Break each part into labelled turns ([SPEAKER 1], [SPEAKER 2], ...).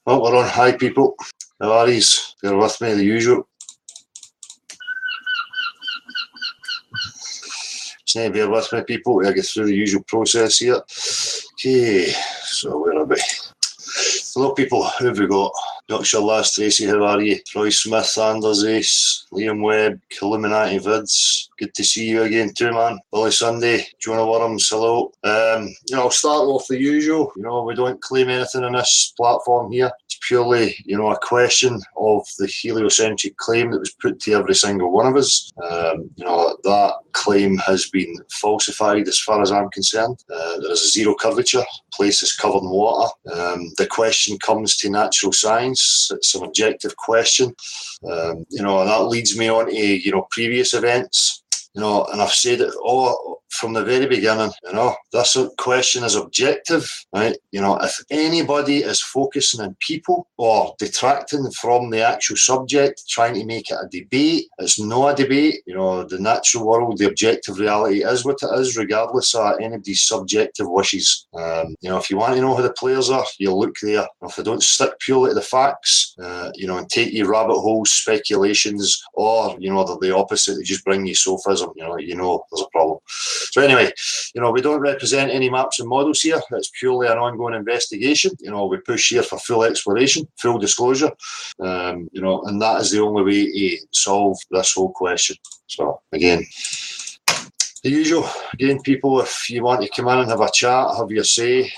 [SPEAKER 1] Well, we're on. Hi, people. How are yous? You're with me, the usual. Just need to bear with me, people. I get through the usual process here. Okay, so where are we? Hello, people. Who have we got? Dr. Last Tracy, how are you? Troy Smith, Anders Ace, Liam Webb, Illuminati Vids. Good to see you again too, man. Billy Sunday, Jonah Worms, hello. I'll start off the usual. We don't claim anything on this platform here. It's purely, a question of the heliocentric claim that was put to every single one of us. That claim has been falsified as far as I'm concerned. There is zero curvature. Place is covered in water. The question comes to natural science. It's an objective question. And that leads me on to, previous events. And I've said it all from the very beginning, this question is objective, right? If anybody is focusing on people or detracting from the actual subject, trying to make it a debate, it's not a debate. The natural world, the objective reality is what it is, regardless of anybody's subjective wishes. If you want to know who the players are, you look there. If they don't stick purely to the facts, and take you rabbit holes, speculations, or, they're the opposite, they just bring you sophism, there's a problem. So anyway, we don't represent any maps and models here. It's purely an ongoing investigation. We push here for full exploration, full disclosure, and that is the only way to solve this whole question. So again, the usual. Again, people, if you want to come in and have a chat, have your say,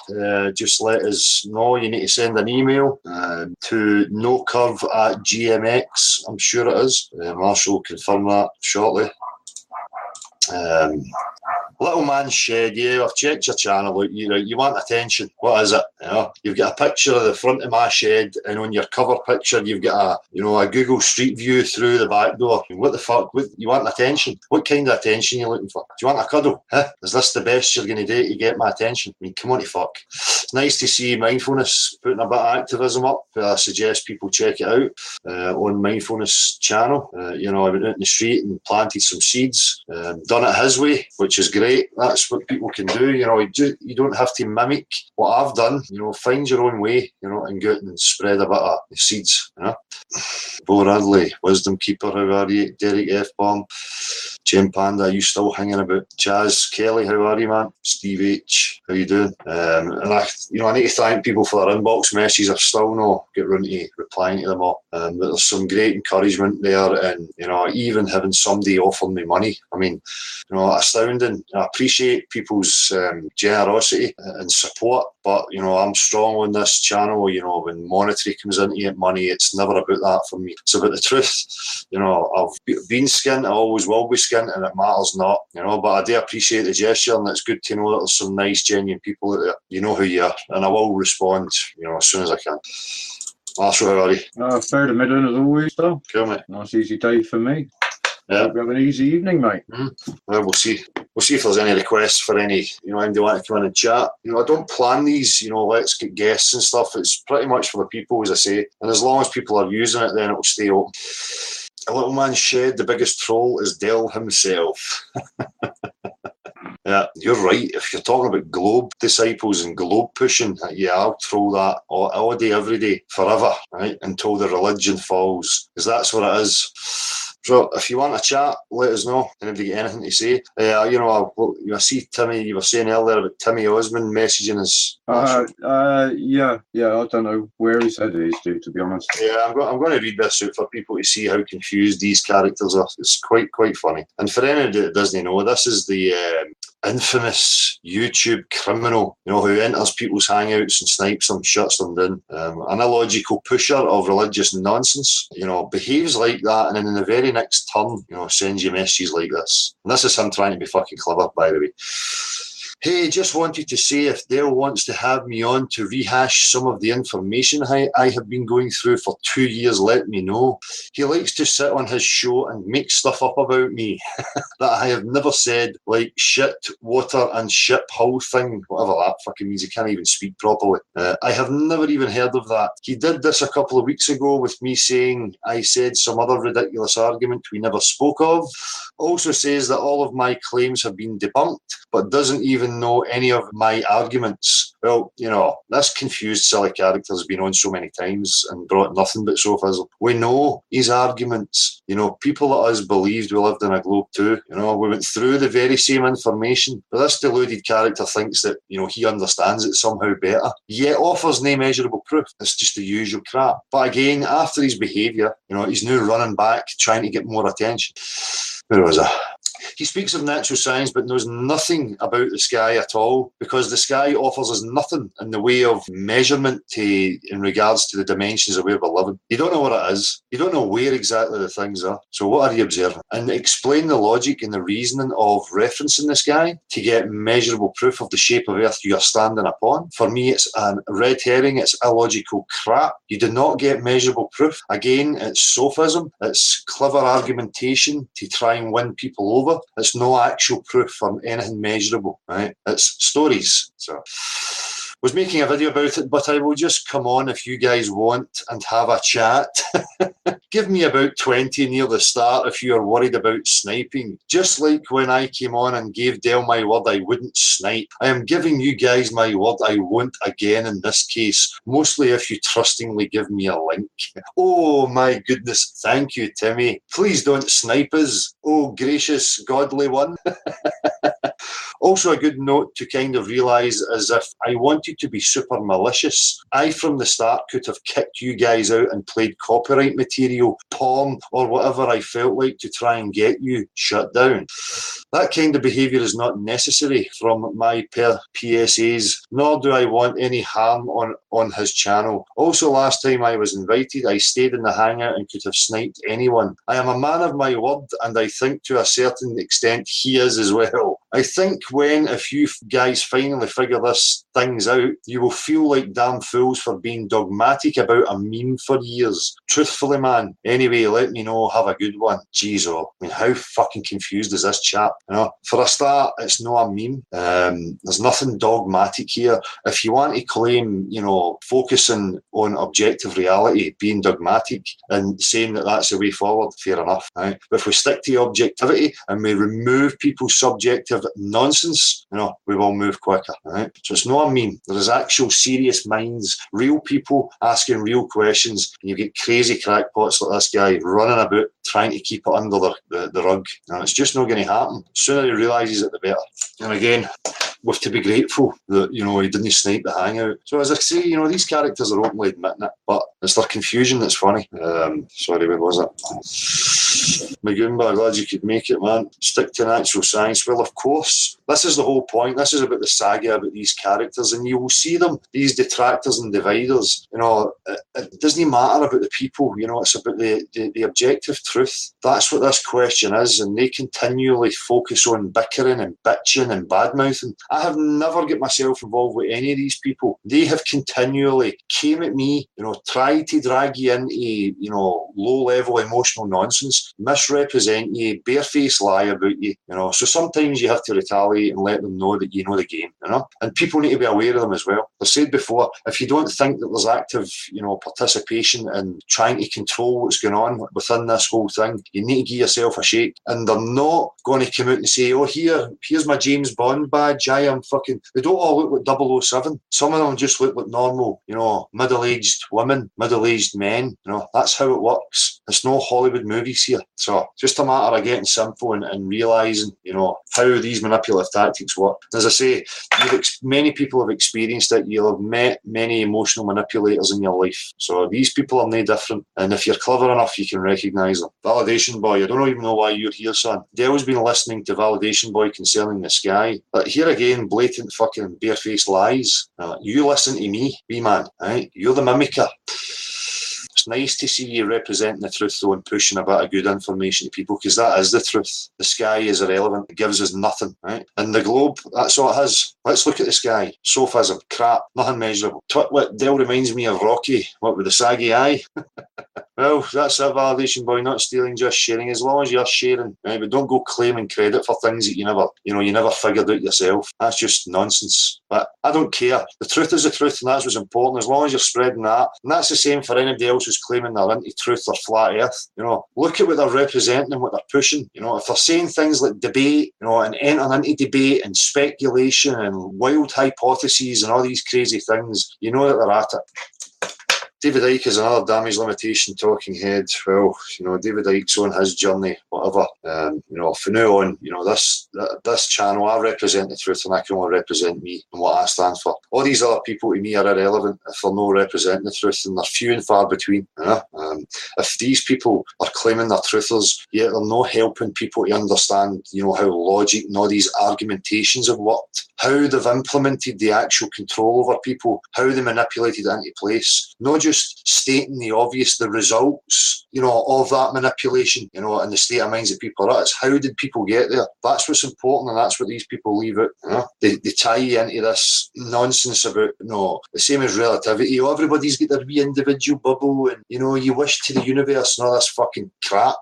[SPEAKER 1] just let us know. You need to send an email to nocurve@gmx, I'm sure it is. Marshall will confirm that shortly. Little Man Shed, yeah, I've checked your channel out. You want attention. What is it? You've got a picture of the front of my shed, and on your cover picture, you've got a Google Street View through the back door. What the fuck? You want attention? What kind of attention are you looking for? Do you want a cuddle? Is this the best you're going to do to get my attention? Come on, fuck. It's nice to see Mindfulness putting a bit of activism up. I suggest people check it out on Mindfulness channel. I went out in the street and planted some seeds. Done it his way, which is great. That's what people can do. You don't have to mimic what I've done. Find your own way, and go out and spread a bit of seeds. Bo Radley, Wisdom Keeper, how are you? Derek F. Bomb, Jim Panda, are you still hanging about? Chaz Kelly, how are you, man? Steve H, how you doing? And I need to thank people for their inbox messages. I've still not get around to replying to them all. But there's some great encouragement there, and even having somebody offer me money. I mean, astounding. I appreciate people's generosity and support, but I'm strong on this channel. When monetary comes into it, money, it's never about that for me. It's about the truth. I've been skint, I always will be skint, and it matters not. But I do appreciate the gesture, and it's good to know that there's some nice, genuine people out there. You know who you are, and I will respond, as soon as I can. Marshall, how are you?
[SPEAKER 2] Fair to middling as always, though.
[SPEAKER 1] Cool, mate.
[SPEAKER 2] Nice easy day for me.
[SPEAKER 1] Yeah.
[SPEAKER 2] Hope you have an easy evening, mate.
[SPEAKER 1] Well, we'll see. We'll see if there's any requests for any, anybody want to come in and chat. I don't plan these, let's get guests and stuff. It's pretty much for the people, as I say. And as long as people are using it, then it'll stay open. A Little Man Shed, the biggest troll is Dell himself. Yeah, you're right. If you're talking about globe disciples and globe pushing, yeah, I'll troll that all day, every day, forever, right? Until the religion falls. Because that's what it is. So if you want to chat, let us know. Anybody get anything to say? I see Timmy, you were saying earlier about Timmy Osmond messaging us.
[SPEAKER 2] Yeah, I don't know where he said it is, dude, to be honest.
[SPEAKER 1] Yeah, I'm going to read this out for people to see how confused these characters are. It's quite funny. And for anybody that doesn't know, this is the infamous YouTube criminal, who enters people's hangouts and snipes them, shuts them down. An illogical pusher of religious nonsense, behaves like that, and then in the very next turn, sends you messages like this. And this is him trying to be fucking clever, by the way. Hey, just wanted to say if Dale wants to have me on to rehash some of the information I have been going through for 2 years, let me know. He likes to sit on his show and make stuff up about me that I have never said, like shit, water and ship hull thing, whatever that fucking means. He can't even speak properly. I have never even heard of that. He did this a couple of weeks ago with me saying I said some other ridiculous argument we never spoke of. Also says that all of my claims have been debunked, but doesn't even even know any of my arguments. Well, this confused silly character has been on so many times and brought nothing but sophism. We know his arguments. People like us believed we lived in a globe too. We went through the very same information, but this deluded character thinks that, he understands it somehow better, yet offers no measurable proof. It's just the usual crap. But again, after his behaviour, he's now running back, trying to get more attention. Where was I? He speaks of natural science but knows nothing about the sky at all, because the sky offers us nothing in the way of measurement in regards to the dimensions of where we're living. You don't know what it is. You don't know where exactly the things are. So what are you observing? And explain the logic and the reasoning of referencing the sky to get measurable proof of the shape of Earth you are standing upon. For me, it's a red herring. It's illogical crap. You do not get measurable proof. Again, it's sophism. It's clever argumentation to try and win people over. It's no actual proof for anything measurable, right? It's stories. So, was making a video about it, but I will just come on if you guys want and have a chat. Give me about 20 near the start if you are worried about sniping. Just like when I came on and gave Del my word I wouldn't snipe. I am giving you guys my word I won't again in this case. Mostly if you trustingly give me a link. Oh my goodness, thank you, Timmy. Please don't snipe us. Oh gracious godly one. Also a good note to kind of realise is if I wanted to be super malicious, I from the start could have kicked you guys out and played copyright material, porn or whatever I felt like to try and get you shut down. That kind of behaviour is not necessary from my PSAs, nor do I want any harm on his channel. Also, last time I was invited, I stayed in the hangout and could have sniped anyone. I am a man of my word, and I think to a certain extent he is as well. I think if you guys finally figure this things out, you will feel like damn fools for being dogmatic about a meme for years. Truthfully, man. Anyway, let me know. Have a good one. Jeez, how fucking confused is this chap? For a start, it's not a meme. There's nothing dogmatic here. If you want to claim, focusing on objective reality, being dogmatic and saying that that's the way forward, fair enough. Right? But if we stick to objectivity and we remove people's subjective nonsense, we will move quicker. Right? So it's not a meme. There is actual serious minds, real people asking real questions, and you get crazy crackpots like this guy running about trying to keep it under the rug. And it's just not going to happen. The sooner he realises it, the better. And again, we have to be grateful that, he didn't snipe the hangout. So as I say, these characters are openly admitting it, but it's their confusion that's funny. Sorry, where was it? Magumba, glad you could make it, man. Stick to natural science. Well, of course. This is the whole point. This is about the saga about these characters, and you will see them, these detractors and dividers. It doesn't matter about the people, it's about the objective truth. That's what this question is, and they continually focus on bickering and bitching and badmouthing. I have never got myself involved with any of these people. They have continually came at me, tried to drag you into, low-level emotional nonsense, misrepresent you, barefaced lie about you, So sometimes you have to retaliate and let them know that you know the game, And people need to be aware of them as well. I said before, if you don't think that there's active, participation in trying to control what's going on within this whole thing, you need to give yourself a shake. And they're not going to come out and say, oh, here's my James Bond badge. I am fucking... They don't all look like 007. Some of them just look like normal, middle-aged women, middle-aged men. That's how it works. It's no Hollywood movies here. So just a matter of getting simple and realising, how these manipulative tactics work. As I say, many people have experienced it. You'll have met many emotional manipulators in your life. So these people are no different. And if you're clever enough, you can recognise them. Validation Boy, I don't even know why you're here, son. Dale's been listening to Validation Boy concerning the sky. But here again, blatant fucking barefaced lies. You listen to me, wee man. Right? You're the mimicker. It's nice to see you representing the truth though and pushing a bit of good information to people, because that is the truth. The sky is irrelevant. It gives us nothing, right? And the globe, that's all it has. Let's look at the sky. Sophism, crap, nothing measurable. What Dale reminds me of Rocky, what with the saggy eye? Well, that's a validation, boy. Not stealing, just sharing. As long as you're sharing, right? But don't go claiming credit for things that you never figured out yourself. That's just nonsense. But I don't care. The truth is the truth, and that's what's important. As long as you're spreading that, and that's the same for anybody else who's claiming they're into truth or flat Earth. Look at what they're representing and what they're pushing. If they're saying things like debate, and entering into debate and speculation and wild hypotheses and all these crazy things, you know that they're at it. David Icke is another damage limitation talking head. Well, David Icke's on his journey, whatever. From now on, this channel, I represent the truth and I can only represent me and what I stand for. All these other people to me are irrelevant if they're not representing the truth, and they're few and far between. If these people are claiming they're truthers, yet they're not helping people to understand, how logic and all these argumentations have worked, how they've implemented the actual control over people, how they manipulated it into place, not just stating the obvious, the results, of that manipulation, and the state of minds that people are at. It's how did people get there? That's what's important, and that's what these people leave out. They tie you into this nonsense about, the same as relativity. Everybody's got their wee individual bubble, and, you wish to the universe and all this fucking crap.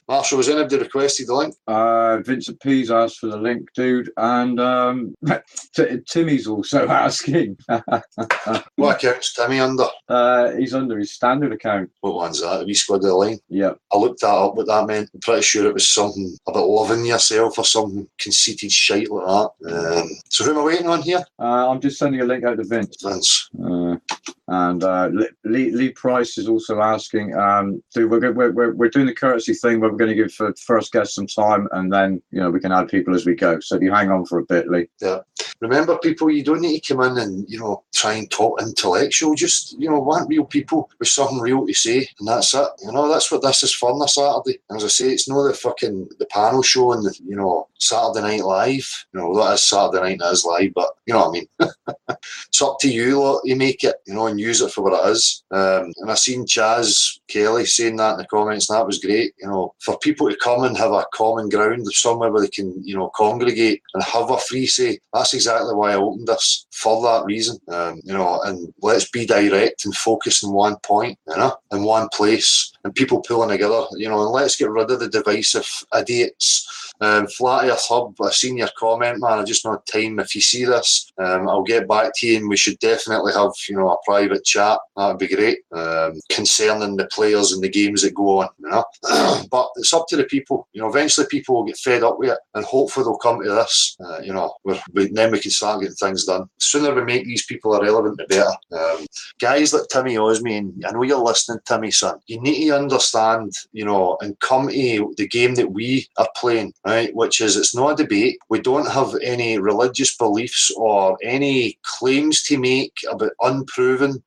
[SPEAKER 1] Marshall, has anybody requested the link?
[SPEAKER 2] Vincent P's asked for the link, dude, and Timmy's also asking.
[SPEAKER 1] What account's Timmy under?
[SPEAKER 2] He's under his standard account.
[SPEAKER 1] What one's that? The wee squad of the line?
[SPEAKER 2] Yeah.
[SPEAKER 1] I looked that up, what that meant. I'm pretty sure it was something about loving yourself or some conceited shite like that. So who am I waiting on here?
[SPEAKER 2] I'm just sending a link out to Vince. And Lee Price is also asking, dude, we're doing the courtesy thing where we're going to give first guest some time, and then we can add people as we go. So if you hang on for a bit, Lee.
[SPEAKER 1] Yeah. Remember, people, you don't need to come in and try and talk intellectual. Just want real people with something real to say, and that's it. That's what this is for on a Saturday. And as I say, it's not the panel show and the Saturday Night Live. That is Saturday night, that is live, but you know what I mean. It's up to you lot to make it, and use it for what it is. And I seen Chaz Kelly saying that in the comments, and that was great. For people to come and have a common ground somewhere where they can, congregate and have a free say. That's exactly why I opened this, for that reason. And let's be direct and focus on one point, in one place, and people pulling together, and let's get rid of the divisive idiots. Flat Earth Hub, I've seen your comment, man. I just not time. If you see this, I'll get back to you, and we should definitely have a private chat. That would be great, concerning the players and the games that go on. But it's up to the people. Eventually people will get fed up with it, and hopefully they'll come to this. Then we can start getting things done. The sooner we make these people irrelevant, the better. Guys like Timmy Osme, and I know you're listening, Timmy, son. You need to understand, and come to the game that we are playing. Right, which is, it's not a debate. We don't have any religious beliefs or any claims to make about unproven,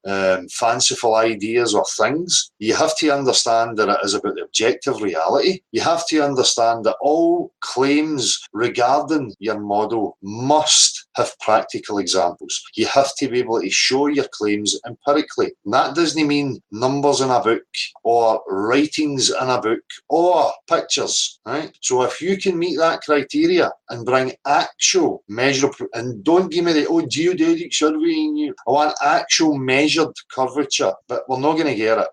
[SPEAKER 1] fanciful ideas or things. You have to understand that it is about the objective reality. You have to understand that all claims regarding your model must have practical examples. You have to be able to show your claims empirically. And that doesn't mean numbers in a book or writings in a book or pictures. Right? So if you can meet that criteria and bring actual measurable, and don't give me the geodetic surveying, I want actual measured curvature, but we're not going to get it.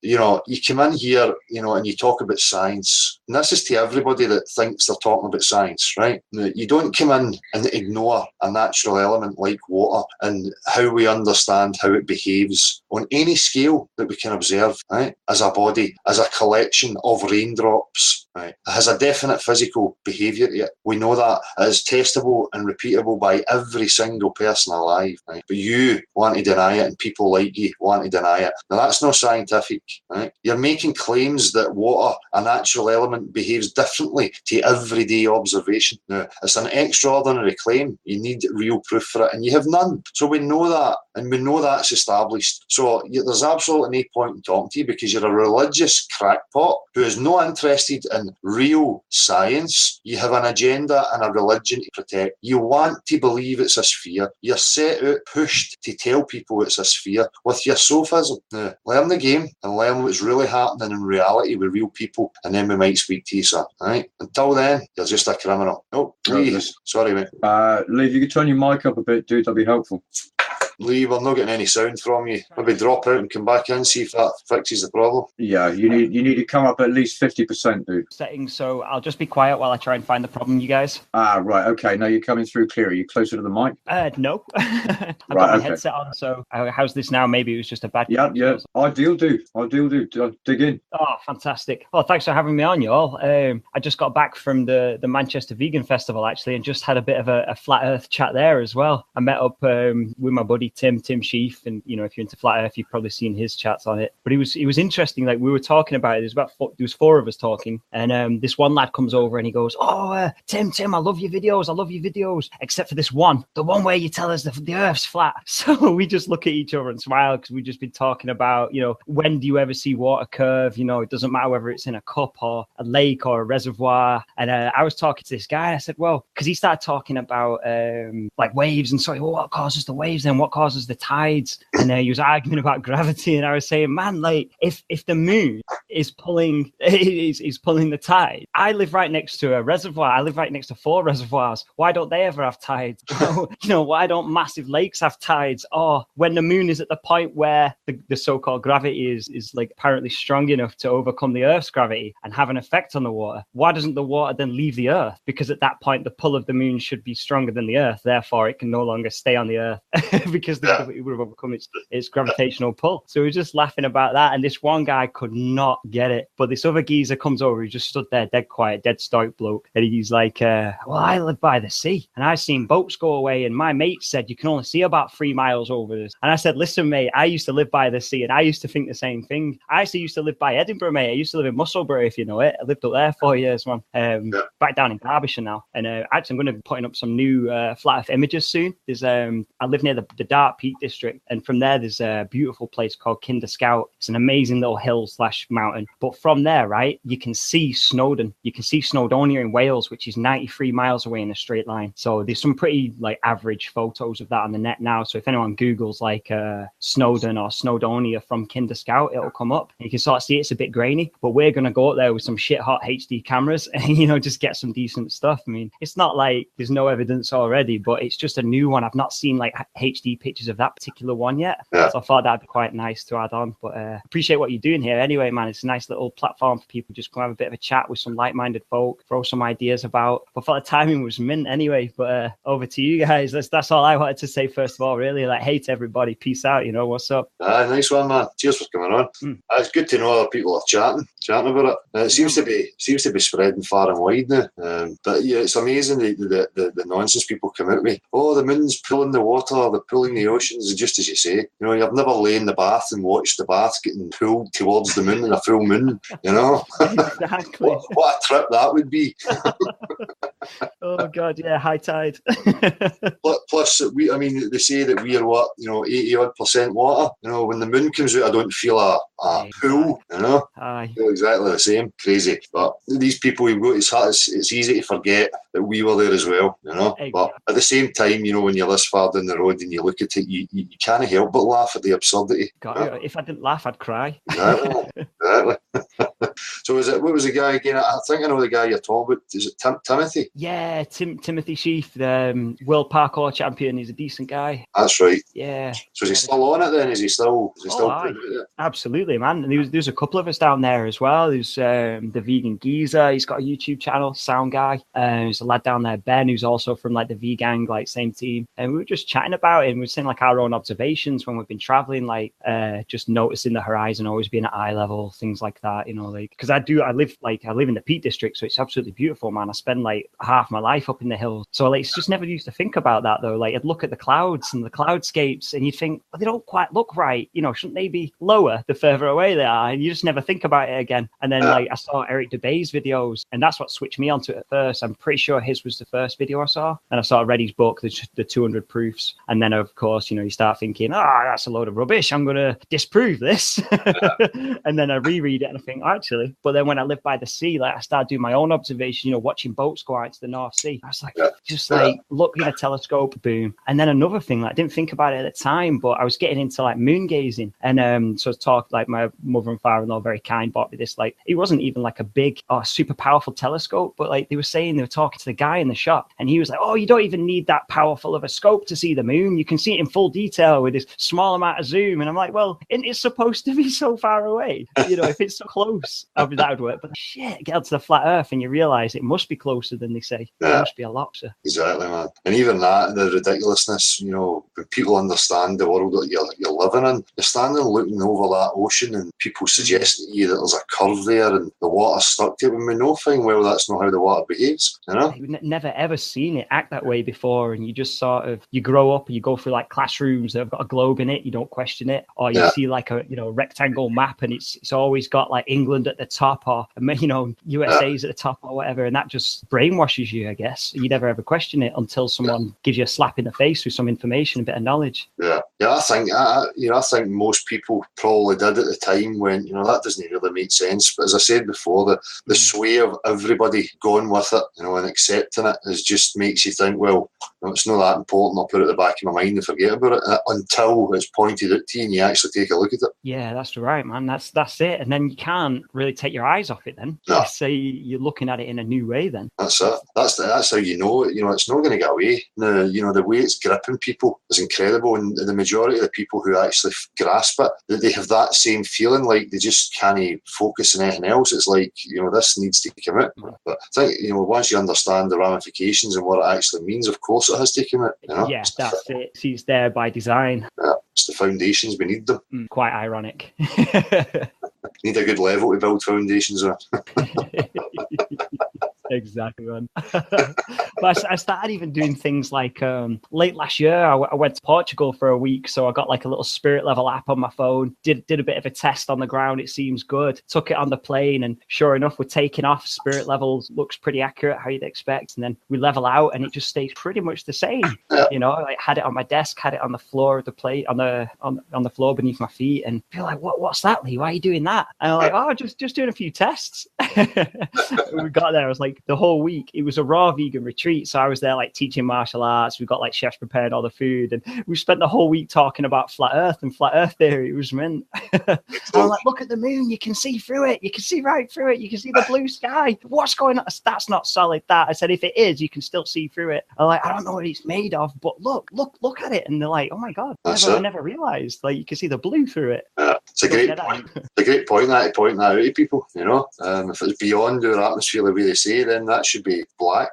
[SPEAKER 1] You come in here, and you talk about science, and this is to everybody that thinks they're talking about science, right? You don't come in and ignore a natural element like water and how we understand how it behaves on any scale that we can observe, right? As a body, as a collection of raindrops, right? It has a definite physical behaviour to it. We know that it is testable and repeatable by every single person alive, right? But you want to deny it, and people like you want to deny it. Now, that's not scientific, right? You're making claims that water, a natural element, behaves differently to everyday observation. Now, it's an extraordinary claim. You need real proof for it, and you have none. So we know that, and we know that's established. So there's absolutely no point in talking to you, because you're a religious crackpot who is not interested in real science. You have an agenda and a religion to protect. You want to believe it's a sphere. You're set out, pushed to tell people it's a sphere with your sophism. Now, learn the game and learn what's really happening in reality with real people, and then we might speak to you, sir. Right? Until then, you're just a criminal. Oh, Lee. Sorry, mate.
[SPEAKER 2] Lee, if you could turn your mic up a bit, dude, that'd be helpful.
[SPEAKER 1] Lee, we're not getting any sound from you. Maybe drop out and come back in, see if that fixes the problem.
[SPEAKER 2] Yeah, you need to come up at least 50%, dude.
[SPEAKER 3] Settings, so I'll just be quiet while I try and find the problem, you guys.
[SPEAKER 2] Ah, right, okay. Now you're coming through clear. Are you closer to the mic?
[SPEAKER 3] No. I've got my headset on, so how's this now? Maybe it was just a bad connection.
[SPEAKER 2] Yeah. Ideal, dude. Dig in.
[SPEAKER 3] Oh, fantastic. Well, thanks for having me on, y'all. I just got back from the Manchester Vegan Festival, actually, and just had a bit of a flat earth chat there as well. I met up with my buddy Tim Sheaf, and, you know, if you're into flat earth, you've probably seen his chats on it. But it was interesting. Like, we were talking about it. There was 4 of us talking, and this one lad comes over and he goes, "Oh, Tim, I love your videos, except for this one, the one where you tell us the Earth's flat." So we just look at each other and smile, because we've just been talking about, you know, when do you ever see water curve? You know, it doesn't matter whether it's in a cup or a lake or a reservoir. And I was talking to this guy, and I said, well, because he started talking about like waves, and sorry, well, what causes the waves then? What causes the tides? And he was arguing about gravity, and I was saying, man, like if the moon is pulling the tide, I live right next to a reservoir. I live right next to 4 reservoirs. Why don't they ever have tides? You know, why don't massive lakes have tides? Or when the moon is at the point where the so-called gravity is like apparently strong enough to overcome the Earth's gravity and have an effect on the water, why doesn't the water then leave the Earth? Because at that point, the pull of the moon should be stronger than the Earth. Therefore, it can no longer stay on the Earth because it would have overcome its gravitational pull. So we were just laughing about that. And this one guy could not get it. But this other geezer comes over. He just stood there dead quiet, dead stoic bloke. And he's like, well, I live by the sea, and I've seen boats go away. And my mate said you can only see about 3 miles over this. And I said, listen, mate, I used to live by the sea, and I used to think the same thing. I actually used to live by Edinburgh, mate. I used to live in Musselburgh, if you know it. I lived up there 4 years, man. Back down in Derbyshire now. And actually, I'm going to be putting up some new flat earth images soon. There's I live near the Dart Peak district, and from there, there's a beautiful place called Kinder Scout. It's an amazing little hill/mountain. But from there, right, you can see Snowdon. You can see Snowdonia in Wales, which is 93 miles away in a straight line. So there's some pretty like average photos of that on the net now. So if anyone Googles like Snowdon or Snowdonia from Kinder Scout, it'll come up. You can sort of see it's a bit grainy, but we're going to go up there with some shit hot HD cameras and, you know, just get some decent stuff. I mean, it's not like there's no evidence already, but it's just a new one. I've not seen like HD pictures of that particular one yet. So I thought that'd be quite nice to add on. But appreciate what you're doing here anyway, man. It's a nice little platform for people just to have a bit of a chat with some like-minded folk, throw some ideas about. But I thought the timing was mint anyway. But over to you guys. That's all I wanted to say first of all, really. Like, hey to everybody, peace out. You know, what's up?
[SPEAKER 1] Nice one, man. Cheers for coming on. It's good to know other people are chatting about it. It seems to be spreading far and wide now. But yeah, it's amazing the nonsense people come out with. Oh, the moon's pulling the water, they're pulling the oceans, just as you say. You know, you've never lain in the bath and watched the bath getting pulled towards the moon in a full moon, you know?
[SPEAKER 3] Exactly.
[SPEAKER 1] what a trip that would be.
[SPEAKER 3] Oh God, yeah, high tide.
[SPEAKER 1] Plus, they say that we are 80% water. You know, when the moon comes out, I don't feel a pool. You know, I feel exactly the same. Crazy, but these people, it's easy to forget that we were there as well. You know, but at the same time, you know, when you're this far down the road and you look at it, you can't help but laugh at the absurdity.
[SPEAKER 3] God, if I didn't laugh, I'd cry.
[SPEAKER 1] Exactly. So what was the guy again? I think I know the guy you're talking about. Is it Timothy?
[SPEAKER 3] Yeah, Timothy Sheaf, the world parkour champion. He's a decent guy.
[SPEAKER 1] That's right.
[SPEAKER 3] Yeah.
[SPEAKER 1] So is he still on it then? Is he still
[SPEAKER 3] Absolutely, man. And there's a couple of us down there as well. There's the vegan geezer. He's got a YouTube channel, Sound Guy. There's a lad down there, Ben, who's also from like the V-Gang, like same team. And we were just chatting about it, and we were saying like our own observations when we've been traveling, like just noticing the horizon always being at eye level, things like that, you know, like, because I live in the Peak District, so it's absolutely beautiful, man. I spend like half my life up in the hills, so like it's just never used to think about that though. Like I'd look at the clouds and the cloudscapes, and you'd think, well, they don't quite look right, you know, shouldn't they be lower the further away they are? And you just never think about it again. And then like I saw Eric DeBay's videos, and that's what switched me onto it at first. I'm pretty sure his was the first video I saw, and I saw Reddy's book, the 200 proofs, and then of course, you know, you start thinking, that's a load of rubbish, I'm gonna disprove this. And then I reread it and I think, actually. But then when I lived by the sea, like I started doing my own observation, you know, watching boats go out to the North North Sea. I was like, just like looking at a telescope, boom. And then another thing, like, I didn't think about it at the time, but I was getting into like moon gazing. And so I talked, like, my mother and father-in-law, very kind, bought me this, like, it wasn't even like a big or super powerful telescope, but like they were talking to the guy in the shop, and he was like, oh, you don't even need that powerful of a scope to see the moon. You can see it in full detail with this small amount of zoom. And I'm like, well, isn't it supposed to be so far away? You know, if it's so close, that would work. But shit, get out to the flat Earth and you realize it must be closer than they say. It must be a lot closer.
[SPEAKER 1] Exactly, man. And even that, the ridiculousness, you know, when people understand the world that you're living in, you're standing looking over that ocean and people suggesting to you that there's a curve there and the water's stuck to it, when we know fine well that's not how the water behaves, you know?
[SPEAKER 3] You've never ever seen it act that way before, and you just sort of, you grow up and you go through like classrooms that have got a globe in it, you don't question it, or you see like a, you know, rectangle map and it's always got like England at the top, or, you know, USA's at the top or whatever, and that just brainwashes you, I guess. You never ever question it until someone gives you a slap in the face with some information, a bit of knowledge.
[SPEAKER 1] I think most people probably did at the time when, you know, that doesn't really make sense. But as I said before, the sway of everybody going with it, you know, and accepting it is just makes you think, well, you know, it's not that important. I'll put it at the back of my mind and forget about it until it's pointed out to you and you actually take a look at it. Yeah,
[SPEAKER 3] that's right, man. That's it. And then you can't really take your eyes off it then.
[SPEAKER 1] No.
[SPEAKER 3] Say you're looking at it in a new way then.
[SPEAKER 1] That's it. That's how you know it. You know, it's not going to get away. Now, you know, the way it's gripping people is incredible, and the majority of the people who actually grasp it, they have that same feeling, like they just can't focus on anything else. It's like, you know, this needs to come out. But I think, you know, once you understand the ramifications and what it actually means, of course it has to come out. You know?
[SPEAKER 3] Yeah, that's it. See, it's there by design.
[SPEAKER 1] Yeah, it's the foundations, we need them.
[SPEAKER 3] Quite ironic.
[SPEAKER 1] Need a good level to build foundations on.
[SPEAKER 3] Exactly, man. But I started even doing things like late last year, I went to Portugal for a week, so I got like a little spirit level app on my phone, did a bit of a test on the ground. It seems good. Took it on the plane, and sure enough, we're taking off. Spirit levels looks pretty accurate, how you'd expect. And then we level out and it just stays pretty much the same. You know, I had it on my desk, had it on the floor of the plane, on the floor beneath my feet, and feel like, what's that, Lee? Why are you doing that? And I'm like, oh, just doing a few tests. When we got there, I was like, the whole week, it was a raw vegan retreat. So I was there like teaching martial arts. We got like chefs preparing all the food, and we spent the whole week talking about flat Earth and flat Earth theory. It was mint. I'm like, look at the moon. You can see through it. You can see right through it. You can see the blue sky. What's going on? That's not solid. That I said, if it is, you can still see through it. I'm like, I don't know what it's made of, but look at it. And they're like, oh my God, I never realized. Like, you can see the blue through it.
[SPEAKER 1] It's a great point. It's a great point that out to people, you know. If it's beyond our atmosphere the way they say, then that should be black.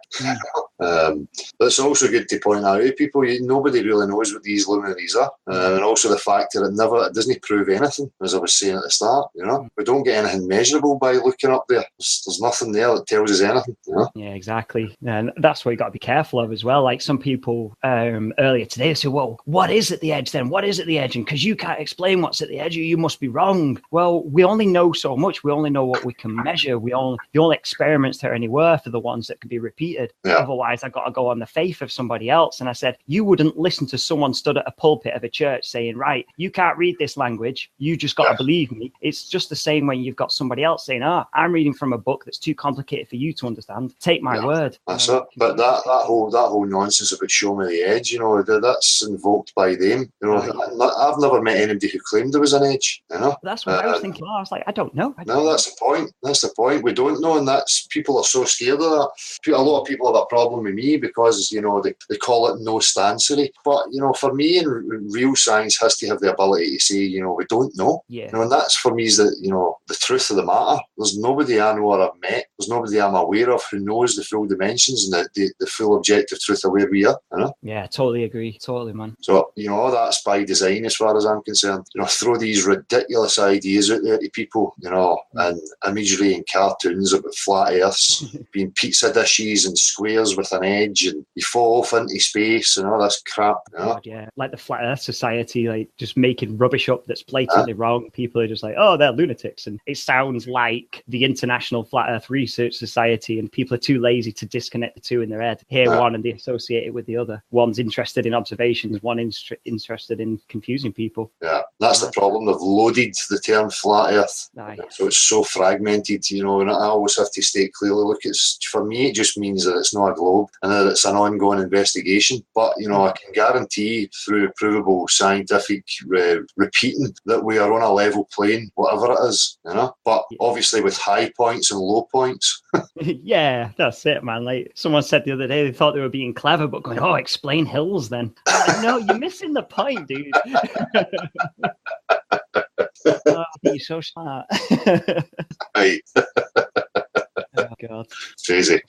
[SPEAKER 1] But it's also good to point out to people, nobody really knows what these luminaries are. And also the fact that it doesn't prove anything, as I was saying at the start, you know. We don't get anything measurable by looking up there. There's nothing there that tells us anything, you know.
[SPEAKER 3] Yeah, exactly. And that's what you got to be careful of as well. Like some people earlier today said, well, what is at the edge then? What is at the edge? And because you can't explain what's at the edge, you must be wrong. Well, we only know so much. We only know what we can measure. The only experiments that are any worth are the ones that can be repeated. Otherwise, I got to go on the faith of somebody else. And I said, you wouldn't listen to someone stood at a pulpit of a church saying, right, you can't read this language. You just got to believe me. It's just the same when you've got somebody else saying, I'm reading from a book that's too complicated for you to understand. Take my word.
[SPEAKER 1] That's it. But that whole nonsense about show me the edge, you know, that's invoked by them. You know, I've never met anybody who claimed there was an edge, you know.
[SPEAKER 3] That's what I was thinking. I was like, I don't know.
[SPEAKER 1] No, that's the point. That's the point. We don't know, and that's, people are so scared of that. A lot of people have a problem with me because, you know, they call it no stancery. But, you know, for me, real science has to have the ability to say, you know, we don't know.
[SPEAKER 3] Yeah.
[SPEAKER 1] You know, and that's for me is the, you know, the truth of the matter. There's nobody I know or I've met. There's nobody I'm aware of who knows the full dimensions and the full objective truth of where we are. You know?
[SPEAKER 3] Yeah, totally agree. Totally, man.
[SPEAKER 1] So, you know, all that's by design as far as I'm concerned. You know, throw these ridiculous ideas out there to people, you know, and imagery and cartoons about flat earths being pizza dishes and squares with an edge, and you fall off into space and all this crap. You know?
[SPEAKER 3] God, yeah, like the Flat Earth Society, like just making rubbish up that's blatantly wrong. People are just like, oh, they're lunatics. And it sounds like the International Flat Earth Research Society, and people are too lazy to disconnect the two in their head. Hear one and they associate it with the other. One's interested in observations, one interested in confusing people.
[SPEAKER 1] Yeah, that's the problem. They've loaded the term flat earth.
[SPEAKER 3] Aye.
[SPEAKER 1] So it's so fragmented, you know, and I always have to state clearly, look, for me, it just means that it's not a globe. Globe, and that it's an ongoing investigation. But, you know, I can guarantee through provable scientific repeating that we are on a level plane, whatever it is, you know. But obviously with high points and low points.
[SPEAKER 3] Yeah, that's it, man. Like someone said the other day, they thought they were being clever, but going, "Oh, explain hills then." No, you're missing the point, dude. Oh, you're so smart.
[SPEAKER 1] Right.
[SPEAKER 3] Oh, God.
[SPEAKER 1] Crazy.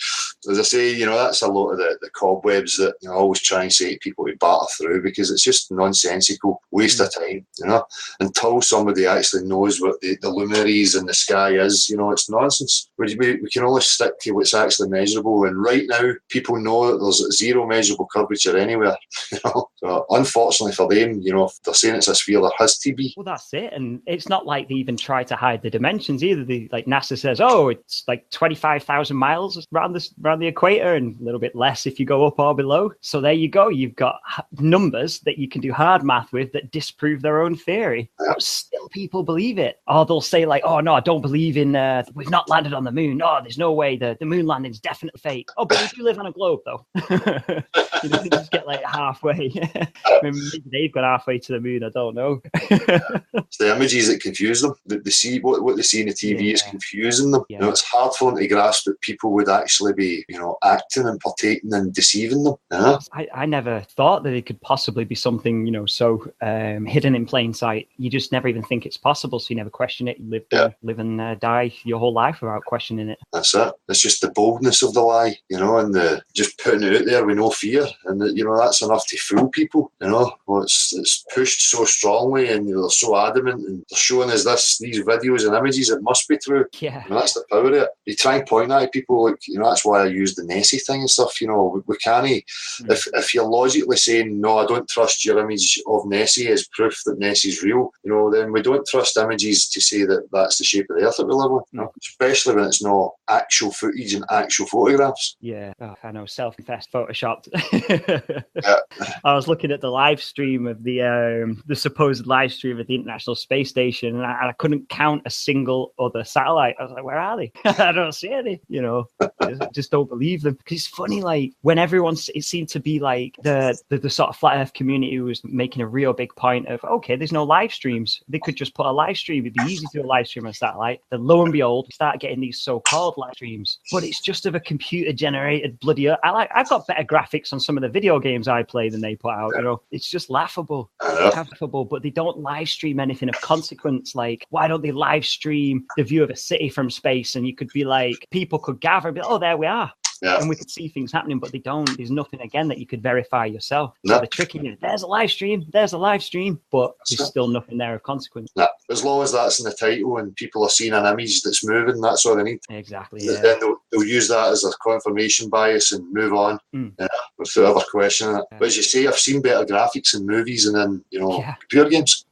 [SPEAKER 1] As I say, you know, that's a lot of the cobwebs that, you know, I always try and say to people to batter through, because it's just nonsensical, waste of time, you know, until somebody actually knows what the luminaries in the sky is. You know, it's nonsense. We can only stick to what's actually measurable, and right now people know that there's zero measurable curvature anywhere, you know. So unfortunately for them, you know, if they're saying it's a sphere, there has to be.
[SPEAKER 3] Well, that's it. And it's not like they even try to hide the dimensions either. Like NASA says, oh, it's like 25,000 miles around the equator, and a little bit less if you go up or below. So there you go. You've got numbers that you can do hard math with that disprove their own theory. But still people believe it. Or they'll say like, oh, no, I don't believe in, we've not landed on the moon. Oh, there's no way. The moon landing is definitely fake. Oh, but we do live on a globe, though. You know, they just get like halfway. Maybe they've got halfway to the moon. I don't know.
[SPEAKER 1] It's the images that confuse them. They see what they see in the TV is confusing them. You know, it's hard for them to grasp that people would actually be, you know, acting and partaking and deceiving them. You know?
[SPEAKER 3] I never thought that it could possibly be something, you know, so hidden in plain sight. You just never even think it's possible, so you never question it. You live and die your whole life without questioning it.
[SPEAKER 1] That's it. It's just the boldness of the lie, you know, and the just putting it out there with no fear, and you know, that's enough to fool people. You know, well, it's pushed so strongly, and you know, they're so adamant, and they're showing us these videos and images. It must be true.
[SPEAKER 3] Yeah,
[SPEAKER 1] you know, that's the power of it. You try and point that at people, like, you know, that's why I use the Nessie thing and stuff. You know, we can't. If you're logically saying no, I don't trust your image of Nessie as proof that Nessie's real, you know, then we don't trust images to say that that's the shape of the Earth that we live on. You know? Especially when it's not actual footage and actual photographs.
[SPEAKER 3] Yeah, I know, self-confessed photoshopped. I was looking at the live stream of the supposed live stream of the International Space Station, and I couldn't count a single other satellite. I was like, where are they? I don't see any. You know, just don't believe them. Because it's funny, like when it seemed to be like the sort of flat Earth community was making a real big point of, okay, there's no live streams. They could just put a live stream. It'd be easy to do a live stream on a satellite. Then lo and behold, we start getting these so-called live streams, but it's just of a computer-generated bloody. I've got better graphics on some of the video games I play than they put out. You know, it's just laughable. Laughable, but they don't live stream anything of consequence. Like, why don't they live stream the view of a city from space? And you could be like, people could gather and be, oh, there we are. Yeah. And we could see things happening, but they don't. There's nothing, again, that you could verify yourself. So they're tricking you. There's a live stream, but there's still nothing there of consequence.
[SPEAKER 1] No. As long as that's in the title and people are seeing an image that's moving, that's all they need.
[SPEAKER 3] Exactly.
[SPEAKER 1] Then they'll use that as a confirmation bias and move on without ever questioning it. But as you say, I've seen better graphics in movies and then, you know, computer games.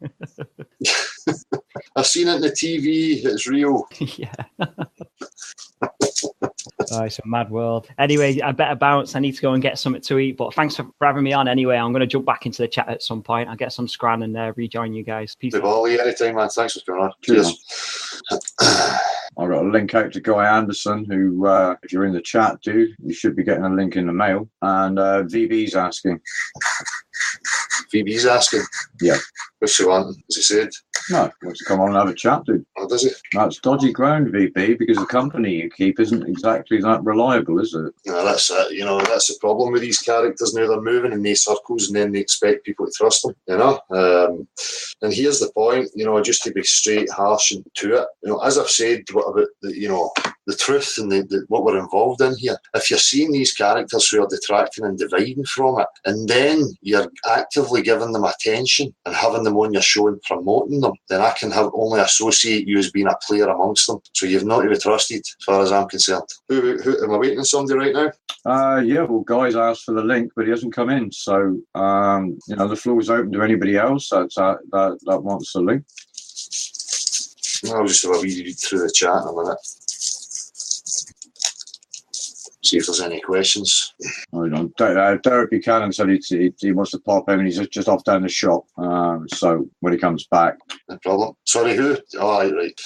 [SPEAKER 1] I've seen it in the TV. It's real.
[SPEAKER 3] Yeah. Oh, it's a mad world. Anyway, I better bounce. I need to go and get something to eat. But thanks for having me on anyway. I'm going to jump back into the chat at some point. I'll get some scran and rejoin you guys. Peace out.
[SPEAKER 1] Anytime, man. Thanks for coming on. Cheers.
[SPEAKER 2] I've got a link out to Guy Anderson, who, if you're in the chat, dude, you should be getting a link in the mail. And VB's asking.
[SPEAKER 1] VB's asking?
[SPEAKER 2] Yeah.
[SPEAKER 1] What's he want? As he said?
[SPEAKER 2] No, he wants to come on and have a chat, dude.
[SPEAKER 1] Oh, does he?
[SPEAKER 2] That's dodgy ground, VB, because the company you keep isn't exactly that reliable, is it?
[SPEAKER 1] No, that's it. You know, that's the problem with these characters now. They're moving in these circles and then they expect people to trust them, you know? And here's the point, you know, just to be straight, harsh and to it. You know, as I've said, what about the, you know, the truth and what we're involved in here. If you're seeing these characters who are detracting and dividing from it, and then you're actively giving them attention and having them on your show and promoting them, then I can only associate you as being a player amongst them. So you've not to be trusted, as far as I'm concerned. Who am I waiting on somebody right now?
[SPEAKER 2] Yeah, well, Guy's asked for the link, but he hasn't come in. So, you know, the floor is open to anybody else that wants the link.
[SPEAKER 1] I'll just have a wee read through the chat in a minute. See if there's any questions.
[SPEAKER 2] Hold on. Derek Buchanan said he wants to pop in and he's just off down the shop. So when he comes back.
[SPEAKER 1] No problem. Sorry, who? Oh, right.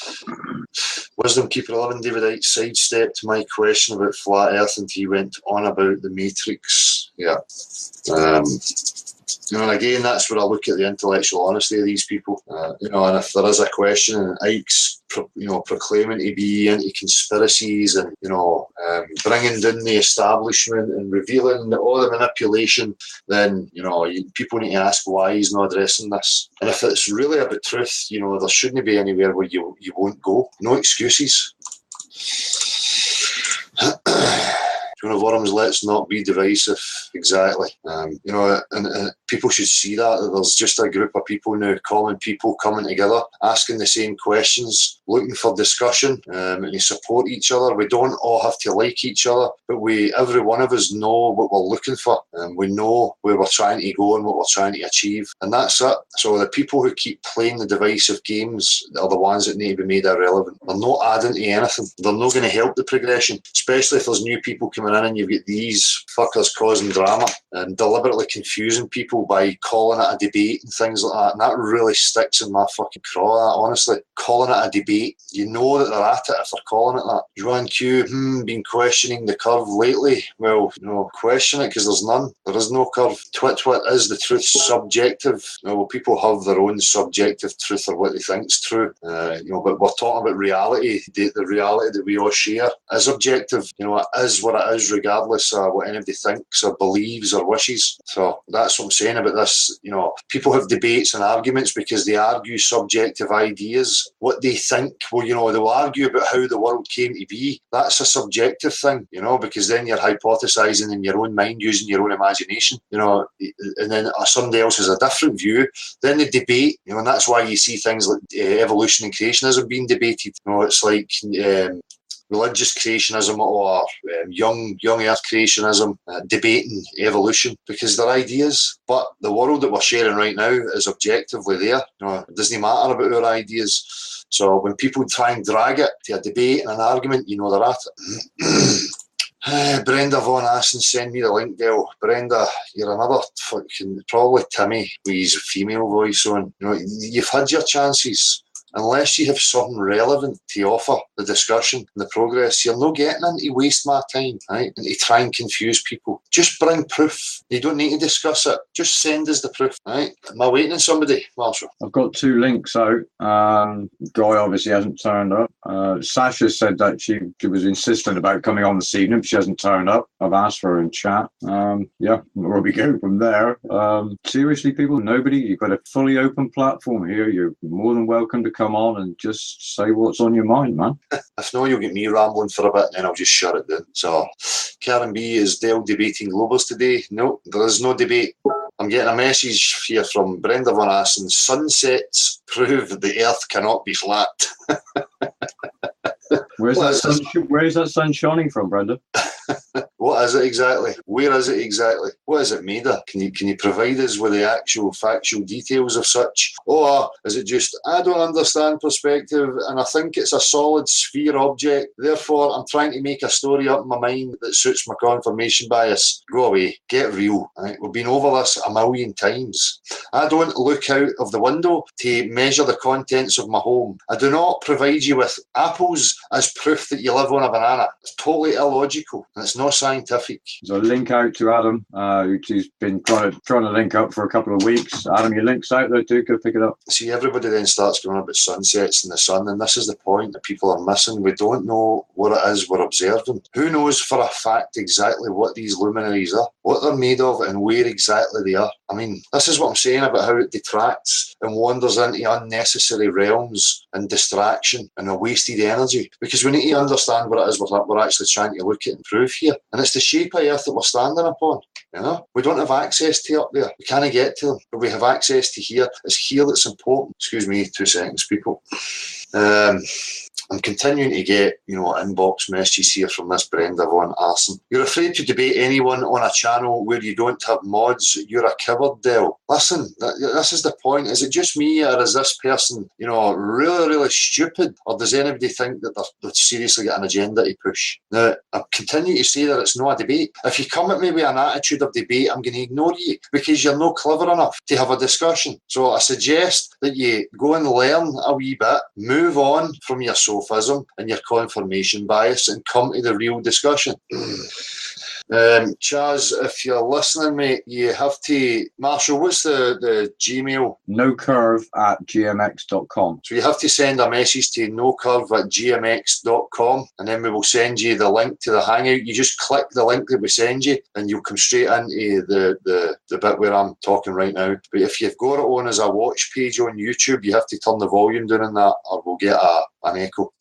[SPEAKER 1] Wisdom Keeper 11, David Icke sidestepped my question about flat Earth and he went on about the Matrix. Yeah. And again, that's where I look at the intellectual honesty of these people. And if there is a question, and Icke's proclaiming to be into conspiracies and bringing down the establishment and revealing all the manipulation, then people need to ask why he's not addressing this. And if it's really about truth, there shouldn't be anywhere where you won't go. No excuses. One of Worms, let's not be divisive. Exactly. And people should see that there's just a group of people now, common people coming together, asking the same questions, looking for discussion, and to support each other. We don't all have to like each other, but every one of us know what we're looking for, and we know where we're trying to go and what we're trying to achieve, and that's it. So the people who keep playing the divisive games are the ones that need to be made irrelevant. They're not adding to anything. They're not going to help the progression, especially if there's new people coming in and you've got these fuckers causing drama and deliberately confusing people by calling it a debate and things like that. And that really sticks in my fucking craw, honestly. Calling it a debate. You know that they're at it if they're calling it that. Joanne Q, been questioning the curve lately. Well, question it because there's none. There is no curve. Twit is the truth subjective. People have their own subjective truth or what they think's true. But we're talking about reality. The reality that we all share is objective. It is what it is, regardless of what anybody thinks or believes or wishes. So that's what I'm saying about this. People have debates and arguments because they argue subjective ideas, what they think. Well, they'll argue about how the world came to be. That's a subjective thing, because then you're hypothesizing in your own mind using your own imagination, and then somebody else has a different view. Then the debate, and that's why you see things like evolution and creationism being debated. It's like religious creationism or young earth creationism debating evolution because they're ideas. But the world that we're sharing right now is objectively there. It doesn't matter about our ideas. So when people try and drag it to a debate and an argument, they're at it. Brenda Von Assen, send me the link, Dale. Brenda, you're another fucking, probably Timmy with his female voice on. You've had your chances. Unless you have something relevant to offer the discussion and the progress, you're not getting in to waste my time, right? And to try and confuse people. Just bring proof. You don't need to discuss it. Just send us the proof, right? Am I waiting on somebody, Marshall?
[SPEAKER 2] I've got 2 links out. Guy obviously hasn't turned up. Sasha said that she was insistent about coming on this evening, but she hasn't turned up. I've asked for her in chat. Where we go from there. Seriously, people, nobody, you've got a fully open platform here. You're more than welcome to come on and just say what's on your mind, man.
[SPEAKER 1] If not, you'll get me rambling for a bit and then I'll just shut it down. So, Karen B, is Dale debating globals today? No, there is no debate. I'm getting a message here from Brenda Von Assen. Sunsets prove that the earth cannot be flat.
[SPEAKER 2] Where's that sun shining from, Brenda?
[SPEAKER 1] What is it exactly? Where is it exactly? What is it made of? Can you provide us with the actual factual details of such? Or is it just, I don't understand perspective and I think it's a solid sphere object, therefore I'm trying to make a story up in my mind that suits my confirmation bias? Go away. Get real. Right? We've been over this a million times. I don't look out of the window to measure the contents of my home. I do not provide you with apples as proof that you live on a banana. It's totally illogical and it's not scientific.
[SPEAKER 2] There's a link out to Adam, who's been trying to link up for a couple of weeks. Adam, your link's out there too. Go pick it up.
[SPEAKER 1] See, everybody then starts going about sunsets and the sun, and this is the point that people are missing. We don't know what it is we're observing. Who knows for a fact exactly what these luminaries are, what they're made of, and where exactly they are? I mean, this is what I'm saying about how it detracts and wanders into unnecessary realms and distraction and a wasted energy, because we need to understand what it is we're actually trying to look at and prove here. And it's the shape of Earth that we're standing upon. We don't have access to up there. We can't get to them, but we have access to here. It's here that's important. Excuse me, 2 seconds, people. I'm continuing to get, inbox messages here from Miss Brenda Von Assen. You're afraid to debate anyone on a channel where you don't have mods. You're a coward, Del. Listen, this is the point. Is it just me, or is this person, really, really stupid? Or does anybody think that they've seriously got an agenda to push? Now, I continue to say that it's not a debate. If you come at me with an attitude of debate, I'm going to ignore you because you're not clever enough to have a discussion. So I suggest that you go and learn a wee bit, move on from your soul, sophism and your confirmation bias and come to the real discussion. Chaz, if you're listening, mate, you have to... Marshall, what's the Gmail?
[SPEAKER 2] nocurve@gmx.com.
[SPEAKER 1] So you have to send a message to nocurve@gmx.com, and then we will send you the link to the Hangout. You just click the link that we send you, and you'll come straight into the bit where I'm talking right now. But if you've got it on as a watch page on YouTube, you have to turn the volume down on that, or we'll get an echo.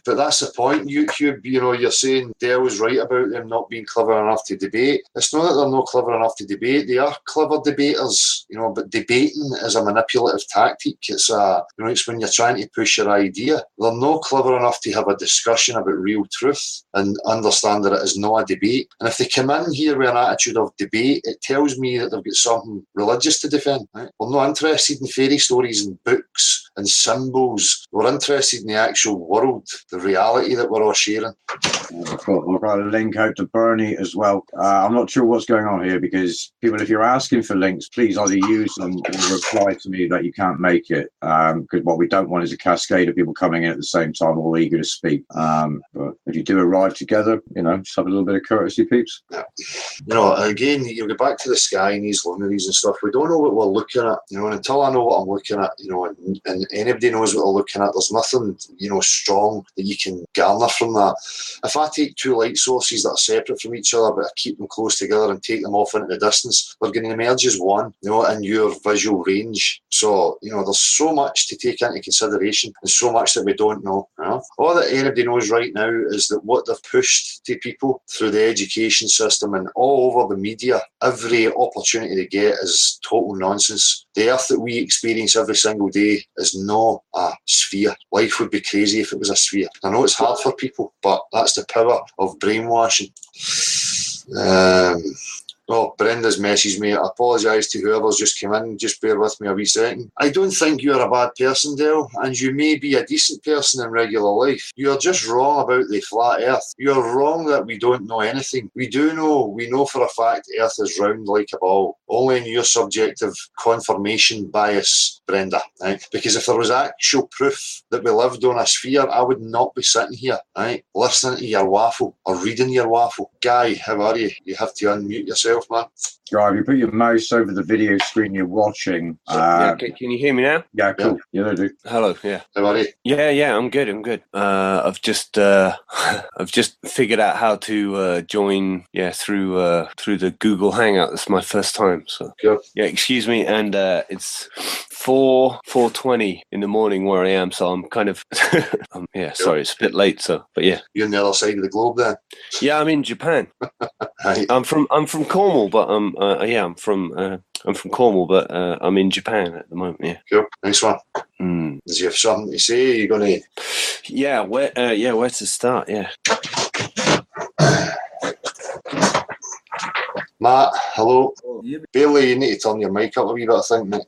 [SPEAKER 1] But that's the point. YouTube, you're saying Dell's right about them not being clever enough to debate. It's not that they're not clever enough to debate. They are clever debaters, but debating is a manipulative tactic. It's it's when you're trying to push your idea. They're not clever enough to have a discussion about real truth and understand that it is not a debate. And if they come in here with an attitude of debate, it tells me that they've got something religious to defend. Right? We're not interested in fairy stories and books and symbols. We're interested in the actual world, the reality that we're all sharing.
[SPEAKER 2] I've got a link out to Bernie as well. I'm not sure what's going on here, because people, if you're asking for links, please either use them or reply to me that you can't make it. Because what we don't want is a cascade of people coming in at the same time, all eager to speak. But if you do arrive together, just have a little bit of courtesy, peeps.
[SPEAKER 1] Yeah. Again, you go back to the sky and these luminaries and stuff. We don't know what we're looking at. And until I know what I'm looking at, and anybody knows what they're looking at, there's nothing, strong that you can garner from that. If I take two light sources that are separate from each other, but I keep them close together and take them off into the distance, they're going to emerge as one, in your visual range. So, there's so much to take into consideration and so much that we don't know. All that anybody knows right now is that what they've pushed to people through the education system and all over the media, every opportunity they get is total nonsense. The earth that we experience every single day is not a sphere. Life would be crazy if it was a sphere. I know it's hard for people, but that's the power of brainwashing. Brenda's messaged me. I apologise to whoever's just come in. Just bear with me a wee second. I don't think you're a bad person, Dell, and you may be a decent person in regular life. You're just wrong about the flat earth. You're wrong that we don't know anything. We know for a fact earth is round like a ball. Only in your subjective confirmation bias, Brenda. Right? Because if there was actual proof that we lived on a sphere, I would not be sitting here, right, listening to your waffle or reading your waffle. Guy, how are you? You have to unmute yourself, man.
[SPEAKER 2] Right, if you put your mouse over the video screen you're watching.
[SPEAKER 4] Can you hear me now?
[SPEAKER 2] Yeah, cool. Yeah, I do.
[SPEAKER 4] Hello. Yeah.
[SPEAKER 1] How are you?
[SPEAKER 4] Yeah. I'm good. I've just figured out how to join. Yeah, through the Google Hangout. It's my first time. So
[SPEAKER 1] cool.
[SPEAKER 4] Yeah, excuse me. And it's 4:20 in the morning where I am. So I'm kind of sorry, it's a bit late. So, but yeah.
[SPEAKER 1] You're on the other side of the globe, then.
[SPEAKER 4] Yeah, I'm in Japan.
[SPEAKER 1] Right.
[SPEAKER 4] I'm from Cornwall, but I'm from Cornwall, but I'm in Japan at the moment. Yeah.
[SPEAKER 1] Cool. Nice one. Does you have something to say? Are you gonna?
[SPEAKER 4] Yeah. Where to start? Yeah.
[SPEAKER 1] Matt, hello. Bailey, you need to turn your mic up a wee bit, I think, mate.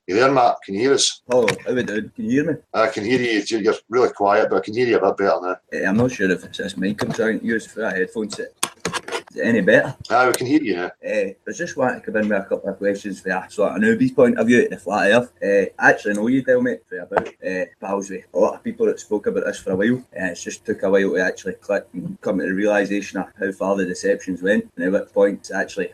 [SPEAKER 1] You there, Matt? Can you hear us?
[SPEAKER 5] Hello, how we doing? Can you hear me?
[SPEAKER 1] I can hear you. You're really quiet, but I can hear you a bit better now.
[SPEAKER 5] I'm not sure if it's this mic I'm trying to use for that headphone set. Is it any better?
[SPEAKER 1] We can hear you now.
[SPEAKER 5] I just want to come in with a couple of questions for a sort of newbie's point of view at the flat earth. I actually know you, Del, mate, for about pals with a lot of people that spoke about this for a while. It's just took a while to actually click and come to the realisation of how far the deceptions went and at what point it's actually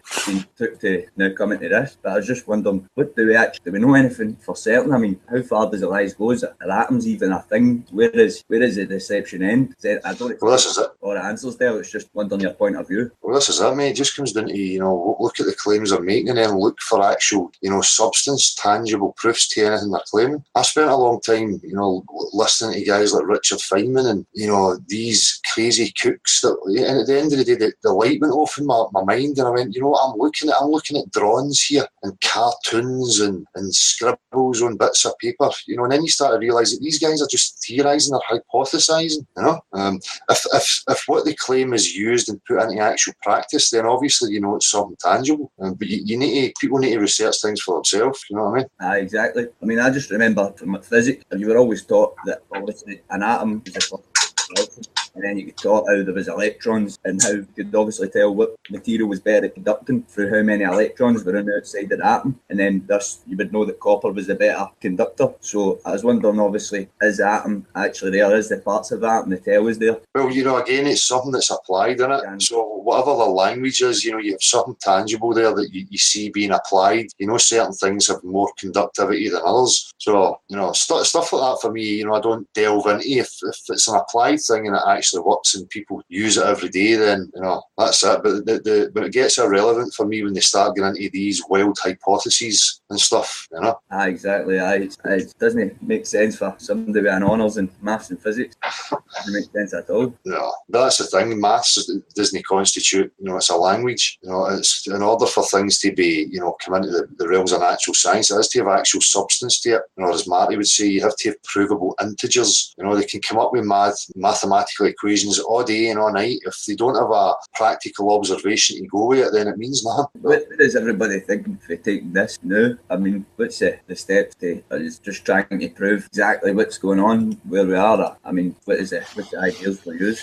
[SPEAKER 5] took to now coming to this. But I was just wondering, what do we know anything for certain? I mean, how far does the lies go? Is it atoms even a thing? Where does the deception end? I don't
[SPEAKER 1] Well, this is it.
[SPEAKER 5] Or answers there. It's just wondering your point of view.
[SPEAKER 1] Well, this is it, mate. It just comes down to, look at the claims they're making and then look for actual, substance, tangible proofs to anything they're claiming. I spent a long time, listening to guys like Richard Feynman and, these crazy kooks that, and at the end of the day, the light went off in my mind and I went, I'm looking at drawings here and cartoons and scribbles on bits of paper, and then you start to realise that these guys are just theorising or hypothesising, If what they claim is used and put into actual practice, then obviously it's something tangible. But people need to research things for themselves. You know what I mean?
[SPEAKER 5] Exactly. I mean, I just remember from physics, you were always taught that obviously an atom is a and then you could taught how there was electrons and how you could obviously tell what material was better at conducting through how many electrons were on the outside of the atom, and then thus you would know that copper was the better conductor. So I was wondering, obviously, is the atom actually there? Is the parts of the atom the tell is there?
[SPEAKER 1] Well, again, it's something that's applied in it. So whatever the language is, you have something tangible there that you see being applied. Certain things have more conductivity than others. So, stuff like that for me, I don't delve into. If it's an applied thing and it actually works and people use it every day, then, that's it. But when it gets irrelevant for me when they start getting into these wild hypotheses and stuff,
[SPEAKER 5] Exactly. It doesn't make sense for somebody with an honours in maths and physics. It doesn't make sense at all.
[SPEAKER 1] Yeah, that's the thing. Maths doesn't constitute, it's a language. It's in order for things to be, come into the realms of natural science, it has to have actual substance to it. As Marty would say, you have to have provable integers. They can come up with mathematical equations all day and all night. If they don't have a practical observation to go with it, then it means nothing.
[SPEAKER 5] What is everybody thinking for taking this now? I mean, what's the steps to? Is just trying to prove exactly what's going on, where we are. I mean, what's the ideas for you?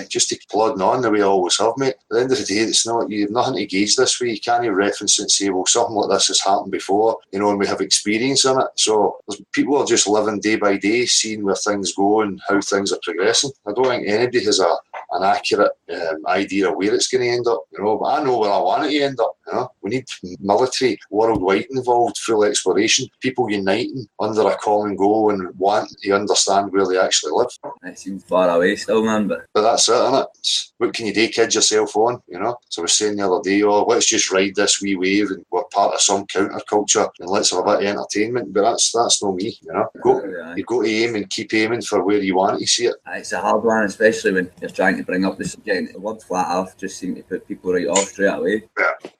[SPEAKER 1] Just to plodding on the way I always have, mate. At the end of the day, it's not, you have nothing to gauge this way. You can't reference it and say, well, something like this has happened before, and we have experience in it. So people are just living day by day, seeing where things go and how things are progressing. I don't think anybody has an accurate idea of where it's going to end up, but I know where I want it to end up. We need military worldwide involved, full exploration, people uniting under a common goal and want to understand where they actually live.
[SPEAKER 5] It seems far away still, man, but
[SPEAKER 1] that's it, isn't it? What can you do? Kid yourself on, So I was saying the other day, let's just ride this wee wave and we're part of some counterculture and let's have a bit of entertainment. But that's not me, You've got to aim and keep aiming for where you want to see it.
[SPEAKER 5] It's a hard one, especially when you're trying to bring up the subject. The word flat earth just seems to put people right off straight away.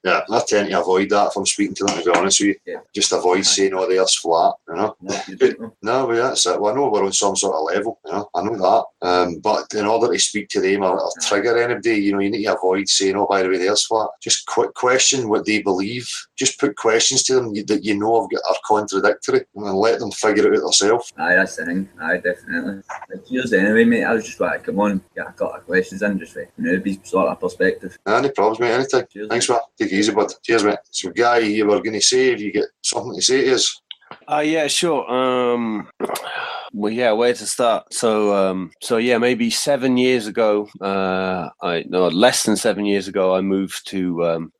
[SPEAKER 1] Yeah, I tend to avoid that if I'm speaking to them, to be honest with you. Yeah. Just avoid saying, the earth's flat,
[SPEAKER 5] No, you don't.
[SPEAKER 1] No, but that's it. Well, I know we're on some sort of level, I know that. But in order to speak to them or trigger anybody, you need to avoid saying, by the way, the earth's flat. Just question what they believe. Just put questions to them that are contradictory and let them figure it out themselves.
[SPEAKER 5] Aye, that's the thing. Aye, definitely. But cheers anyway, mate. I was just like, come on, get a couple of questions in, just be sort of perspective.
[SPEAKER 1] Any problems, mate, anytime.
[SPEAKER 5] Cheers,
[SPEAKER 1] thanks, mate. Take it easy, bud. Cheers, mate. So, Guy, you were going to say, if you get something to say to us.
[SPEAKER 4] Yeah, sure. Well, yeah, where to start? So yeah, maybe 7 years ago, less than 7 years ago, I moved to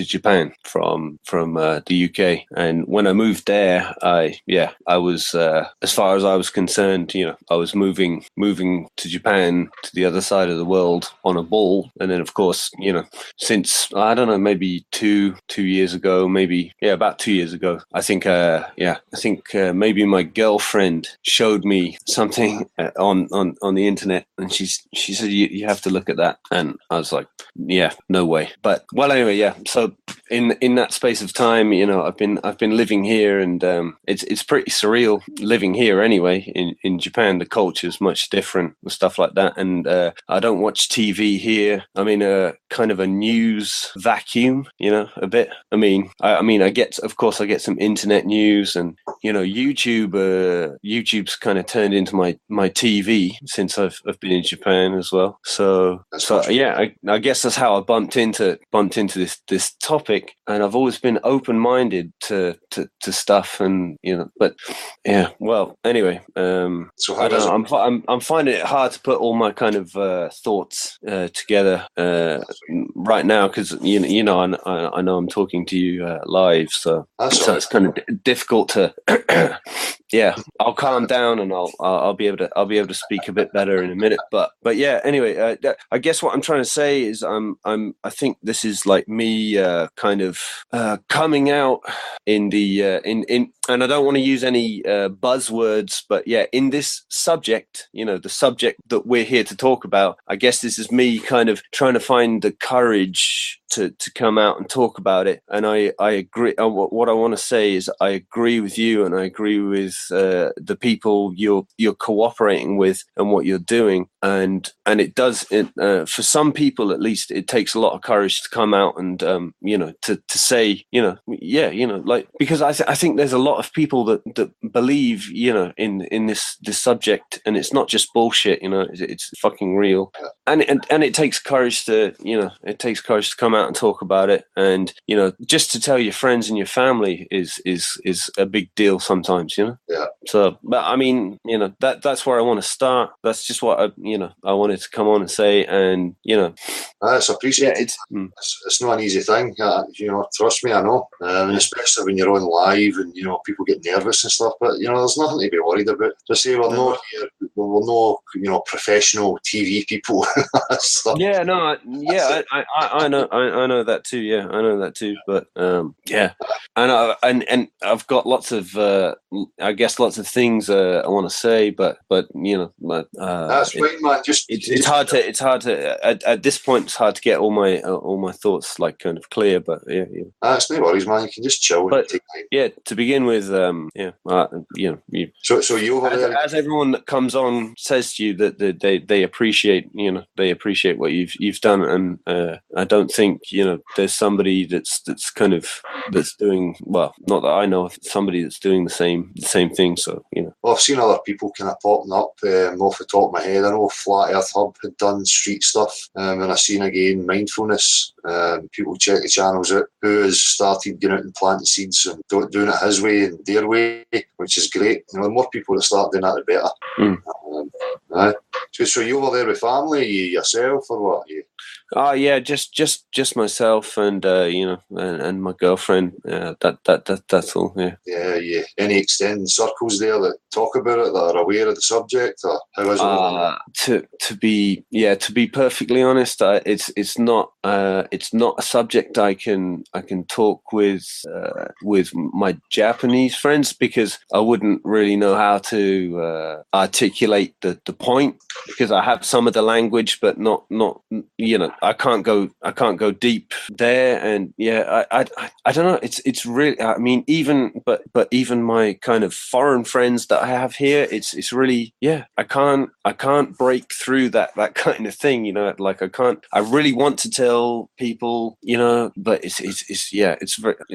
[SPEAKER 4] Japan from the UK. And when I moved there, I was, as far as I was concerned, I was moving to Japan, to the other side of the world on a ball. And then, of course, since, I don't know, maybe two years ago, about 2 years ago, I think maybe my girlfriend showed me something on the internet, and she said you have to look at that, and I was like, yeah, no way. But well, anyway, yeah. So in that space of time, I've been living here, and it's pretty surreal living here anyway. In Japan, the culture is much different and stuff like that, and I don't watch TV here. I'm in a kind of a news vacuum, a bit. I get some internet news, and YouTube's kind of turned into my TV since I've been in Japan as well. So yeah, I guess that's how I bumped into this topic, and I've always been open-minded to stuff, and but yeah, well, anyway,
[SPEAKER 1] so
[SPEAKER 4] I don't know, I'm finding it hard to put all my kind of thoughts together right now, because I know I'm talking to you live, so it's kind of difficult to yeah, I'll calm down and I'll be able to speak a bit better in a minute. But yeah, anyway, I guess what I'm trying to say is I think this is like me kind of coming out in the and I don't want to use any buzzwords, but yeah, in this subject, the subject that we're here to talk about, I guess this is me kind of trying to find the courage to come out and talk about it. And I agree. What I want to say is I agree with you, and I agree with the people you're cooperating with and what you're doing. it does it for some people at least. It takes a lot of courage to come out and to say like, because I think there's a lot of people that believe in this subject, and it's not just bullshit. It's fucking real, and it takes courage to come out and talk about it, and just to tell your friends and your family is a big deal sometimes.
[SPEAKER 1] Yeah.
[SPEAKER 4] So, but I mean, that's where I want to start. That's just what I wanted to come on and say, and
[SPEAKER 1] It's appreciated. It's not an easy thing. Trust me, I know. And especially when you're on live and people get nervous and stuff. But there's nothing to be worried about. Just say we're not here. We're no professional TV people.
[SPEAKER 4] Yeah, no, yeah, I know that too. Yeah, I know that too. But yeah, and I've got lots of lots of things I want to say, but
[SPEAKER 1] that's fine, man.
[SPEAKER 4] It's hard to at this point. It's hard to get all my thoughts like kind of clear. But yeah.
[SPEAKER 1] That's no worries, man. You can just chill.
[SPEAKER 4] But
[SPEAKER 1] take time.
[SPEAKER 4] Yeah, to begin with,
[SPEAKER 1] So you
[SPEAKER 4] as everyone that comes on says to you that they appreciate what you've done, and I don't think there's somebody that's doing well. Not that I know of somebody that's doing the same thing. So
[SPEAKER 1] Well, I've seen other people kind of popping up off the top of my head. I know Flat Earth Hub had done street stuff, and I've seen again mindfulness. People check the channels out who has started getting out and planting seeds and doing it his way and their way, which is great. The more people that start doing that, the better. So you over there with family, yourself, or what?
[SPEAKER 4] Yeah, just myself and and my girlfriend. That's all. Yeah.
[SPEAKER 1] Yeah. Any extended circles there that talk about it, that are aware of the subject, or how is it?
[SPEAKER 4] To be perfectly honest, it's not a subject I can talk with my Japanese friends, because I wouldn't really know how to articulate the point, because I have some of the language, but not I can't go deep there, and I don't know. It's really, I mean, even my kind of foreign friends that I have here, it's really, I can't break through that kind of thing, like I really want to tell people, but it's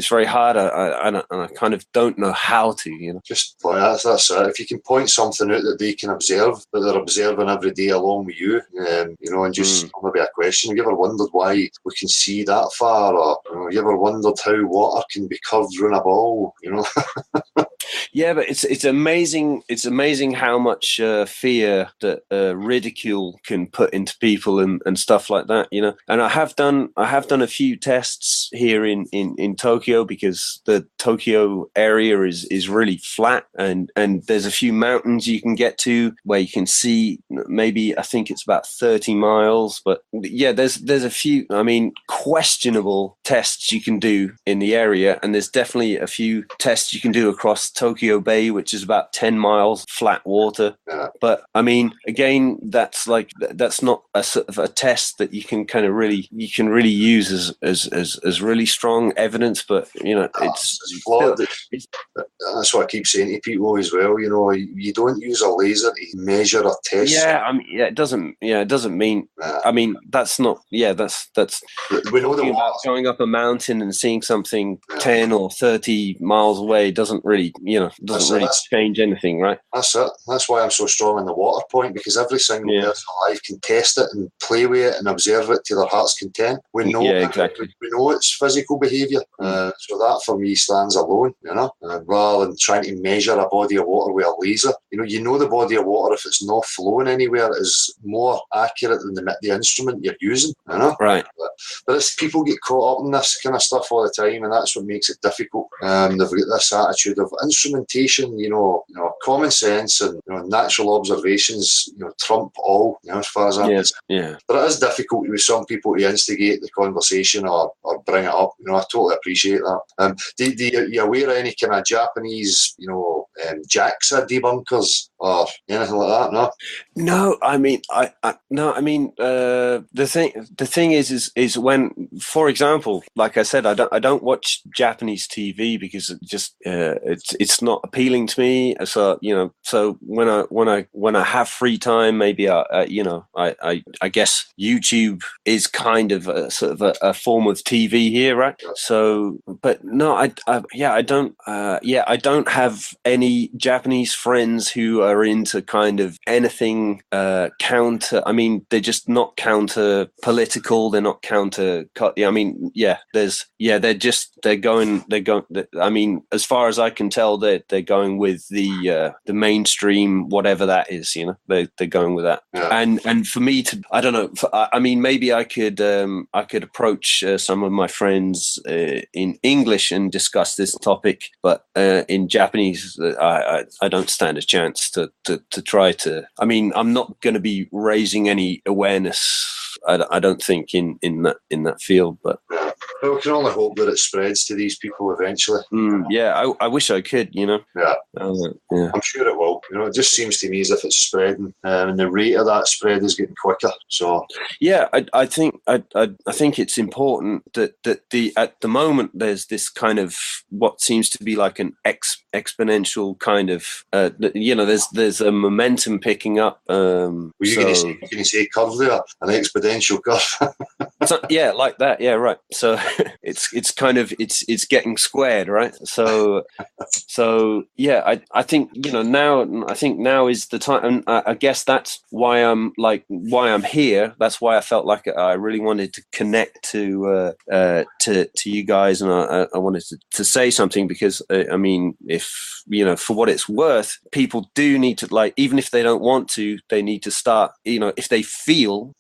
[SPEAKER 4] very hard, and I kind of don't know how to,
[SPEAKER 1] Just that's it. If you can point something out that they can observe, that they're observing every day along with you, and just maybe a question. Have you ever wondered why we can see that far, or have you ever wondered how water can be curved around a ball?
[SPEAKER 4] Yeah, but it's amazing. It's amazing how much fear that ridicule can put into people and stuff like that. And I have done a few tests here in Tokyo, because the Tokyo area is really flat, and there's a few mountains you can get to where you can see, maybe I think it's about 30 miles. But yeah, there's a few, questionable tests you can do in the area, and there's definitely a few tests you can do across Tokyo Bay, which is about 10 miles flat water.
[SPEAKER 1] Yeah.
[SPEAKER 4] But again, that's not a sort of a test that you can really use as really strong evidence. But it's
[SPEAKER 1] flawed. That's what I keep saying to people as well. You don't use a laser to measure a test.
[SPEAKER 4] It doesn't mean. That's not. That's.
[SPEAKER 1] We know the
[SPEAKER 4] about going up a mountain and seeing something 10 or 30 miles away doesn't really change anything, right?
[SPEAKER 1] That's it. That's why I'm so strong on the water point, because every single person alive can test it and play with it and observe it to their heart's content. We know
[SPEAKER 4] exactly.
[SPEAKER 1] We know it's physical behaviour, so that for me stands alone. Rather than trying to measure a body of water with a laser, the body of water, if it's not flowing anywhere, is more accurate than the instrument you're using.
[SPEAKER 4] Right.
[SPEAKER 1] But it's people get caught up in this kind of stuff all the time, and that's what makes it difficult. They've got this attitude of instrumentation, common sense and natural observations, trump all, as far as I'm concerned. But it is difficult with some people to instigate the conversation or bring it up. I totally appreciate that. Do you aware of any kind of Japanese, JAXA debunkers or anything like that? No.
[SPEAKER 4] No, I mean, the thing is when, for example, like I said, I don't watch Japanese TV because it just it's not appealing to me. So so when I have free time, maybe I guess YouTube is kind of a sort of a form of TV here, right? So, but no, I don't have any Japanese friends who are into kind of anything counter. I mean, they're just not counter political. They're not counter. I mean, they're going. I mean, as far as I can tell, they're going with the mainstream, whatever that is. They're going with that.
[SPEAKER 1] Yeah.
[SPEAKER 4] And for me to, I don't know. I mean, maybe I could approach some of my friends in English and discuss this topic, but in Japanese, I don't stand a chance to try to. I mean, I'm not going to be raising any awareness. I don't think in that field, but.
[SPEAKER 1] Well, we can only hope that it spreads to these people eventually.
[SPEAKER 4] I wish I could,
[SPEAKER 1] Yeah. I'm sure it will. It just seems to me as if it's spreading, and the rate of that spread is getting quicker. So
[SPEAKER 4] yeah, I think it's important that at the moment there's this kind of what seems to be like an exponential kind of there's a momentum picking up.
[SPEAKER 1] Were you going to say curve there? An exponential curve?
[SPEAKER 4] So, yeah, like that. Yeah, right. So it's kind of it's getting squared, right? So yeah, I think now is the time, and I guess that's why I'm here. That's why I felt like I really wanted to connect to you guys, and I wanted to say something because I mean, if for what it's worth, people do need to, even if they don't want to, they need to start. If they feel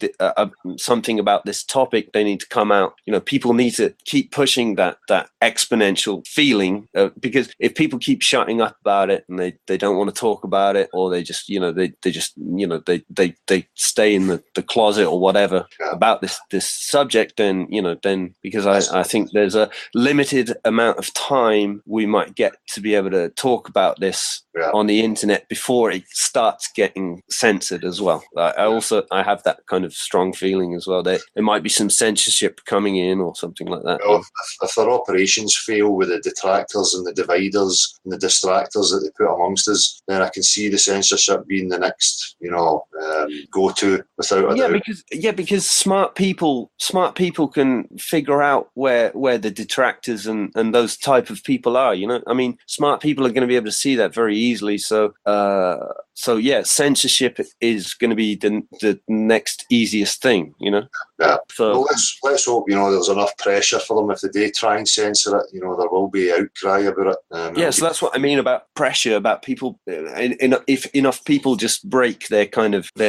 [SPEAKER 4] something about this topic, they need to come out. People need to keep pushing that exponential feeling, because if people keep shutting up about it and they don't want to talk about it, or they just they stay in the closet or whatever about this subject, then because I think there's a limited amount of time we might get to be able to talk about this on the internet before it starts getting censored as well. I have that kind of strong feeling as well. There might be some censorship coming in or something like that.
[SPEAKER 1] Well, if their operations fail with the detractors and the dividers and the distractors that they put amongst us, then I can see the censorship being the next, go-to without a doubt.
[SPEAKER 4] Because smart people can figure out where the detractors and those type of people are. I mean, smart people are going to be able to see that very easily. So yeah, censorship is going to be the next easiest thing.
[SPEAKER 1] Yeah.
[SPEAKER 4] So
[SPEAKER 1] well, let's hope there's enough pressure for them. If they do try and censor it, there will be outcry about it.
[SPEAKER 4] So that's what I mean about pressure, about people. If enough people just break their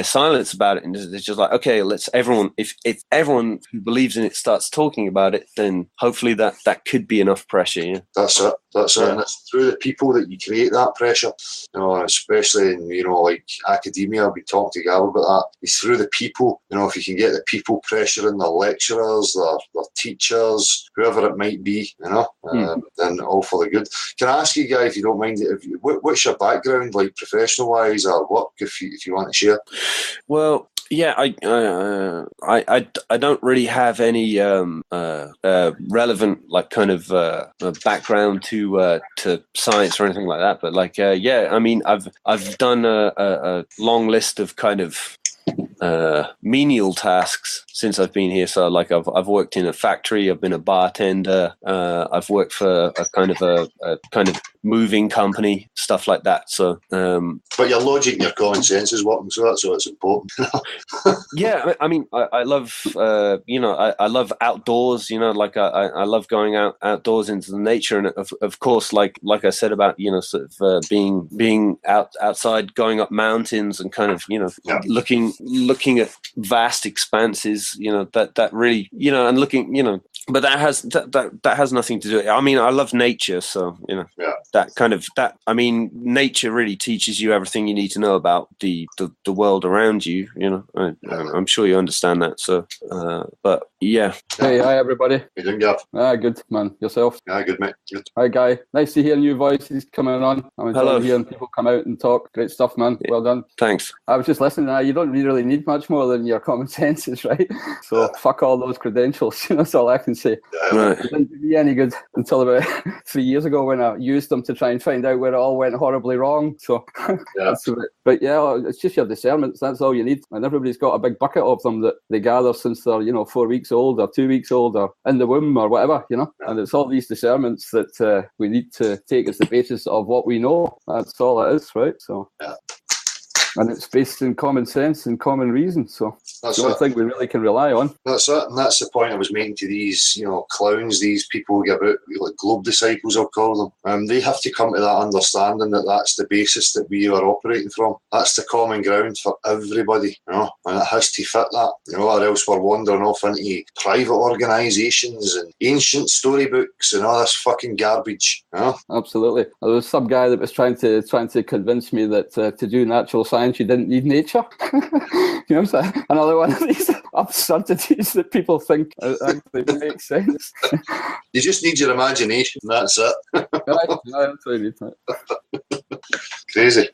[SPEAKER 4] silence about it, and it's just like, okay, let's everyone. If everyone who believes in it starts talking about it, then hopefully that could be enough pressure. Yeah.
[SPEAKER 1] That's it. Yeah. And it's through the people that you create that pressure. Especially in like academia. We talked to Gab about that. It's through the people. If you can get the people pressuring their lecturers, their teachers, whoever it might be, then all for the good. Can I ask you, Guy, if you don't mind, what's your background, like professional wise, or work, if you want to share?
[SPEAKER 4] Well, yeah, I don't really have any relevant kind of background to science or anything like that. But I mean, I've done a long list of kind of menial tasks since I've been here. So I've worked in a factory, I've been a bartender, I've worked for a kind of moving company, stuff like that. So
[SPEAKER 1] but your logic and your common sense is working, so it's important.
[SPEAKER 4] Yeah, I mean, I love I love outdoors. I love going outdoors into the nature, and of course, like I said about sort of being outside, going up mountains, and kind of looking at vast expanses. That really and looking but that has nothing to do. I mean, I love nature, so I mean, nature really teaches you everything you need to know about the world around you. I'm sure you understand that. So, but yeah.
[SPEAKER 6] Hey, hi everybody.
[SPEAKER 1] How you doing, Gav?
[SPEAKER 6] Good man. Yourself?
[SPEAKER 1] Good, mate. Good.
[SPEAKER 6] Hi, Guy. Nice to hear new voices coming on. I'm
[SPEAKER 4] Hello.
[SPEAKER 6] enjoying hearing people come out and talk. Great stuff, man. Well done.
[SPEAKER 4] Thanks.
[SPEAKER 6] I was just listening. You don't really need much more than your common senses, right? So fuck all those credentials. That's all I can say.
[SPEAKER 4] Right.
[SPEAKER 6] It didn't do me any good until about 3 years ago when I used them to try and find out where it all went horribly wrong. So, but yeah, it's just your discernments. That's all you need. And everybody's got a big bucket of them that they gather since they're 4 weeks old or 2 weeks old or in the womb or whatever, And it's all these discernments that we need to take as the basis of what we know. That's all it is, right? So. Yeah. And it's based in common sense and common reason. So that's the only thing we really can rely on.
[SPEAKER 1] That's it. And that's the point I was making to these, clowns, these people who give out, like globe disciples, I'll call them. They have to come to that understanding that that's the basis that we are operating from. That's the common ground for everybody, and it has to fit that, or else we're wandering off into private organisations and ancient storybooks and all this fucking garbage.
[SPEAKER 6] Absolutely. There was some guy that was trying to convince me that to do natural science you didn't need nature. So another one of these absurdities that people think actually make sense.
[SPEAKER 1] You just need your imagination. That's it.
[SPEAKER 6] That's what you need.
[SPEAKER 1] Crazy.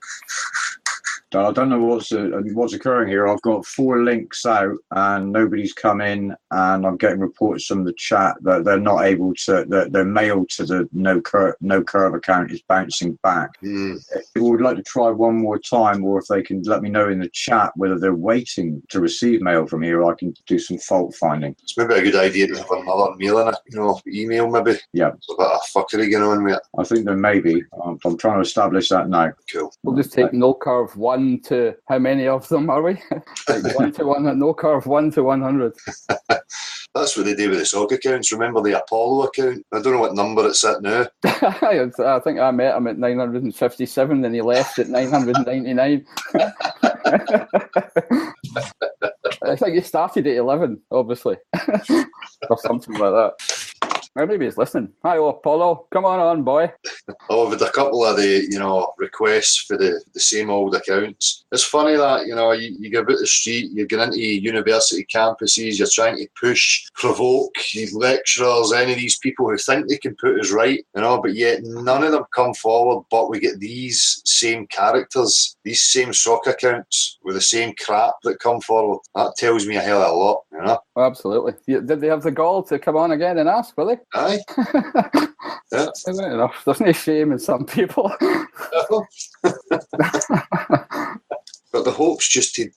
[SPEAKER 2] I don't know what's occurring here. I've got 4 links out and nobody's come in, and I'm getting reports from the chat that they're not able to. That their mail to the no curve account is bouncing back. If people would like to try one more time, or if they can let me know in the chat whether they're waiting to receive mail from here, I can do some fault finding.
[SPEAKER 1] It's maybe a good idea to have another mail in it, email maybe.
[SPEAKER 2] Yeah.
[SPEAKER 1] There's a bit of fuckery going on with it.
[SPEAKER 2] I think there may be. I'm trying to establish that now.
[SPEAKER 1] Cool.
[SPEAKER 6] We'll just take no curve 1 to how many of them are we? Like 1 to 1, no curve 1 to 100.
[SPEAKER 1] That's what they do with the sock accounts. Remember the Apollo account? I don't know what number it's at now.
[SPEAKER 6] I think I met him at 957 and he left at 999. I think he started at 11, obviously, or something like that. Or maybe he's listening. Hi, Apollo. Come on, boy.
[SPEAKER 1] I've had a couple of the, requests for the same old accounts. It's funny that, you go about the street, you get into university campuses, you're trying to push, provoke lecturers, any of these people who think they can put us right, but yet none of them come forward, but we get these same characters, these same sock accounts with the same crap that come forward. That tells me a hell of a lot,
[SPEAKER 6] Absolutely. Did they have the gall to come on again and ask, will they?
[SPEAKER 1] Aye. Yeah.
[SPEAKER 6] Enough. There's no shame in some people.
[SPEAKER 1] But the hope's just to,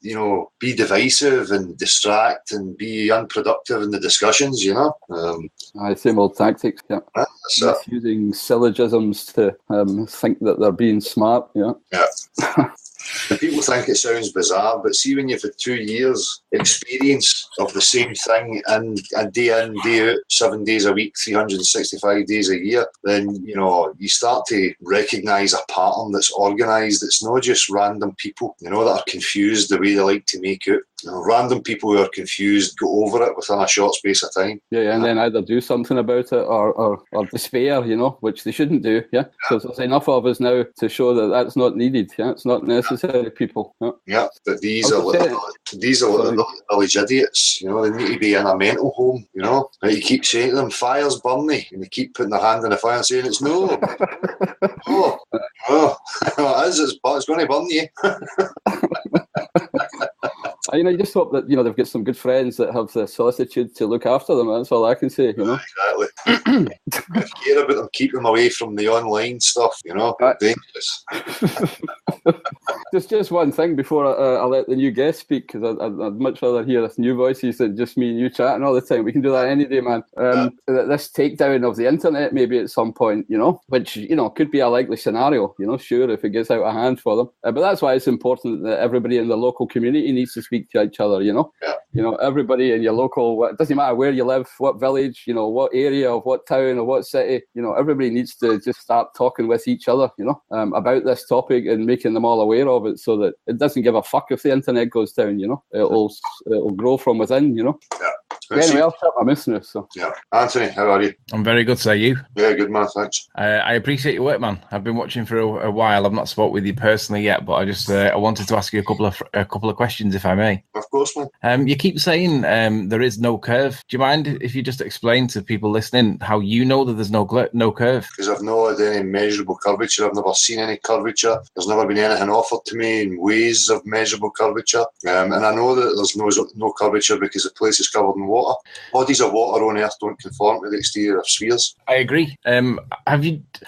[SPEAKER 1] be divisive and distract and be unproductive in the discussions,
[SPEAKER 6] Same old tactics, yeah.
[SPEAKER 1] That's
[SPEAKER 6] using syllogisms to think that they're being smart, yeah.
[SPEAKER 1] Yeah. And people think it sounds bizarre, but see, when you've had 2 years experience of the same thing and day in, day out, 7 days a week, 365 days a year, then, you start to recognise a pattern that's organised. It's not just random people, that are confused the way they like to make out. Random people who are confused go over it within a short space of time.
[SPEAKER 6] Yeah, and then either do something about it or despair, which they shouldn't do, yeah? Because there's enough of us now to show that that's not needed, yeah? It's not necessary, people. Yeah,
[SPEAKER 1] but these are village idiots, they need to be in a mental home, And you keep saying to them, fire's burning, and they keep putting their hand in the fire and saying, it's no. It is, it's going to burn you.
[SPEAKER 6] You just hope that they've got some good friends that have the solicitude to look after them. That's all I can say.
[SPEAKER 1] Exactly. Care about them, keep them away from the online stuff. Dangerous.
[SPEAKER 6] There's just one thing before I let the new guest speak, because I'd much rather hear new voices than just me and you chatting all the time. We can do that any day, man. This takedown of the internet, maybe at some point, which could be a likely scenario. Sure, if it gets out of hand for them. But that's why it's important that everybody in the local community needs to speak to each other. Everybody in your local. It doesn't matter where you live, what village, what area of what town or what city. Everybody needs to just start talking with each other. About this topic and making them all aware of it, so that it doesn't give a fuck if the internet goes down. It'll grow from within.
[SPEAKER 1] Yeah,
[SPEAKER 6] Anyway, I'll shut my missing it. So.
[SPEAKER 1] Yeah. Anthony, how are you?
[SPEAKER 7] I'm very good, sir. You?
[SPEAKER 1] Yeah, good man, thanks.
[SPEAKER 7] I appreciate your work, man. I've been watching for a while. I've not spoke with you personally yet, but I wanted to ask you a couple of questions, if I may.
[SPEAKER 1] Of course, man.
[SPEAKER 7] You keep saying there is no curve. Do you mind if you just explain to people listening how you know that there's no curve?
[SPEAKER 1] Because I've not had any measurable curvature. I've never seen any curvature. There's never been anything offered to me in ways of measurable curvature. And I know that there's no curvature because the place is covered in water. Bodies of water on Earth don't conform to the exterior of spheres.
[SPEAKER 7] I agree.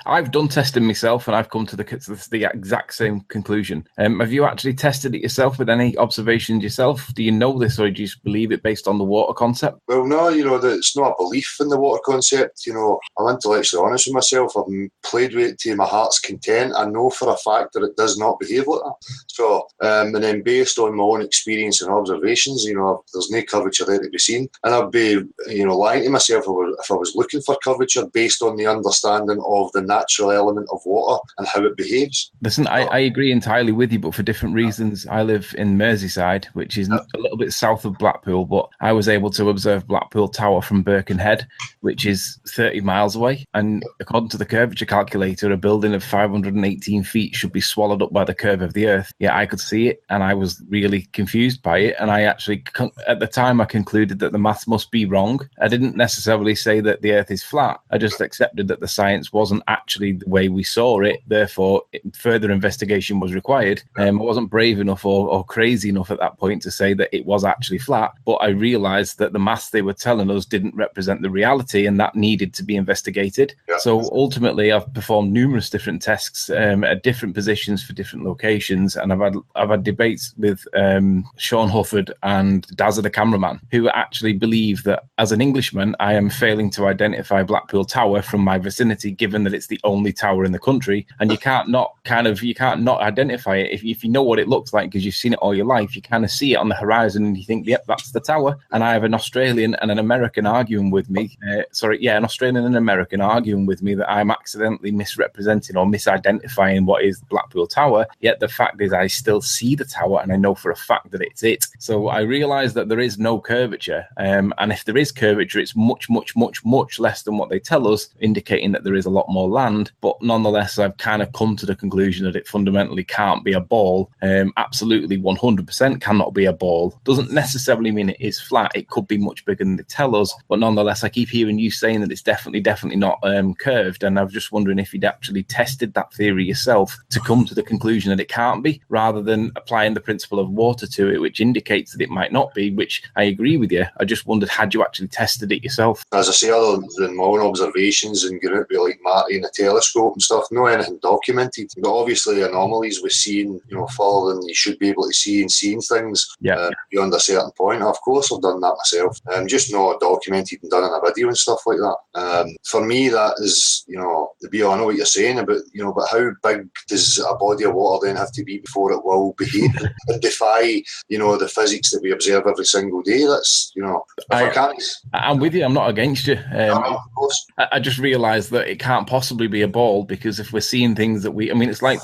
[SPEAKER 7] I've done testing myself, and I've come to the exact same conclusion. Have you actually tested it yourself with any observations yourself? Do you know this, or do you just believe it based on the water concept?
[SPEAKER 1] Well, no, it's not a belief in the water concept. I'm intellectually honest with myself. I've played with it to my heart's content. I know for a fact that it does not behave like that. So, and then based on my own experience and observations, there's no curvature there to be seen. And I'd be, lying to myself if I was looking for curvature based on the understanding of the natural element of water and how it behaves.
[SPEAKER 7] Listen, I agree entirely with you, but for different reasons. I live in Merseyside, which is a little bit south of Blackpool, but I was able to observe Blackpool Tower from Birkenhead, which is 30 miles away. And according to the curvature calculator, a building of 518 feet should be swallowed up by the curve of the Earth. Yeah, I could see it, and I was really confused by it. And I actually, at the time, I concluded that the maths must be wrong. I didn't necessarily say that the Earth is flat. I just accepted that the science wasn't actually the way we saw it. Therefore, further investigation was required. I wasn't brave enough or crazy enough at that point to say that it was actually flat. But I realized that the maths they were telling us didn't represent the reality, and that needed to be investigated. Yeah. So ultimately, I've performed numerous different tests at different positions for different locations, and I've had debates with Sean Hufford and Dazza the cameraman, who actually believe that as an Englishman, I am failing to identify Blackpool Tower from my vicinity, given that it's the only tower in the country, and you can't not identify it if you know what it looks like because you've seen it all your life. You kind of see it on the horizon and you think, yep, that's the tower. And I have an Australian and an American arguing with me. An Australian and an American arguing with me that I'm accidentally misrepresenting or misidentifying what is Blackpool Tower. Yet the fact is, I still see the tower and I know for a fact that it's it. So I realise that there is no curvature, and if there is curvature, it's much, much, much, much less than what they tell us, indicating that there is a lot more land. But nonetheless, I've kind of come to the conclusion that it fundamentally can't be a ball. Absolutely 100% cannot be a ball. Doesn't necessarily mean it is flat. It could be much bigger than they tell us. But nonetheless, I keep hearing you saying that it's definitely not curved. And I was just wondering if you'd actually tested that theory yourself to come to the conclusion that it can't be, rather than applying the principle of water to it, which indicates that it might not be, which I agree with you. I just wondered, had you actually tested it yourself?
[SPEAKER 1] As I say, other than my own observations and going out with like Marty and a telescope and stuff, no anything documented. But obviously anomalies with seeing, further than you should be able to see and seeing things beyond a certain point. Of course, I've done that myself. Just not documented and done in a video and stuff like that. For me, that is, I know what you're saying about, but how big does a body of water then have to be before it will behave and defy, the physics that we observe every single day? That's,
[SPEAKER 7] I'm with you. I'm not against you.
[SPEAKER 1] Of course.
[SPEAKER 7] I just realised that it can't possibly be a ball, because if we're seeing things that it's like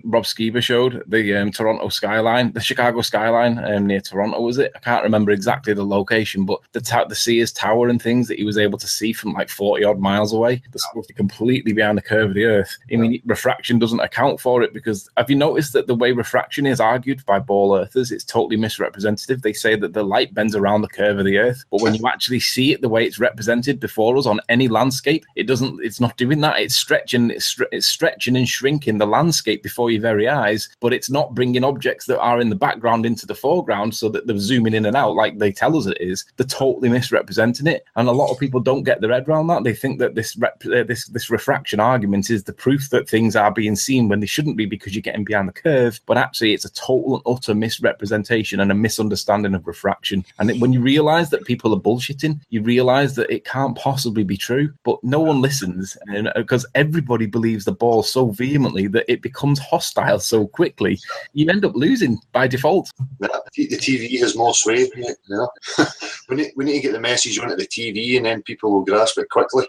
[SPEAKER 7] Rob Skiba showed, the Toronto skyline, the Chicago skyline near Toronto, was it? I can't remember exactly the location, but the Sears Tower and things that he was able to see from like 40 odd miles away, they're supposed to be completely behind the curve of the Earth. Refraction doesn't account for it, because have you noticed that the way refraction is argued by ball earthers, it's totally misrepresentative? They say that the light bends around the curve of the Earth, but when you actually see it the way it's represented before us on any landscape, it's not doing that. It's stretching and shrinking the landscape before your very eyes, but it's not bringing objects that are in the background into the foreground so that they're zooming in and out like they tell us it is. They're totally misrepresenting it, and a lot of people don't get their head around that. They think that this refraction argument is the proof that things are being seen when they shouldn't be, because you're getting behind the curve, but actually it's a total and utter misrepresentation and a misunderstanding of refraction. And when you realise that people are bullshitting, you realise that it can't possibly be true, but no one listens, because everybody believes the ball so vehemently that it becomes hostile so quickly, you end up losing by default.
[SPEAKER 1] The TV has more sway. We need to get the message onto the TV, and then people will grasp it quickly.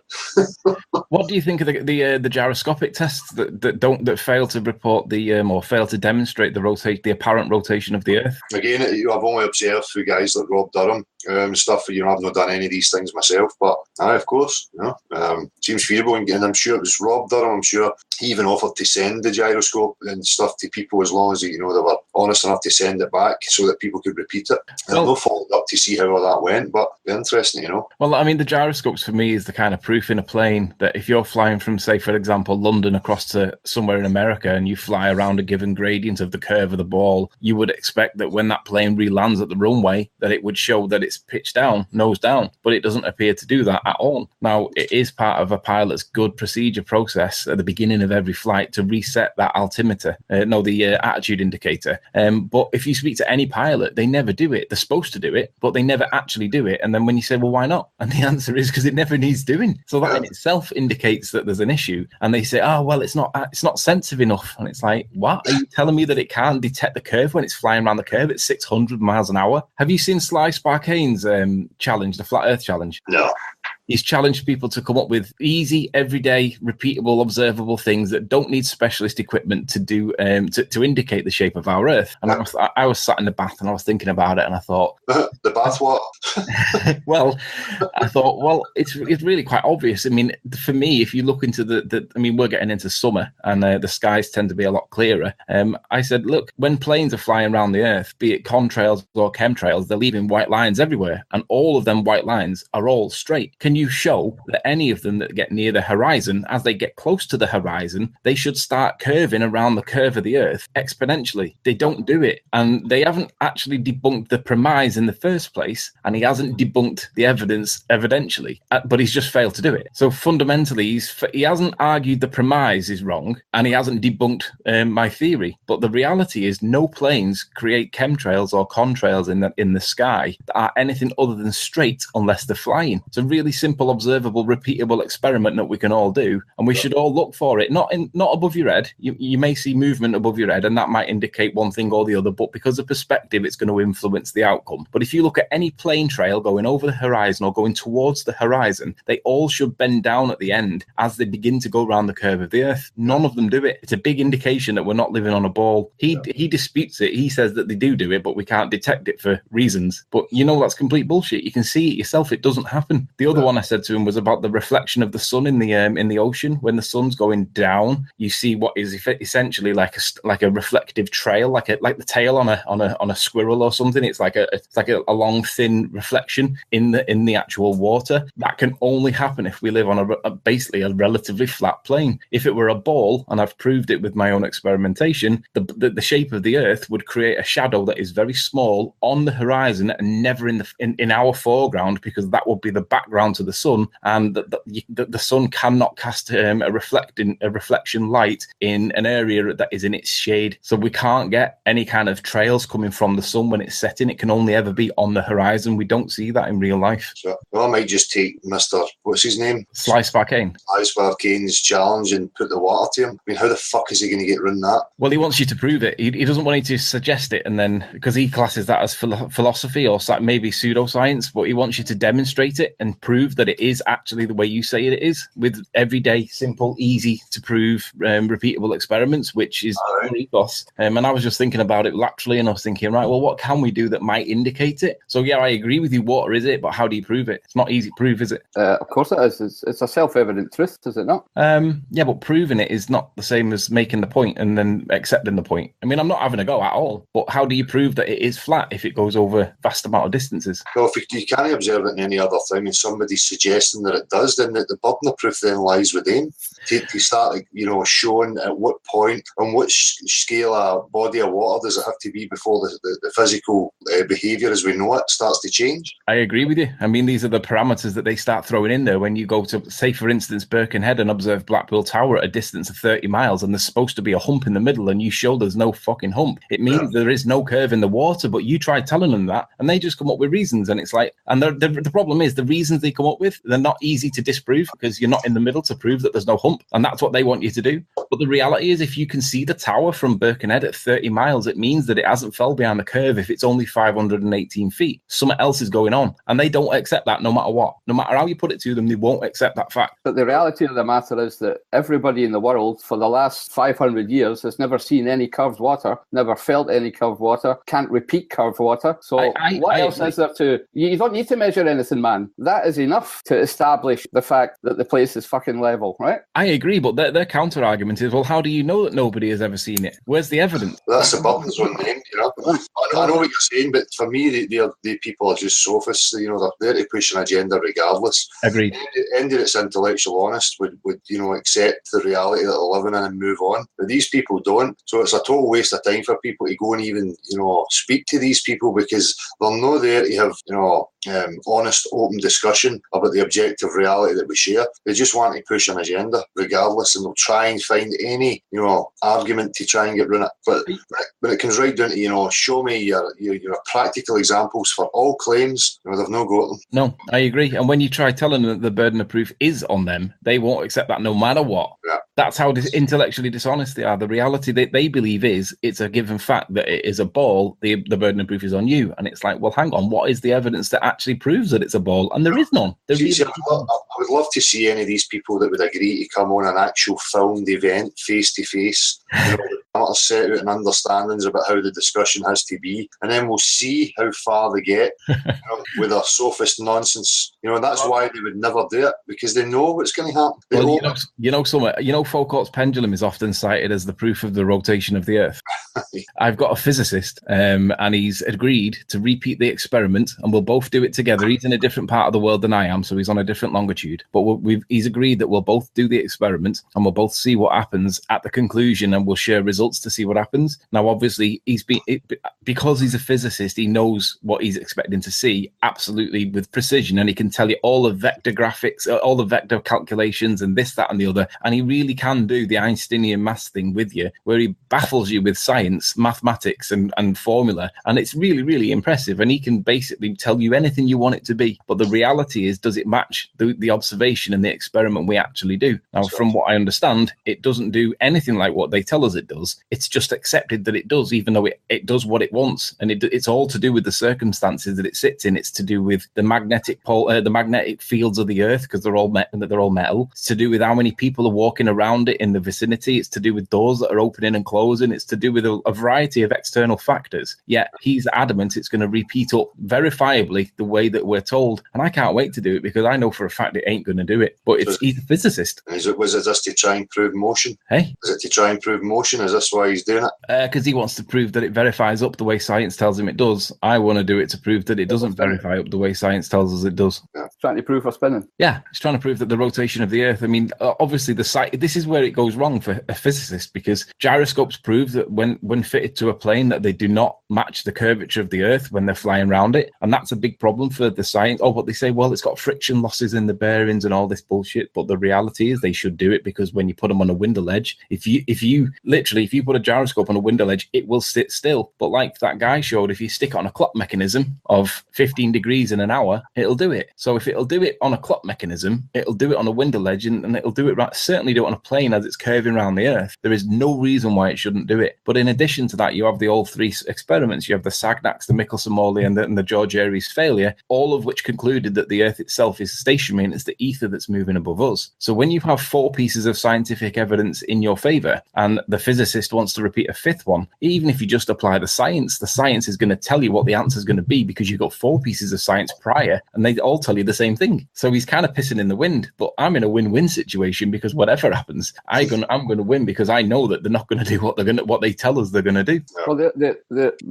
[SPEAKER 7] What do you think of the gyroscopic tests that fail to report or fail to demonstrate the apparent rotation of the Earth?
[SPEAKER 1] Again, I've only observed through guys like Rob Durham, stuff. I've not done any of these things myself, but aye, of course, seems feasible. And I'm sure it was Rob Durham. I'm sure he even offered to send the gyroscope and stuff to people as long as they were honest enough to send it back so that people could repeat it. I've not followed up to see how all that went, but interesting,
[SPEAKER 7] Well, I mean, the gyroscopes for me is the kind of proof in a plane that if you're flying from, say, for example, London across to somewhere in America and you fly around a given gradient of the curve of the ball, you would expect that when that plane re-lands at the runway, that it would show that it's pitched down, nose down, but it doesn't appear to do that at all. Now, it is part of a pilot's good procedure process at the beginning of every flight to reset that altimeter, the attitude indicator. But if you speak to any pilot, they never do it. They're supposed to do it, but they never actually do it. And then when you say, well, why not? And the answer is because it never needs doing. So that in itself indicates that there's an issue. And they say, oh, well, it's not sensitive enough. And it's like, what? Are you telling me that it can't detect the curve when it's flying around the curve at 600 miles an hour? Have you seen Sly Sparkane's challenge, the Flat Earth Challenge?
[SPEAKER 1] No.
[SPEAKER 7] He's challenged people to come up with easy, everyday, repeatable, observable things that don't need specialist equipment to do to indicate the shape of our Earth. And I was sat in the bath and I was thinking about it, and I thought,
[SPEAKER 1] the bath what?
[SPEAKER 7] Well, I thought, well, it's really quite obvious. I mean, for me, if you look into we're getting into summer and the skies tend to be a lot clearer. I said, look, when planes are flying around the Earth, be it contrails or chemtrails, they're leaving white lines everywhere, and all of them white lines are all straight. Can you show that any of them that get near the horizon, as they get close to the horizon, they should start curving around the curve of the Earth exponentially? They don't do it, and they haven't actually debunked the premise in the first place, and he hasn't debunked the evidence evidentially, but he's just failed to do it. So fundamentally, he hasn't argued the premise is wrong, and he hasn't debunked my theory. But the reality is, no planes create chemtrails or contrails in the sky that are anything other than straight unless they're flying. It's a really simple, observable, repeatable experiment that we can all do, and we should all look for it. Not above your head. You may see movement above your head, and that might indicate one thing or the other, but because of perspective, it's going to influence the outcome. But if you look at any plane trail going over the horizon or going towards the horizon, they all should bend down at the end as they begin to go around the curve of the Earth. None of them do it. It's a big indication that we're not living on a ball. He disputes it. He says that they do it, but we can't detect it for reasons. But that's complete bullshit. You can see it yourself. It doesn't happen. The other one I said to him was about the reflection of the sun in the ocean. When the sun's going down, you see what is essentially like a reflective trail, like the tail on a squirrel or something. It's like a long thin reflection in the actual water. That can only happen if we live on basically a relatively flat plane. If it were a ball, and I've proved it with my own experimentation, the shape of the Earth would create a shadow that is very small on the horizon and never in our foreground, because that would be the background to the sun, and the sun cannot cast a reflection light in an area that is in its shade. So we can't get any kind of trails coming from the sun when it's setting. It can only ever be on the horizon. We don't see that in real life.
[SPEAKER 1] So, I might just take Mr. What's his name?
[SPEAKER 7] Sly Sparkane.
[SPEAKER 1] Sly Sparkane's challenge and put the water to him. I mean, how the fuck is he going to get around that?
[SPEAKER 7] Well, he wants you to prove it. He doesn't want you to suggest it, and then because he classes that as philosophy or maybe pseudoscience, but he wants you to demonstrate it and prove that it is actually the way you say it is, with everyday, simple, easy to prove, repeatable experiments, which is our ethos. And I was just thinking about it laterally, and I was thinking, right, well, what can we do that might indicate it? So yeah, I agree with you. Water is it, but how do you prove it? It's not easy to prove, is it?
[SPEAKER 6] Of course it is. It's a self-evident truth, is it not?
[SPEAKER 7] Yeah, but proving it is not the same as making the point and then accepting the point. I mean, I'm not having a go at all, but how do you prove that it is flat if it goes over vast amount of distances?
[SPEAKER 1] Well, if you can't observe it in any other thing and somebody's suggesting that it does, then the burden of proof then lies with them to start, showing at what point, on which scale a body of water does it have to be before the physical behaviour as we know it starts to change.
[SPEAKER 7] I agree with you. I mean, these are the parameters that they start throwing in there when you go to, say, for instance, Birkenhead and observe Blackpool Tower at a distance of 30 miles, and there's supposed to be a hump in the middle, and you show there's no fucking hump. It means there is no curve in the water, but you try telling them that, and they just come up with reasons, and it's like, and the problem is, the reasons they come up up with. They're not easy to disprove because you're not in the middle to prove that there's no hump. And that's what they want you to do. But the reality is, if you can see the tower from Birkenhead at 30 miles, it means that it hasn't fell behind the curve if it's only 518 feet. Something else is going on. And they don't accept that no matter what. No matter how you put it to them, they won't accept that fact.
[SPEAKER 6] But the reality of the matter is that everybody in the world for the last 500 years has never seen any curved water, never felt any curved water, can't repeat curved water. So what else is there to... You don't need to measure anything, man. That is enough to establish the fact that the place is fucking level, right?
[SPEAKER 7] I agree, but their counter-argument is, well, how do you know that nobody has ever seen it? Where's the evidence?
[SPEAKER 1] That's the Burton's own name, you know. I know what you're saying, but for me, the people are just sophists. You know, they're there to push an agenda regardless.
[SPEAKER 7] Agreed.
[SPEAKER 1] Ended its intellectual honest would you know, accept the reality that they're living in and move on. But these people don't. So it's a total waste of time for people to go and even, you know, speak to these people, because they're not there to have, you know, honest, open discussion about the objective reality that we share. They just want to push an agenda regardless, and they'll try and find any, you know, argument to try and get rid of it. But when it comes right down to, you know, show me your practical examples for all claims, you know, they've no got them.
[SPEAKER 7] No, I agree. And when you try telling them that the burden of proof is on them, they won't accept that no matter what.
[SPEAKER 1] Yeah.
[SPEAKER 7] That's how intellectually dishonest they are. The reality that they believe is it's a given fact that it is a ball, the burden of proof is on you. And it's like, well, hang on, what is the evidence that actually proves that it's a ball? And there is none. I
[SPEAKER 1] would love to see any of these people that would agree to come on an actual filmed event face-to-face, you know, set out and understandings about how the discussion has to be, and then we'll see how far they get, you know, with their sophist nonsense. You know, that's why they would never do it, because they know what's going to happen.
[SPEAKER 7] Foucault's pendulum is often cited as the proof of the rotation of the Earth. I've got a physicist, and he's agreed to repeat the experiment, and we'll both do it together. He's in a different part of the world than I am, so he's on a different longitude. But he's agreed that we'll both do the experiment, and we'll both see what happens at the conclusion, and we'll share results to see what happens. Now, obviously, because he's a physicist, he knows what he's expecting to see absolutely with precision, and he can tell you all the vector graphics, all the vector calculations, and this, that, and the other. And he really can do the Einsteinian maths thing with you, where he baffles you with science, mathematics, and formula. And it's really, really impressive. And he can basically tell you anything you want it to be. But the reality is, does it match the observation and the experiment we actually do? Now, from what I understand, it doesn't do anything like what they tell us it does. It's just accepted that it does, even though it does what it wants. And it's all to do with the circumstances that it sits in. It's to do with the magnetic fields of the Earth, because they're all metal. It's to do with how many people are walking around it in the vicinity. It's to do with doors that are opening and closing. It's to do with a variety of external factors. Yet he's adamant it's going to repeat up verifiably the way that we're told. And I can't wait to do it, because I know for a fact it ain't going to do it. But he's a physicist.
[SPEAKER 1] Was it just to try and prove motion?
[SPEAKER 7] Hey?
[SPEAKER 1] Is it to try and prove motion? Is this why he's doing it?
[SPEAKER 7] Because he wants to prove that it verifies up the way science tells him it does. I want to do it to prove that it doesn't verify up the way science tells us it does.
[SPEAKER 1] Yeah.
[SPEAKER 6] Trying to prove for spinning.
[SPEAKER 7] Yeah, he's trying to prove that the rotation of the Earth. I mean, obviously, this is where it goes wrong for a physicist, because gyroscopes prove that when fitted to a plane, that they do not match the curvature of the Earth when they're flying around it, and that's a big problem for the science. But they say, well, it's got friction losses in the bearings and all this bullshit. But the reality is, they should do it, because when you put them on a window ledge, if you put a gyroscope on a window ledge, it will sit still. But like that guy showed, if you stick it on a clock mechanism of 15 degrees in an hour, it'll do it. So if it'll do it on a clock mechanism, it'll do it on a window ledge, and it'll do it right. Certainly do it on a plane as it's curving around the Earth. There is no reason why it shouldn't do it. But in addition to that, you have the all three experiments. You have the Sagnak's, the Michelson-Morley, and the George Airy's failure, all of which concluded that the Earth itself is stationary, and it's the ether that's moving above us. So when you have 4 pieces of scientific evidence in your favor, and the physicist wants to repeat a 5th one, even if you just apply the science is going to tell you what the answer is going to be, because you've got 4 pieces of science prior, and they all tell you the same thing. So he's kind of pissing in the wind. But I'm in a win-win situation, because whatever happens, I'm going to win, because I know that they're not going to do what they tell us they're going to do.
[SPEAKER 6] Well,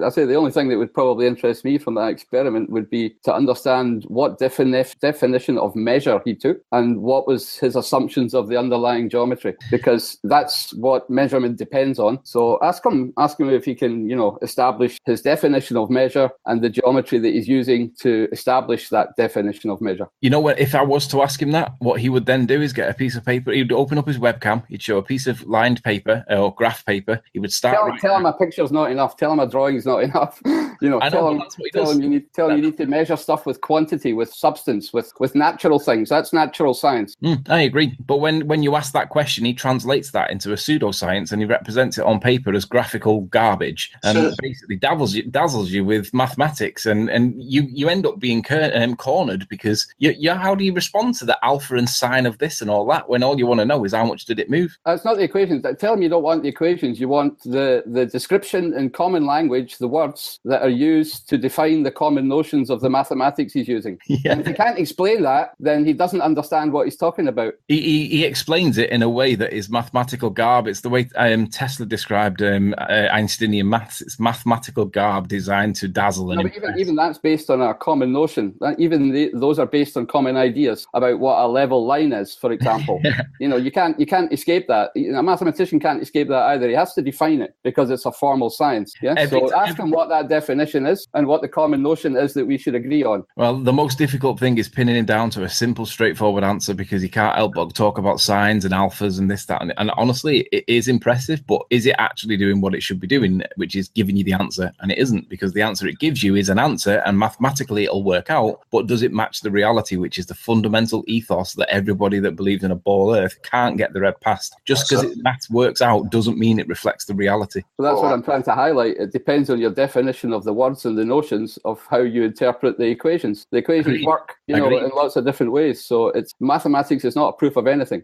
[SPEAKER 6] I say the only thing that would probably interest me from that experiment would be to understand what definition of measure he took, and what was his assumptions of the underlying geometry, because that's what measurement depends on. So ask him if he can, establish his definition of measure and the geometry that he's using to establish that definition of measure.
[SPEAKER 7] You know what? If I was to ask him that, what he would then do is get a piece of paper. He'd open up his webcam. He'd show a piece of lined paper or graph paper. He would start.
[SPEAKER 6] Tell him a picture's not enough. Tell him a drawing's is not enough. You know,
[SPEAKER 7] I know, but that's what he
[SPEAKER 6] tell
[SPEAKER 7] does.
[SPEAKER 6] him you need to measure stuff with quantity, with substance, with natural things. That's natural science.
[SPEAKER 7] I agree. But when you ask that question, he translates that into a pseudoscience and he represents it on paper as graphical garbage and basically dazzles you with mathematics. And you end up being cornered because how do you respond to the alpha and sine of this and all that when all you want to know is how much did it move?
[SPEAKER 6] It's not the equations. Tell him you don't want the equations. You want the description in common language, the words that are used to define the common notions of the mathematics he's using.
[SPEAKER 7] Yeah.
[SPEAKER 6] And if he can't explain that, then he doesn't understand what he's talking about.
[SPEAKER 7] He explains it in a way that is mathematical garb. It's the way Tesla described Einsteinian maths. It's mathematical garb designed to dazzle and
[SPEAKER 6] but even that's based on a common notion. Those are based on common ideas about what a level line is, for example. You know, you can't escape that. A mathematician can't escape that either. He has to define it because it's a formal science. Yeah. So ask him what that definition is and what the common notion is that we should agree on.
[SPEAKER 7] Well, the most difficult thing is pinning him down to a simple, straightforward answer because he can't help but talk about sines and alphas and this, that, and honestly, it is impressive, but is it actually doing what it should be doing, which is giving you the answer? And it isn't, because the answer it gives you is an answer and mathematically it'll work out, but does it match the reality, which is the fundamental ethos that everybody that believes in a ball earth can't get their head past? Just because maths works out doesn't mean it reflects the reality.
[SPEAKER 6] So that's what I'm trying to highlight. It depends on your definition of the words and the notions of how you interpret the equations. The equations work, in lots of different ways. So it's mathematics is not a proof of anything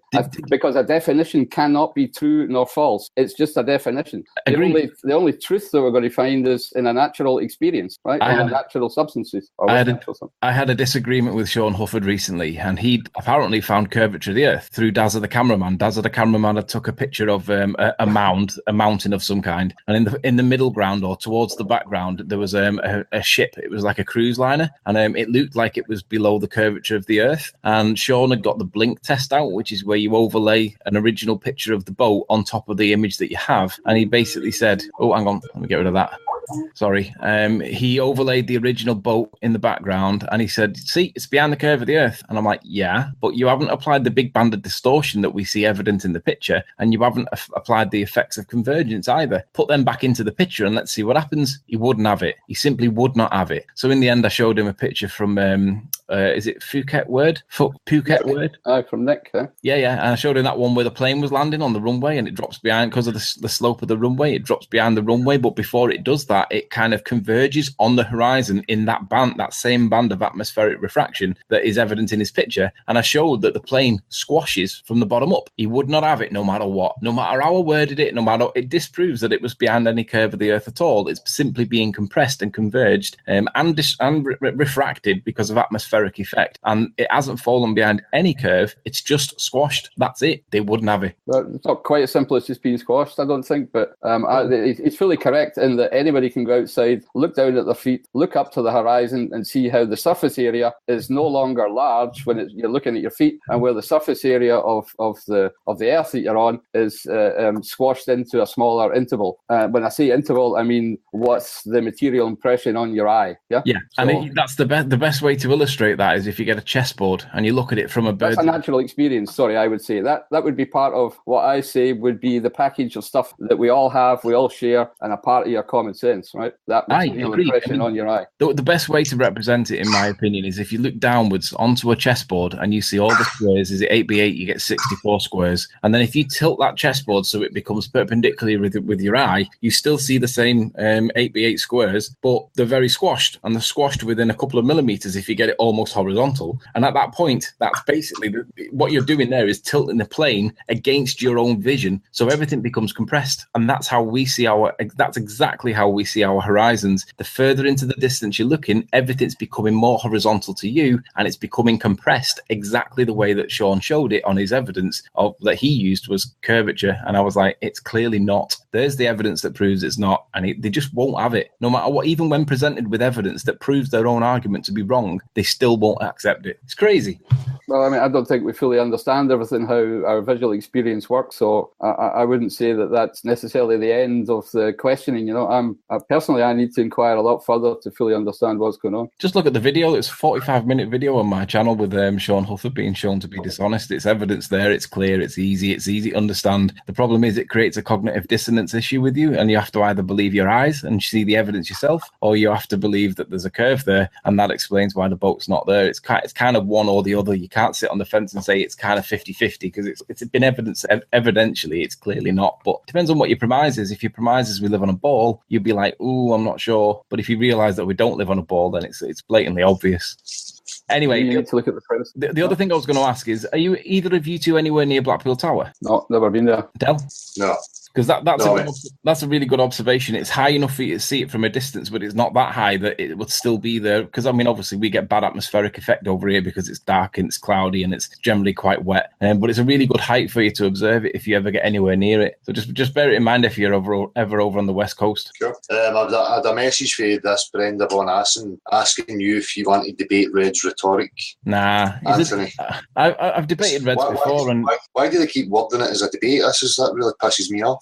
[SPEAKER 6] because a definition cannot be true nor false. It's just a definition. The only truth that we're going to find is in a natural experience, right? In natural substances.
[SPEAKER 7] I had a disagreement with Sean Hufford recently, and he apparently found curvature of the earth through Dazza the cameraman. Dazza the cameraman had took a picture of a mountain of some kind, and in the middle ground or towards the background there was a ship. It was like a cruise liner, and it looked like it was below the curvature of the earth. And Sean had got the blink test out, which is where you overlay an original picture of the boat on top of the image that you have. And he basically said, oh, hang on, let me get rid of that. Sorry. He overlaid the original boat in the background and he said, see, it's behind the curve of the earth. And I'm like, yeah, but you haven't applied the big band of distortion that we see evident in the picture, and you haven't applied the effects of convergence either. Put them back into the picture and let's see what happens. He wouldn't have it. He simply would not have it. So in the end, I showed him a picture from, is it Phuket Word? Phuket Word?
[SPEAKER 6] From Nick, huh?
[SPEAKER 7] Yeah. And I showed him that one where the plane was landing on the runway and it drops behind because of the slope of the runway. It drops behind the runway, but before it does that, it kind of converges on the horizon in that band, that same band of atmospheric refraction that is evident in his picture. And I showed that the plane squashes from the bottom up. He would not have it no matter what. No matter how I worded it, it disproves that it was behind any curve of the earth at all. It's simply being compressed and converged and refracted because of atmospheric effect. And it hasn't fallen behind any curve. It's just squashed. That's it. They wouldn't have it.
[SPEAKER 6] Well, it's not quite as simple as just being squashed, I don't think, but it's fully correct in that anybody can go outside, look down at their feet, look up to the horizon and see how the surface area is no longer large when you're looking at your feet, and where the surface area of the earth that you're on is squashed into a smaller interval. When I say interval, I mean what's the material impression on your eye. Yeah.
[SPEAKER 7] So, and that's the best way to illustrate that is if you get a chessboard and you look at it from a bird.
[SPEAKER 6] That's a natural experience. Sorry, I would say that would be part of what I say would be the package of stuff that we all have, we all share, and a part of your common sense, right? That material impression on your eye.
[SPEAKER 7] The best way to represent it, in my opinion, is if you look downwards onto a chessboard and you see all the squares. Is it 8x8? You get 64 squares. And then if you tilt that chessboard so it becomes perpendicular with your eye, you still see the same 8x8 squares, but they're very squashed, and they're squashed within a couple of millimeters if you get it almost horizontal. And at that point, that's basically what you're doing there is tilting the plane against your own vision, so everything becomes compressed. And that's exactly how we see our horizons. The further into the distance you're looking, everything's becoming more horizontal to you, and it's becoming compressed exactly the way that Sean showed it on his evidence of that he used was curvature. And I was like, it's clearly not. There's the evidence that proves it's not, and they just won't have it. No matter what, even when presented with evidence that proves their own argument to be wrong, they still still won't accept it. It's crazy.
[SPEAKER 6] Well, I mean, I don't think we fully understand everything, how our visual experience works. So I wouldn't say that that's necessarily the end of the questioning. You know, personally, I need to inquire a lot further to fully understand what's going on.
[SPEAKER 7] Just look at the video. It's a 45-minute video on my channel with Sean Hufford being shown to be dishonest. It's evidence there. It's clear. It's easy to understand. The problem is it creates a cognitive dissonance issue with you, and you have to either believe your eyes and see the evidence yourself, or you have to believe that there's a curve there, and that explains why the boat's not there. It's kind of one or the other. You can't sit on the fence and say it's kind of 50-50 because it's been evidence. Evidentially, it's clearly not. But it depends on what your premise is. If your premise is we live on a ball, you'd be like, "Ooh, I'm not sure." But if you realise that we don't live on a ball, then it's blatantly obvious. Anyway,
[SPEAKER 6] you need to look at the premise.
[SPEAKER 7] The other thing I was going to ask is, are you either of you two anywhere near Blackpool Tower?
[SPEAKER 6] No, never been there.
[SPEAKER 7] Del?
[SPEAKER 1] No.
[SPEAKER 7] Because that's a really good observation. It's high enough for you to see it from a distance, but it's not that high that it would still be there. Because, I mean, obviously we get bad atmospheric effect over here because it's dark and it's cloudy and it's generally quite wet. But it's a really good height for you to observe it if you ever get anywhere near it. So just bear it in mind if you're ever over on the West Coast.
[SPEAKER 1] Sure. I've had a message for this Brenda Von Assen asking you if you want to debate Red's rhetoric.
[SPEAKER 7] Nah.
[SPEAKER 1] Anthony.
[SPEAKER 7] I've debated Reds before.
[SPEAKER 1] Why do they keep wording it as a debate? That really pisses me off.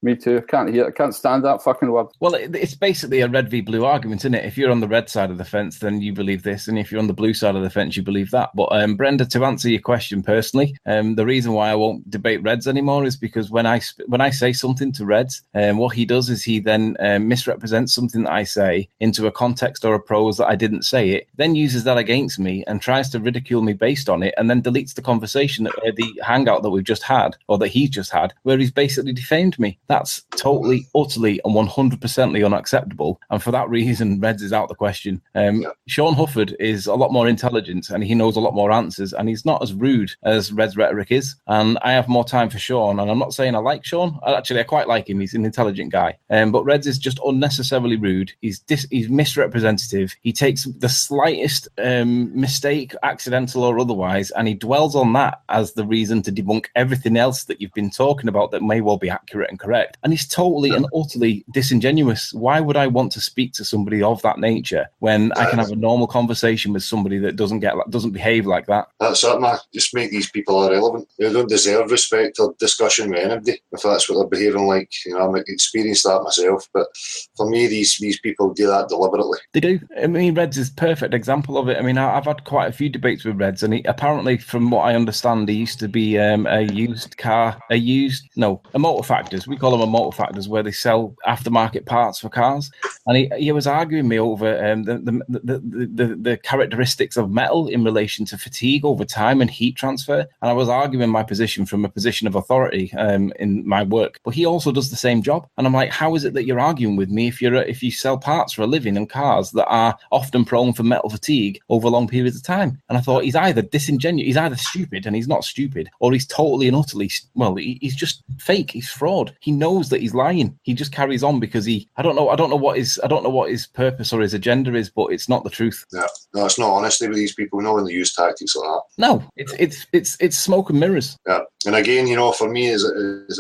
[SPEAKER 6] Me too. Can't stand that fucking word.
[SPEAKER 7] Well, it's basically a red v blue argument, isn't it? If you're on the red side of the fence, then you believe this, and if you're on the blue side of the fence, you believe that. But Brenda, to answer your question personally, the reason why I won't debate Reds anymore is because when I say something to Reds, what he does is he then misrepresents something that I say into a context or a prose that I didn't say it, then uses that against me and tries to ridicule me based on it, and then deletes the conversation, the hangout that we've just had, or that he's just had, where he's basically defamed me. That's totally, utterly, and 100% unacceptable. And for that reason, Reds is out of the question. Sean Hufford is a lot more intelligent and he knows a lot more answers, and he's not as rude as Red's rhetoric is. And I have more time for Sean. And I'm not saying I like Sean. Actually, I quite like him. He's an intelligent guy. But Reds is just unnecessarily rude. He's misrepresentative. He takes the slightest mistake, accidental or otherwise, and he dwells on that as the reason to debunk everything else that you've been talking about that may well be accurate and correct. And he's totally and utterly disingenuous. Why would I want to speak to somebody of that nature when I can have a normal conversation with somebody that doesn't behave like that?
[SPEAKER 1] That's it, man. Just make these people irrelevant. They don't deserve respect or discussion with anybody if that's what they're behaving like. You know, I've experienced that myself. But for me, these people do that deliberately.
[SPEAKER 7] They do. I mean, Reds is a perfect example of it. I mean, I've had quite a few debates with Reds, and he, apparently, from what I understand, he used to be a motor factors. We call them a motor factors, where they sell aftermarket parts for cars. And he was arguing me over the characteristics of metal in relation to fatigue over time and heat transfer. And I was arguing my position from a position of authority in my work. But he also does the same job. And I'm like, how is it that you're arguing with me if you sell parts for a living and cars that are often prone for metal fatigue over long periods of time? And I thought he's either disingenuous, he's either stupid and he's not stupid, or he's totally and utterly, he's just fake. He's fraud. He knows that he's lying. He just carries on because I don't know what his purpose or his agenda is, but it's not the truth.
[SPEAKER 1] Yeah, no, it's not honesty with these people. No, when they use tactics like that.
[SPEAKER 7] No, it's smoke and mirrors.
[SPEAKER 1] Yeah, and again, you know, for me, as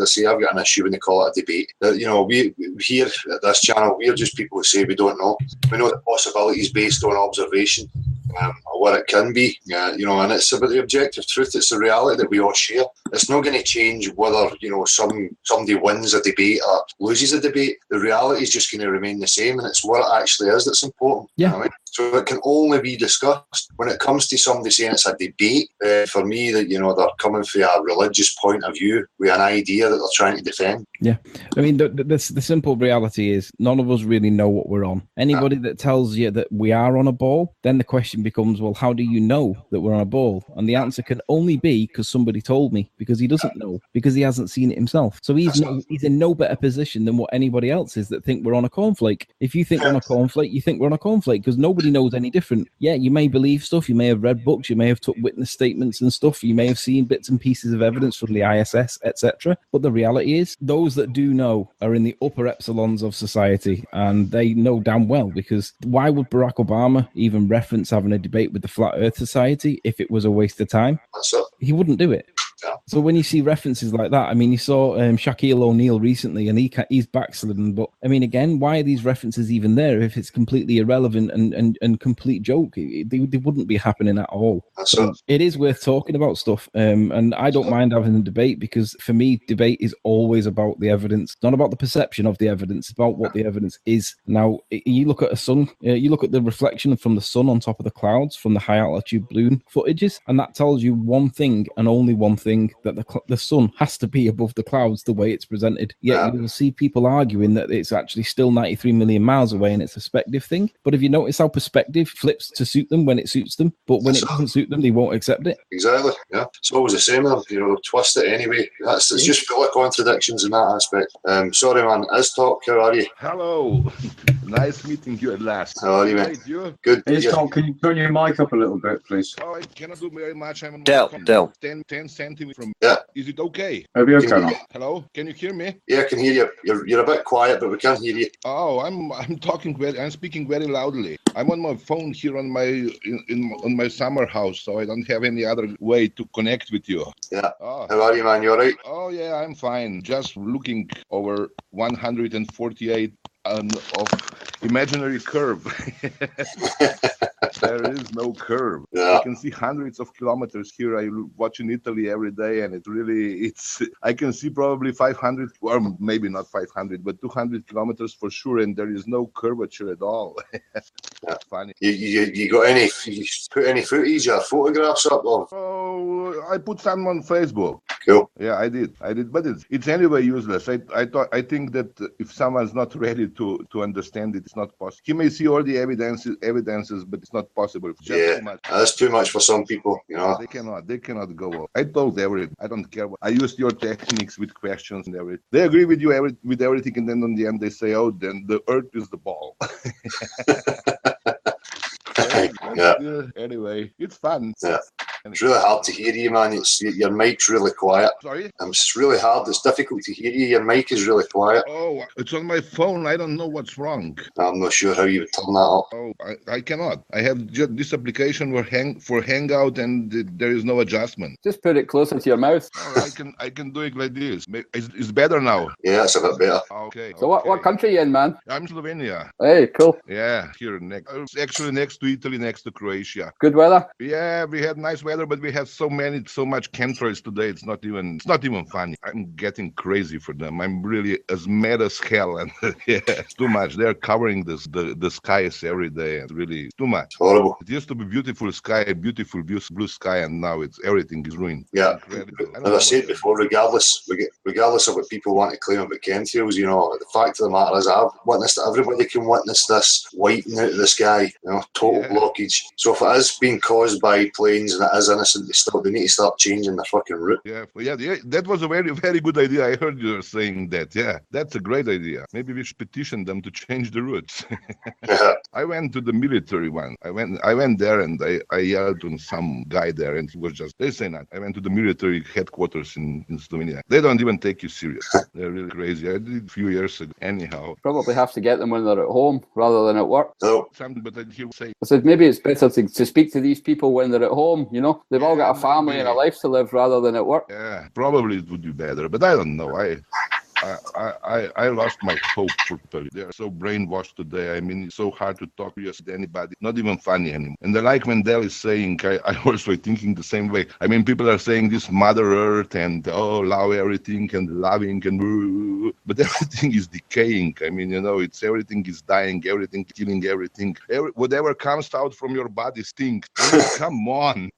[SPEAKER 1] I say, I've got an issue when they call it a debate. You know, we here at this channel, we're just people who say we don't know. We know the possibilities based on observation. Or what it can be, you know, and it's about the objective truth. It's the reality that we all share. It's not going to change whether, you know, somebody wins a debate or loses a debate. The reality is just going to remain the same, and it's what it actually is that's important.
[SPEAKER 7] Yeah.
[SPEAKER 1] You know what I mean? So it can only be discussed. When it comes to somebody saying it's a debate, for me, that, you know, they're coming from a religious point of view with an idea that they're trying to defend.
[SPEAKER 7] Yeah, I mean, the simple reality is none of us really know what we're on. Anybody that tells you that we are on a ball, then the question becomes, well, how do you know that we're on a ball? And the answer can only be because somebody told me, because he doesn't know, because he hasn't seen it himself. So he's in no better position than what anybody else is that think we're on a cornflake. If you think we're on a cornflake, you think we're on a cornflake, because nobody knows any different. Yeah, you may believe stuff, you may have read books, you may have took witness statements and stuff, you may have seen bits and pieces of evidence from the ISS, etc. But the reality is, those that do know are in the upper epsilons of society, and they know damn well, because why would Barack Obama even reference having a debate with the Flat Earth Society if it was a waste of time?
[SPEAKER 1] That's it.
[SPEAKER 7] He wouldn't do it. So when you see references like that, I mean, you saw Shaquille O'Neal recently, and he's backslidden. But I mean, again, why are these references even there if it's completely irrelevant and complete joke? They wouldn't be happening at all. So it is worth talking about stuff, and I don't mind having a debate, because for me, debate is always about the evidence, not about the perception of the evidence, about what the evidence is. Now, you look at a sun, you look at the reflection from the sun on top of the clouds from the high altitude balloon footages, and that tells you one thing and only one thing, that the sun has to be above the clouds the way it's presented. Yet you will see people arguing that it's actually still 93 million miles away and it's a perspective thing. But if you notice how perspective flips to suit them when it suits them, but when it doesn't suit them, they won't accept it.
[SPEAKER 1] Exactly. Yeah, it's always the same. They'll twist it anyway. It's just full of contradictions in that aspect. Sorry, man. Talk. How are you?
[SPEAKER 8] Hello. Nice meeting you at last.
[SPEAKER 1] How are you, man?
[SPEAKER 8] You?
[SPEAKER 1] Good.
[SPEAKER 2] Tom, can you turn your mic up a little bit, please?
[SPEAKER 8] Oh, I cannot do very much. I'm
[SPEAKER 4] Del.
[SPEAKER 8] 10 centimeters from.
[SPEAKER 1] Yeah.
[SPEAKER 8] Is it okay?
[SPEAKER 2] Maybe okay now.
[SPEAKER 8] Hello. Can you hear me?
[SPEAKER 1] Yeah, I can hear you. You're a bit quiet, but we can hear you.
[SPEAKER 8] Oh, I'm speaking very loudly. I'm on my phone here on my on my summer house, so I don't have any other way to connect with you.
[SPEAKER 1] Yeah.
[SPEAKER 8] Oh.
[SPEAKER 1] How are you, man? You all right?
[SPEAKER 8] Oh yeah, I'm fine. Just looking over 148 of imaginary curve. There is no curve.
[SPEAKER 1] Yeah.
[SPEAKER 8] I can see hundreds of kilometers here. I watch in Italy every day, and I can see probably 500, or maybe not 500, but 200 kilometers for sure, and there is no curvature at all.
[SPEAKER 1] Yeah.
[SPEAKER 8] Funny.
[SPEAKER 1] You got any? You put any footage or photographs up of?
[SPEAKER 8] Oh, I put some on Facebook.
[SPEAKER 1] Cool.
[SPEAKER 8] Yeah, I did, but it's anyway useless. I think that if someone's not ready to understand it, it's not possible. He may see all the evidences, but it's not possible. It's just too much.
[SPEAKER 1] That's too much for some people,
[SPEAKER 8] They cannot go on. I told everything. I don't care. I used your techniques with questions and everything. They agree with you with everything, and then on the end they say, "Oh, then the Earth is the ball." Anyway, it's fun.
[SPEAKER 1] Yeah. It's really hard to hear you, man. Your mic's really quiet.
[SPEAKER 8] Sorry?
[SPEAKER 1] It's really hard. It's difficult to hear you. Your mic is really quiet.
[SPEAKER 8] Oh, it's on my phone. I don't know what's wrong.
[SPEAKER 1] I'm not sure how you would turn that up.
[SPEAKER 8] Oh, I cannot. I have just this application for Hangout, and there is no adjustment.
[SPEAKER 6] Just put it closer to your mouth.
[SPEAKER 8] Oh, I can do it like this. It's better now.
[SPEAKER 1] Yeah, it's a bit better.
[SPEAKER 8] Okay.
[SPEAKER 6] So what country are you in, man?
[SPEAKER 8] I'm Slovenia.
[SPEAKER 6] Hey, cool.
[SPEAKER 8] Yeah, here actually next to Italy, next to Croatia.
[SPEAKER 6] Good weather?
[SPEAKER 8] Yeah, we had nice weather, but we have so much chemtrails today. It's not even funny. I'm getting crazy for them. I'm really as mad as hell, and yeah, it's too much. They're covering the skies every day. It's really too much.
[SPEAKER 1] Horrible.
[SPEAKER 8] It used to be beautiful sky, beautiful blue sky, and now everything is ruined.
[SPEAKER 1] Yeah. As I said before, regardless of what people want to claim about chemtrails, the fact of the matter is I've witnessed it. Everybody can witness this whitening out of the sky, total blockage. So if it is being caused by planes and it is innocent, they need to start changing their fucking route.
[SPEAKER 8] Yeah, that was a very, very good idea. I heard you saying that. Yeah, that's a great idea. Maybe we should petition them to change the routes.
[SPEAKER 1] Yeah.
[SPEAKER 8] I went to the military one. I went there and I yelled on some guy there, and he was just, they say that. I went to the military headquarters in Slovenia. They don't even take you serious. They're really crazy. I did it a few years ago. Anyhow.
[SPEAKER 6] Probably have to get them when they're at home rather than at work.
[SPEAKER 1] No.
[SPEAKER 8] Something, but I hear say.
[SPEAKER 6] I said maybe it's better to speak to these people when they're at home, They've all got a family and a life to live rather than at work.
[SPEAKER 8] Yeah, probably it would be better, but I don't know. I lost my hope for people. They are so brainwashed today. I mean, it's so hard to talk to anybody. Not even funny anymore. And like Mendel is saying, I also thinking the same way. I mean, people are saying this Mother Earth and love everything and loving and but everything is decaying. I mean, everything is dying, everything killing everything. Whatever comes out from your body stinks. I mean, come on.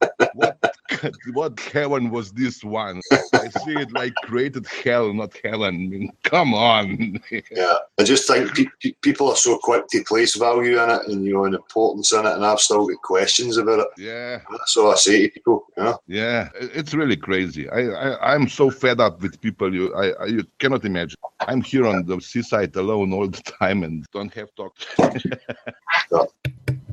[SPEAKER 8] What heaven was this one? I see it like created hell, not heaven. I mean, come on.
[SPEAKER 1] Yeah, I just think people are so quick to place value in it and and importance in it, and I've still got questions about it.
[SPEAKER 8] Yeah,
[SPEAKER 1] that's all I say to people.
[SPEAKER 8] Yeah, it's really crazy. I'm so fed up with people. You cannot imagine. I'm here on the seaside alone all the time and don't have talk.
[SPEAKER 1] Yeah.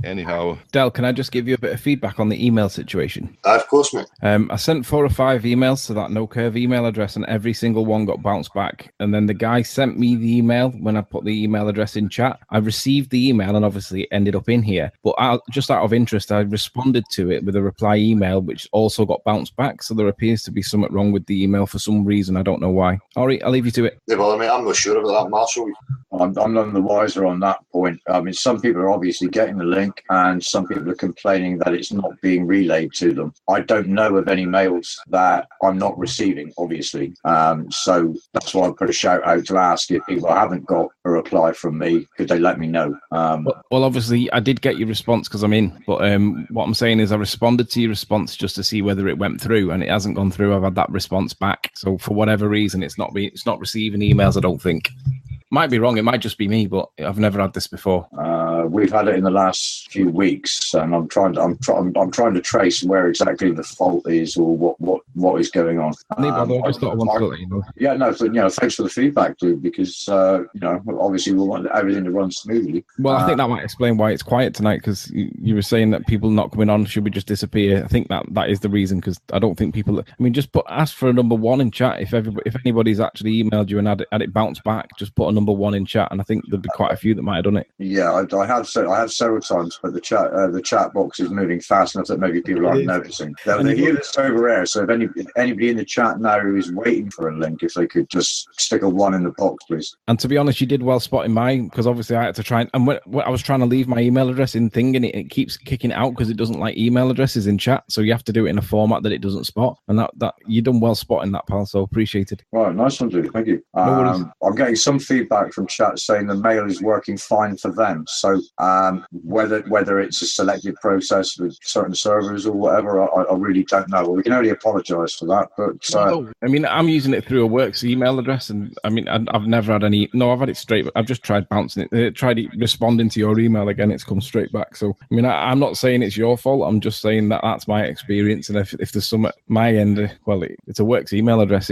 [SPEAKER 8] Anyhow,
[SPEAKER 7] Del, can I just give you a bit of feedback on the email situation?
[SPEAKER 1] Of course, mate.
[SPEAKER 7] I sent 4 or 5 emails to that no curve email address, and every single one got bounced back. And then the guy sent me the email when I put the email address in chat. I received the email, and obviously it ended up in here. But just out of interest, I responded to it with a reply email, which also got bounced back. So there appears to be something wrong with the email for some reason. I don't know why. All right, I'll leave you to it.
[SPEAKER 1] Yeah, well, I mean, I'm not sure about that, Marshall.
[SPEAKER 2] I'm none the wiser on that point. I mean, some people are obviously getting the link, and some people are complaining that it's not being relayed to them. I don't know of any mails that I'm not receiving, obviously. So that's why I put a shout out to ask if people haven't got a reply from me, could they let me know?
[SPEAKER 7] Well, obviously, I did get your response because I'm in. But what I'm saying is I responded to your response just to see whether it went through, and it hasn't gone through. I've had that response back. So for whatever reason, it's not receiving emails, I don't think. Might be wrong. It might just be me, but I've never had this before.
[SPEAKER 2] We've had it in the last few weeks, and I'm trying to trace where exactly the fault is or what is going on.
[SPEAKER 7] I just thought I wanted to let you know.
[SPEAKER 2] Yeah, no, so, thanks for the feedback, dude. Because obviously we want everything to run smoothly.
[SPEAKER 7] Well, I think that might explain why it's quiet tonight, because you were saying that people not coming on, should we just disappear? I think that is the reason, because I don't think people. I mean, just ask for a number 1 in chat. If anybody's actually emailed you and had it bounce back, just put a number 1 in chat, and I think there'd be quite a few that might have done it.
[SPEAKER 2] Yeah, I have several times, but the chat box is moving fast enough that maybe people aren't noticing. They hear this over air, so if anybody in the chat now who is waiting for a link, if they could just stick a 1 in the box, please.
[SPEAKER 7] And to be honest, you did well spotting mine, because obviously I had to try and when I was trying to leave my email address in thing, and it keeps kicking it out because it doesn't like email addresses in chat, so you have to do it in a format that it doesn't spot, and that you done well spotting that, pal, so appreciated.
[SPEAKER 2] Right, nice one, dude. Thank you. I'm getting some feedback from chat saying the mail is working fine for them, so whether it's a selected process with certain servers or whatever, I really don't know. Well, we can only apologise for that, but
[SPEAKER 7] I mean, I'm using it through a works email address, and I mean, I've never had any. No, I've had it straight. I've just tried bouncing it. Tried responding to your email again. It's come straight back. So I mean, I'm not saying it's your fault. I'm just saying that's my experience. And if there's some at my end, well, it's a works email address.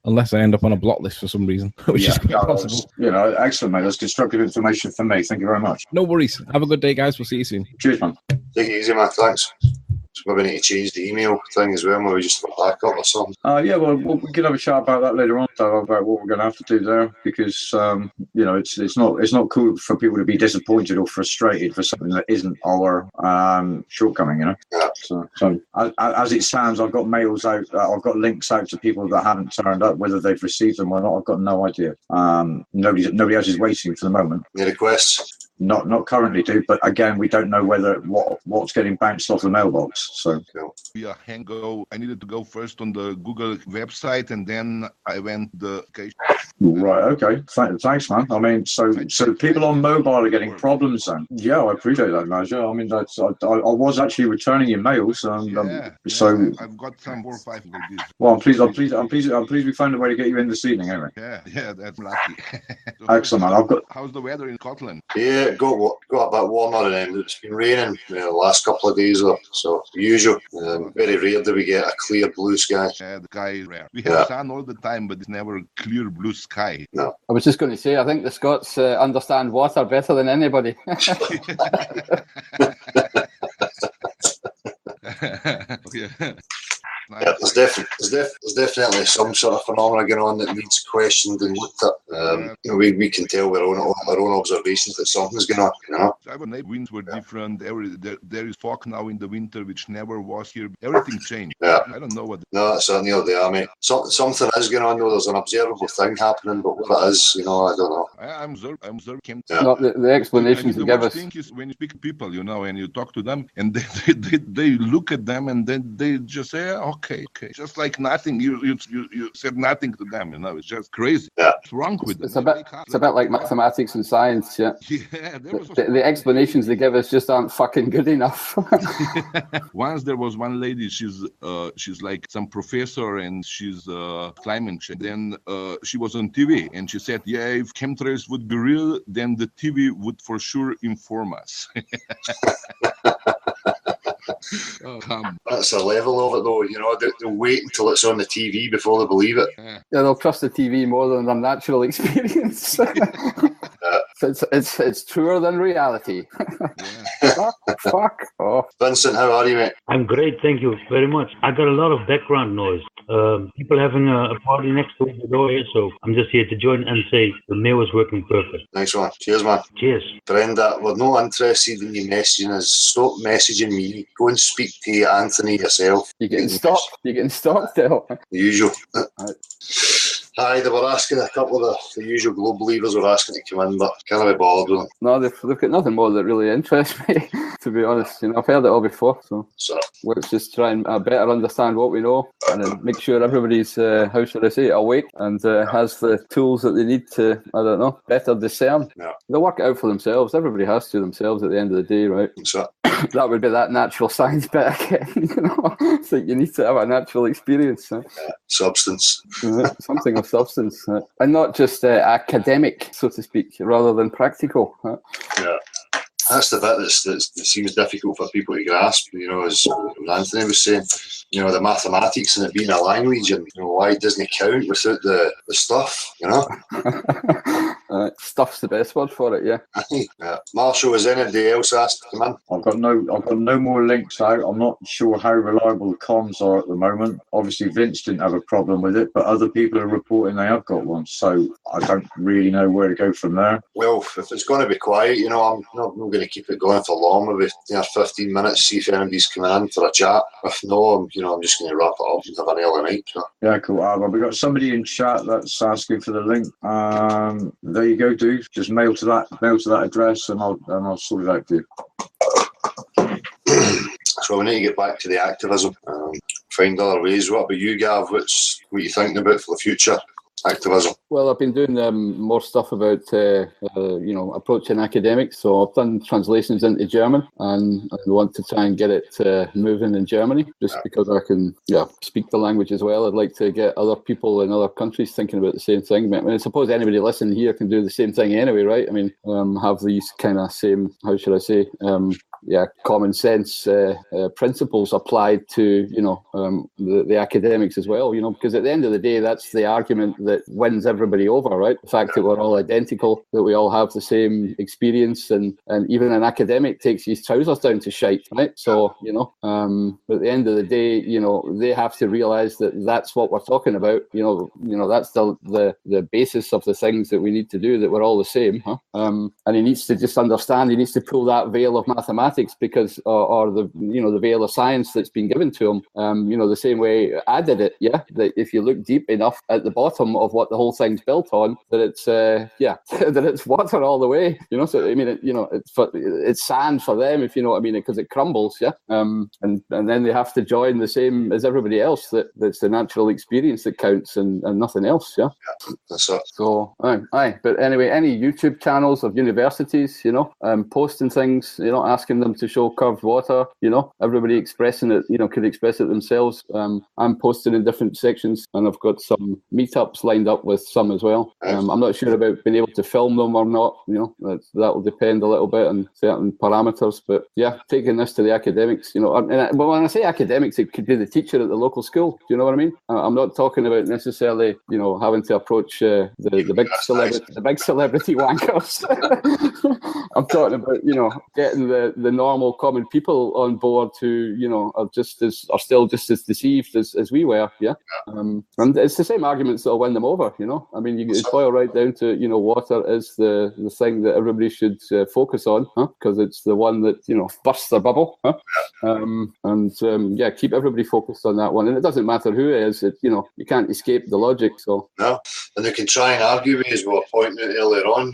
[SPEAKER 7] Unless I end up on a block list for some reason, which is quite possible.
[SPEAKER 2] Excellent, mate. That's constructive information for me. Thank you very much.
[SPEAKER 7] No worries. Have a good day, guys. We'll see you soon.
[SPEAKER 2] Cheers, man.
[SPEAKER 1] Take it easy, man. Thanks. So maybe need to change the email thing as well, maybe just for backup or something.
[SPEAKER 2] Yeah, well, we can have a chat about that later on, though, about what we're going to have to do there, because it's not cool for people to be disappointed or frustrated for something that isn't our shortcoming,
[SPEAKER 1] Yeah.
[SPEAKER 2] So as it stands, I've got mails out, I've got links out to people that haven't turned up, whether they've received them or not. I've got no idea. Nobody else is waiting for the moment.
[SPEAKER 1] Any requests?
[SPEAKER 2] Not currently, dude. But again, we don't know what's getting bounced off the mailbox. So
[SPEAKER 8] yeah, I needed to go first on the Google website, and then I went the.
[SPEAKER 2] Right. Okay. Thanks, man. I mean, so people on mobile are getting problems then. Yeah, I appreciate that, Naja. I mean, I was actually returning your mails. So
[SPEAKER 8] I've got some 4 or 5 of these.
[SPEAKER 2] Well, I'm pleased we found a way to get you in this evening, anyway.
[SPEAKER 8] Yeah, that's lucky.
[SPEAKER 2] Excellent, man.
[SPEAKER 8] How's the weather in Scotland?
[SPEAKER 1] Yeah, got a bit warmer, and it's been raining the last couple of days, so usual. Very rare that we get a clear blue sky.
[SPEAKER 8] Yeah, the sky is rare. We have sun all the time, but it's never clear blue sky.
[SPEAKER 1] No.
[SPEAKER 6] I was just going to say, I think the Scots understand water better than anybody.
[SPEAKER 8] Yeah.
[SPEAKER 1] Yeah, there's definitely some sort of phenomena going on that needs questioned and looked at. We can tell our own observations that something's going on.
[SPEAKER 8] Winds were different. There is fog now in the winter, which never was here. Everything changed.
[SPEAKER 1] Yeah.
[SPEAKER 8] I don't know what.
[SPEAKER 1] No, that's certainly not there, mate. Something is going on, though. There's an observable thing happening, but what it is, I don't know.
[SPEAKER 8] I'm observing.
[SPEAKER 6] Yeah. No, the explanations they give us.
[SPEAKER 8] The thing is, when you speak to people, and you talk to them, and they look at them, and then they just say, okay, just like nothing. You said nothing to them. It's just crazy.
[SPEAKER 1] Yeah.
[SPEAKER 8] What's wrong with
[SPEAKER 6] It's
[SPEAKER 8] them?
[SPEAKER 6] a bit like mathematics and science. Yeah.
[SPEAKER 8] Yeah.
[SPEAKER 6] The explanations they give us just aren't fucking good enough.
[SPEAKER 8] Once there was one lady. She's like some professor, and she's climate change. Then she was on TV, and she said, "Yeah, if chemtrails would be real, then the TV would for sure inform us."
[SPEAKER 1] That's the level of it, though. They'll wait until it's on the TV before they believe it.
[SPEAKER 6] Yeah, they'll trust the TV more than their natural experience. It's truer than reality. Fuck off.
[SPEAKER 1] Vincent, how are you, mate?
[SPEAKER 9] I'm great, thank you very much. I got a lot of background noise. People having a party next to the door here, so I'm just here to join and say the mail is working perfect.
[SPEAKER 1] Nice one. Cheers, man.
[SPEAKER 9] Cheers.
[SPEAKER 1] Brenda, we're not interested in you messaging us. Stop messaging me. Go and speak to Anthony yourself.
[SPEAKER 6] You're getting stalked. You're getting stalked, Del.
[SPEAKER 1] The usual. Aye, they were asking a couple of the usual Globe believers were asking to come in, but can't be bothered with them.
[SPEAKER 6] No, they've got nothing more that really interests me, to be honest. I've heard it all before, so let's just try and better understand what we know and then make sure everybody's, how should I say, awake and has the tools that they need to, I don't know, better discern.
[SPEAKER 1] Yeah.
[SPEAKER 6] They'll work it out for themselves. Everybody has to themselves at the end of the day, right? That would be that natural science bit again, So you need to have a natural experience.
[SPEAKER 1] Substance.
[SPEAKER 6] Something of substance. And not just academic, so to speak, rather than practical.
[SPEAKER 1] Yeah. That's the bit that seems difficult for people to grasp, as Anthony was saying. The mathematics and it being a language, and why it doesn't count without the stuff,
[SPEAKER 6] Stuff's the best word for it, yeah.
[SPEAKER 1] Marshall, is anybody else asked to come in?
[SPEAKER 2] I've got no more links out. I'm not sure how reliable the comms are at the moment. Obviously, Vince didn't have a problem with it, but other people are reporting they have got one. So I don't really know where to go from there.
[SPEAKER 1] Well, if it's going to be quiet, I'm not going to keep it going for long. Maybe 15 minutes, see if anybody's coming in for a chat. If no, I'm just going to wrap it up and have an early night. So. Yeah, cool.
[SPEAKER 2] Well, we've got somebody in chat that's asking for the link. There you go, dude. Just mail to that address, and I'll sort it out for you.
[SPEAKER 1] So we need to get back to the activism. Find other ways. What about you, Gav? What are you thinking about for the future? Activism.
[SPEAKER 6] Well, I've been doing more stuff about approaching academics. So I've done translations into German, and I want to try and get it moving in Germany, just because I can speak the language as well. I'd like to get other people in other countries thinking about the same thing. I suppose anybody listening here can do the same thing anyway, right? Have these kind of same, how should I say, common sense principles applied to the academics as well, because at the end of the day, that's the argument that wins everybody over, right? The fact that we're all identical, that we all have the same experience, and even an academic takes his trousers down to shite, right? So but at the end of the day, they have to realize that that's what we're talking about. That's the basis of the things that we need to do, that we're all the same, and he needs to just understand, he needs to pull that veil of mathematics, because or the veil of science that's been given to him, the same way I did it, that if you look deep enough at the bottom of what the whole thing's built on, that it's that it's water all the way, so it's sand for them, if you know what I mean, because it crumbles, and then they have to join the same as everybody else, that's the natural experience that counts, and nothing else.
[SPEAKER 1] That's it.
[SPEAKER 6] So aye, but anyway, any YouTube channels of universities, posting things, asking them to show curved water, everybody expressing it, could express it themselves. I'm posting in different sections, and I've got some meetups lined up with some as well. I'm not sure about being able to film them or not, that will depend a little bit on certain parameters, but taking this to the academics, but when I say academics, it could be the teacher at the local school, do you know what I mean? I'm not talking about necessarily, having to approach the big celebrity wankers. I'm talking about, getting the normal common people on board who, are still just as deceived as we were, and it's the same arguments that'll win them over, you boil right down to, water is the thing that everybody should focus on, because it's the one that, bursts the bubble, keep everybody focused on that one, and it doesn't matter who it is, you can't escape the logic, so.
[SPEAKER 1] No, and they can try and argue with, as we were pointing out earlier on,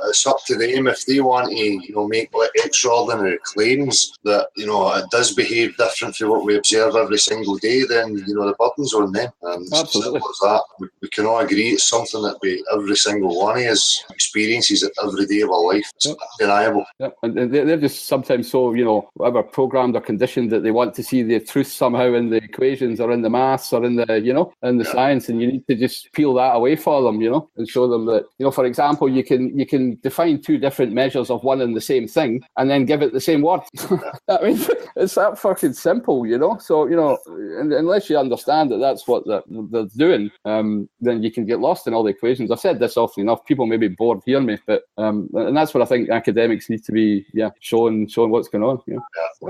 [SPEAKER 1] it's up to them if they want to, make extraordinary claims that, it does behave different from what we observe every single day, then, the burden's on them.
[SPEAKER 6] Absolutely.
[SPEAKER 1] As that. We can all agree it's something that every single one of us experiences every day of our life. It's undeniable.
[SPEAKER 6] And they're just sometimes so, whatever, programmed or conditioned that they want to see the truth somehow in the equations or in the maths or in the, in the science, and you need to just peel that away for them, and show them that, for example, you can define two different measures of one and the same thing, and then give it the same same word. I mean, it's that fucking simple, you know. So unless you understand that that's what they're doing, then you can get lost in all the equations. I've said this often enough. People may be bored hearing me, but and that's what I think academics need to be showing what's going on. Yeah,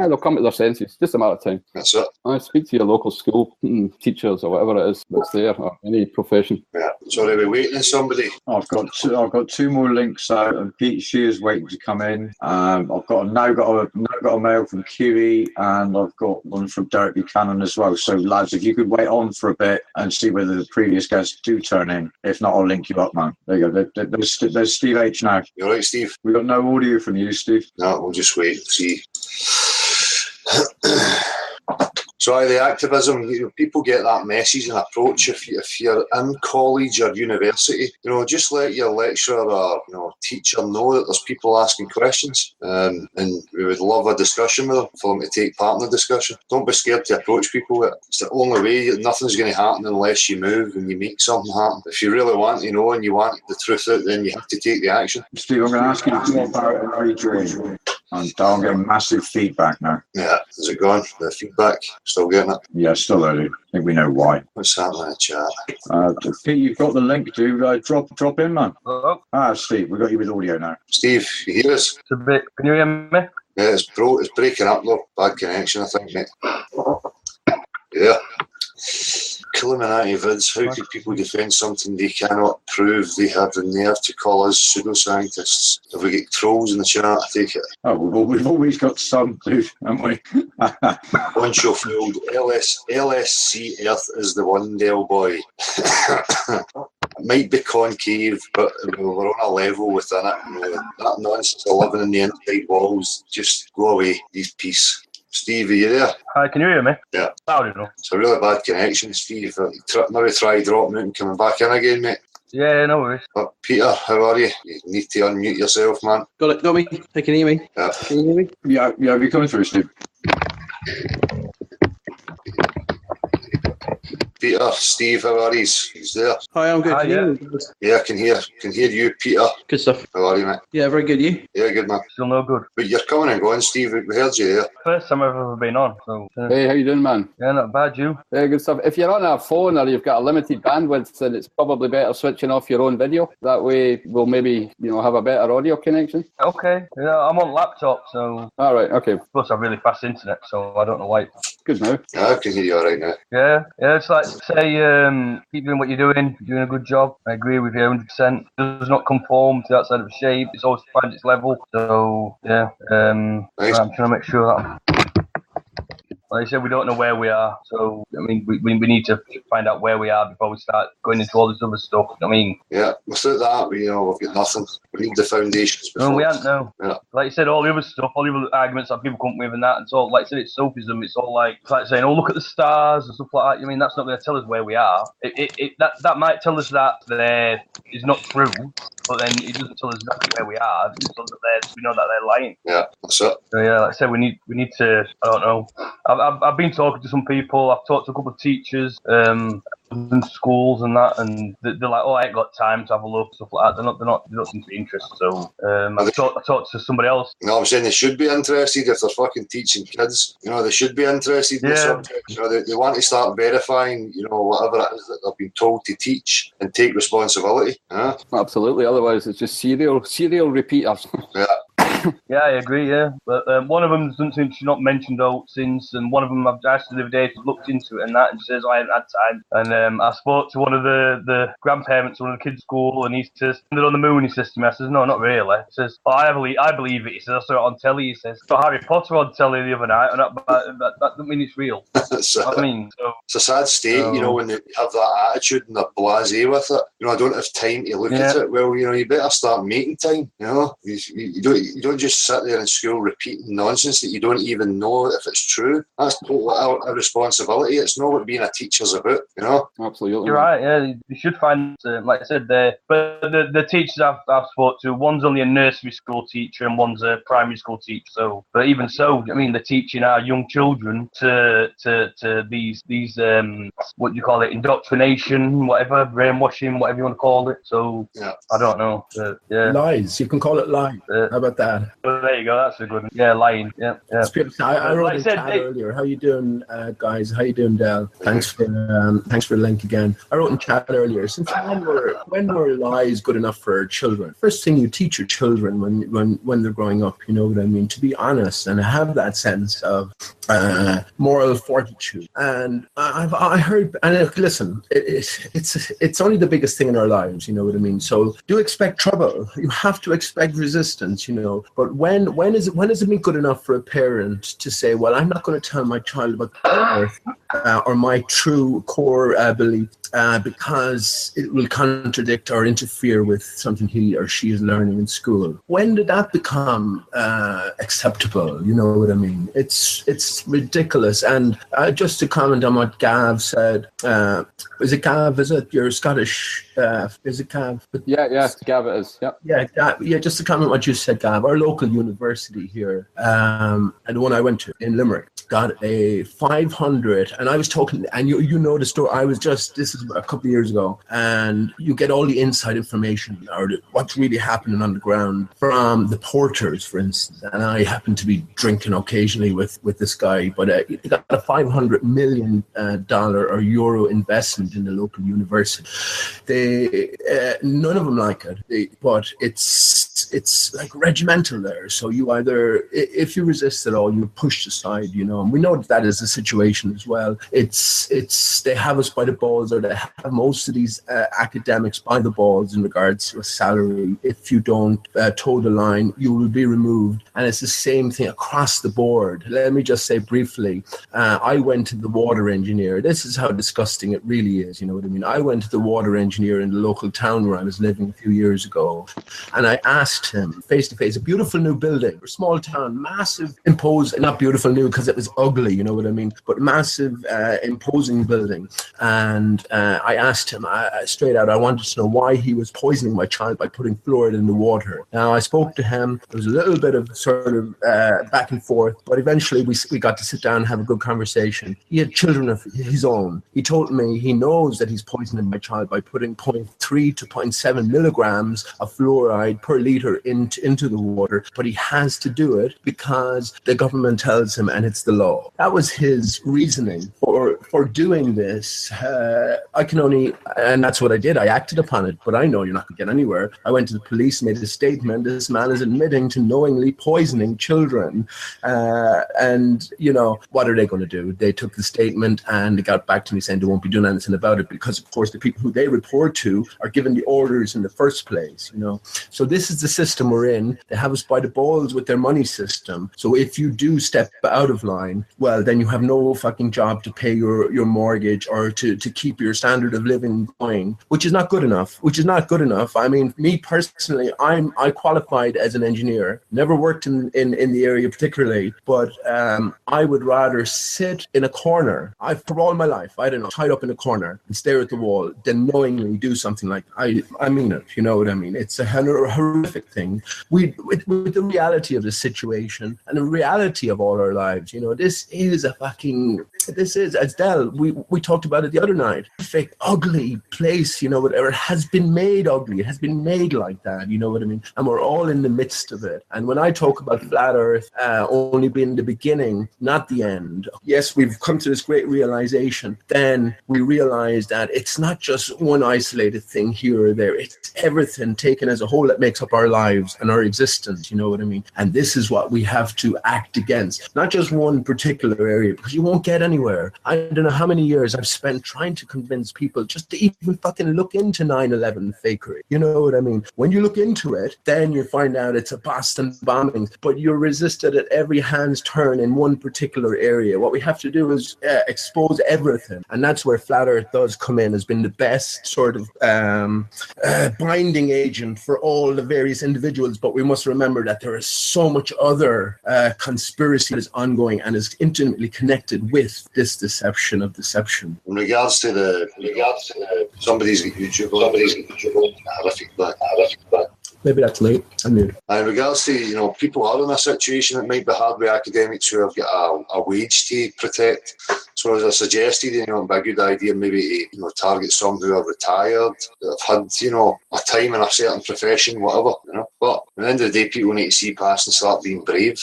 [SPEAKER 6] they'll come to their senses. Just a matter of time.
[SPEAKER 1] That's it.
[SPEAKER 6] I speak to your local school teachers or whatever it is that's there, or any profession.
[SPEAKER 1] Yeah. Sorry, we're waiting on somebody.
[SPEAKER 2] I've got two more links out, and Pete Shear's waiting to come in. I've now got a mail from QE, and I've got one from Derek Buchanan as well. So lads, if you could wait on for a bit and see whether the previous guests do turn in. If not, I'll link you up, man. There you go. There's Steve H now.
[SPEAKER 1] You all right, Steve?
[SPEAKER 2] We got no audio from you, Steve.
[SPEAKER 1] No, we'll just wait and see. So the activism, people get that message and approach. If you're in college or university, just let your lecturer or teacher know that there's people asking questions, and we would love a discussion with them, for them to take part in the discussion. Don't be scared to approach people. It's the only way. Nothing's going to happen unless you move and you make something happen. If you really want to know and you want the truth out, then you have to take the action.
[SPEAKER 2] Steve, I'm going to ask you to drop out and rejoin. And I'm getting massive feedback now.
[SPEAKER 1] Yeah, is it gone? The feedback? Still getting it?
[SPEAKER 2] Yeah, still there. I think we know why.
[SPEAKER 1] What's happening in the chat?
[SPEAKER 2] Pete, you've got the link to drop in, man.
[SPEAKER 10] Hello?
[SPEAKER 2] Steve, we've got you with audio now.
[SPEAKER 1] Steve, you hear us?
[SPEAKER 10] It's a bit. Can you hear me?
[SPEAKER 1] Yeah, it's breaking up though. Bad connection, I think, mate. Yeah. Illuminati vids. How could people defend something they cannot prove? They have the nerve to call us pseudoscientists. Have we got trolls in the chat? I take it.
[SPEAKER 2] Oh, we've always got some, dude, haven't we?
[SPEAKER 1] One show field. LSC Earth is the one, Del boy. It might be concave, but we're on a level within it. That nonsense of living in the inside walls, just go away. Leave peace. Steve, are you there?
[SPEAKER 10] Hi, can you hear me?
[SPEAKER 1] Yeah.
[SPEAKER 10] Loud enough.
[SPEAKER 1] It's a really bad connection, Steve. Maybe try dropping out and coming back in again, mate.
[SPEAKER 10] Yeah, no worries.
[SPEAKER 1] Peter, how are you? You need to unmute yourself, man.
[SPEAKER 11] Got me? Hey, can you hear me?
[SPEAKER 1] Yeah.
[SPEAKER 11] Can you hear me?
[SPEAKER 2] Yeah, you're coming through, Steve.
[SPEAKER 1] Peter, Steve, how are you? He's there.
[SPEAKER 11] Hi, I'm good.
[SPEAKER 10] Hi,
[SPEAKER 11] Can you hear me?
[SPEAKER 1] Yeah, I can hear you, Peter.
[SPEAKER 11] Good stuff.
[SPEAKER 1] How are you, mate?
[SPEAKER 11] Yeah, very good. You?
[SPEAKER 1] Yeah, good, man.
[SPEAKER 10] Still no good.
[SPEAKER 1] But you're coming and going, Steve. We heard you there.
[SPEAKER 10] First time I've ever been on. So.
[SPEAKER 6] Hey, how you doing, man?
[SPEAKER 10] Yeah, not bad. You?
[SPEAKER 6] Yeah, good stuff. If you're on a phone or you've got a limited bandwidth, then it's probably better switching off your own video. That way, we'll maybe have a better audio connection.
[SPEAKER 10] Okay. Yeah, I'm on laptop, so.
[SPEAKER 6] All right. Okay.
[SPEAKER 10] Plus, I've really fast internet, so I don't know why.
[SPEAKER 6] Good now.
[SPEAKER 1] Yeah, I can hear you all right now.
[SPEAKER 10] Yeah. It's like say, keep doing what you're doing. You're doing a good job. I agree with you 100%. It does not conform to that side of shape. It's always finds its level. So yeah.
[SPEAKER 1] Nice.
[SPEAKER 10] I'm trying to make sure that. Like I said, we don't know where we are, so I mean, we need to find out where we are before we start going into all this other stuff. I mean,
[SPEAKER 1] yeah, without that, we've got nothing. We need the foundations. Before.
[SPEAKER 10] No, we haven't. No.
[SPEAKER 1] Yeah.
[SPEAKER 10] Like you said, all the other stuff, all the other arguments that people come with, and that, and so like I said, it's sophism. It's all like saying, "Oh, look at the stars" and stuff like that. I mean, that's not going to tell us where we are. That might tell us that there is not true, but then it doesn't tell us exactly where we are. It just tells us we know that they're lying.
[SPEAKER 1] Yeah, that's it.
[SPEAKER 10] So yeah, like I said, we need to. I don't know. I've been talking to some people. I've talked to a couple of teachers in schools and that, and they're like, "Oh, I ain't got time to have a look," stuff like that. They don't seem to be interested. So I talked to somebody else.
[SPEAKER 1] No, I'm saying they should be interested if they're fucking teaching kids. They should be interested in the subject. They want to start verifying, whatever it is that they've been told to teach and take responsibility. Yeah?
[SPEAKER 6] Absolutely. Otherwise, it's just serial repeaters.
[SPEAKER 1] Yeah.
[SPEAKER 10] Yeah, I agree. Yeah, but one of them doesn't seem to not mentioned since, and one of them I've asked the other day to looked into it and that, and she says I haven't had time. And I spoke to one of the grandparents of one of the kids' school, and he says they're on the moon. He says to me, I says no, not really. He says, oh, I believe it. He says I saw it on telly. He says I saw Harry Potter on telly the other night, and that doesn't mean it's real. I mean,
[SPEAKER 1] it's a sad state, when they have that attitude and they're blasé with it. I don't have time to look at it. Well, you better start making time. You don't just sit there in school repeating nonsense that you don't even know if it's true. That's totally a responsibility. It's not what being a teacher's about,
[SPEAKER 6] Absolutely.
[SPEAKER 10] You're right, yeah. You should find, like I said, but the teachers I've spoke to, one's only a nursery school teacher and one's a primary school teacher. So, but even so, I mean, they're teaching our young children to these what do you call it, indoctrination, whatever, brainwashing, whatever you want to call it. So, I don't know.
[SPEAKER 12] Lies. You can call it lies. How about that? Chad?
[SPEAKER 10] Well, there you go. That's a good one. Yeah, lying. Yeah.
[SPEAKER 12] It's good. I wrote
[SPEAKER 10] Like I
[SPEAKER 12] in
[SPEAKER 10] said,
[SPEAKER 12] chat earlier. How you doing, guys? How you doing, Del? Thanks for the link again. I wrote in chat earlier. Since when were lies good enough for children? First thing you teach your children when they're growing up, you know what I mean, to be honest and have that sense of moral fortitude. And I heard, and listen, it's only the biggest thing in our lives, you know what I mean. So do expect trouble. You have to expect resistance, you know. But when is it good enough for a parent to say, well, I'm not going to tell my child about earth or my true core belief because it will contradict or interfere with something he or she is learning in school? When did that become acceptable? You know what I mean? It's ridiculous. And just to comment on what Gav said, is it Gav? Is it your Scottish? Is it Gav?
[SPEAKER 6] Yeah, Gav it is. Yeah.
[SPEAKER 12] Yeah. Just to comment on what you said, Gav. Our local university here, and the one I went to in Limerick, got a 500. And I was talking, and you know the story. This is a couple of years ago, and you get all the inside information or what's really happening on the ground from the porters, for instance. And I happen to be drinking occasionally with this guy, but he got a $500 million or euro investment in the local university. None of them like it, but it's like regimental there. So you either, if you resist at all, you're pushed aside, you know. And we know that is the situation as well. It's they have us by the balls, or they have most of these academics by the balls in regards to a salary. If you don't toe the line, you will be removed. And it's the same thing across the board. Let me just say briefly, I went to the water engineer. This is how disgusting it really is, you know what I mean? I went to the water engineer in the local town where I was living a few years ago, and I asked him face to face, a beautiful new building, a small town, massive, not beautiful new because it was ugly, you know what I mean, but massive, imposing building. And I asked him straight out, I wanted to know why he was poisoning my child by putting fluoride in the water. Now, I spoke to him. There was a little bit of sort of back and forth, but eventually we got to sit down and have a good conversation. He had children of his own. He told me he knows that he's poisoning my child by putting 0.3 to 0.7 milligrams of fluoride per liter into the water, but he has to do it because the government tells him, and it's the law. That was his reasoning for doing this. I can only, and that's what I did. I acted upon it, but I know you're not going to get anywhere. I went to the police, made a statement. This man is admitting to knowingly poisoning children. And, you know, what are they going to do? They took the statement and they got back to me saying they won't be doing anything about it because, of course, the people who they report to are given the orders in the first place, you know. So this is the system we're in. They have us by the balls with their money system. So if you do step out of line, well, then you have no fucking job to pay your mortgage or to keep your standard of living going, which is not good enough. I mean, me personally, I qualified as an engineer, never worked in the area particularly, but I would rather sit in a corner. For all my life, I don't know, tied up in a corner and stare at the wall than knowingly do something like I mean it, you know what I mean? It's a horrific thing. With the reality of the situation and the reality of all our lives, you know, this is, as Del, we talked about it the other night, perfect, ugly place, you know, whatever. It has been made ugly. It has been made like that, you know what I mean? And we're all in the midst of it. And when I talk about flat earth only being the beginning, not the end, yes, we've come to this great realization. Then we realize that it's not just one isolated thing here or there. It's everything taken as a whole that makes up our lives and our existence, you know what I mean? And this is what we have to act against. Not just one particular area, because you won't get anywhere. I don't know how many years I've spent trying to convince people just to even fucking look into 9/11 fakery. You know what I mean? When you look into it, then you find out it's a Boston bombing, but you're resisted at every hand's turn in one particular area. What we have to do is expose everything. And that's where Flat Earth does come in, has been the best sort of binding agent for all the various individuals. But we must remember that there is so much other conspiracy that is ongoing and is intimately connected with this deception of deception.
[SPEAKER 1] In regards to somebody's got YouTube, I have a feedback.
[SPEAKER 12] Maybe that's late. I'm muted.
[SPEAKER 1] In regards to, you know, people are in a situation that might be hard with academics who have got a wage to protect. So as I suggested, you know, it'd be a good idea maybe to, you know, target some who are retired, that have had, you know, a time in a certain profession, whatever, you know. But At the end of the day, people need to see past and start being brave.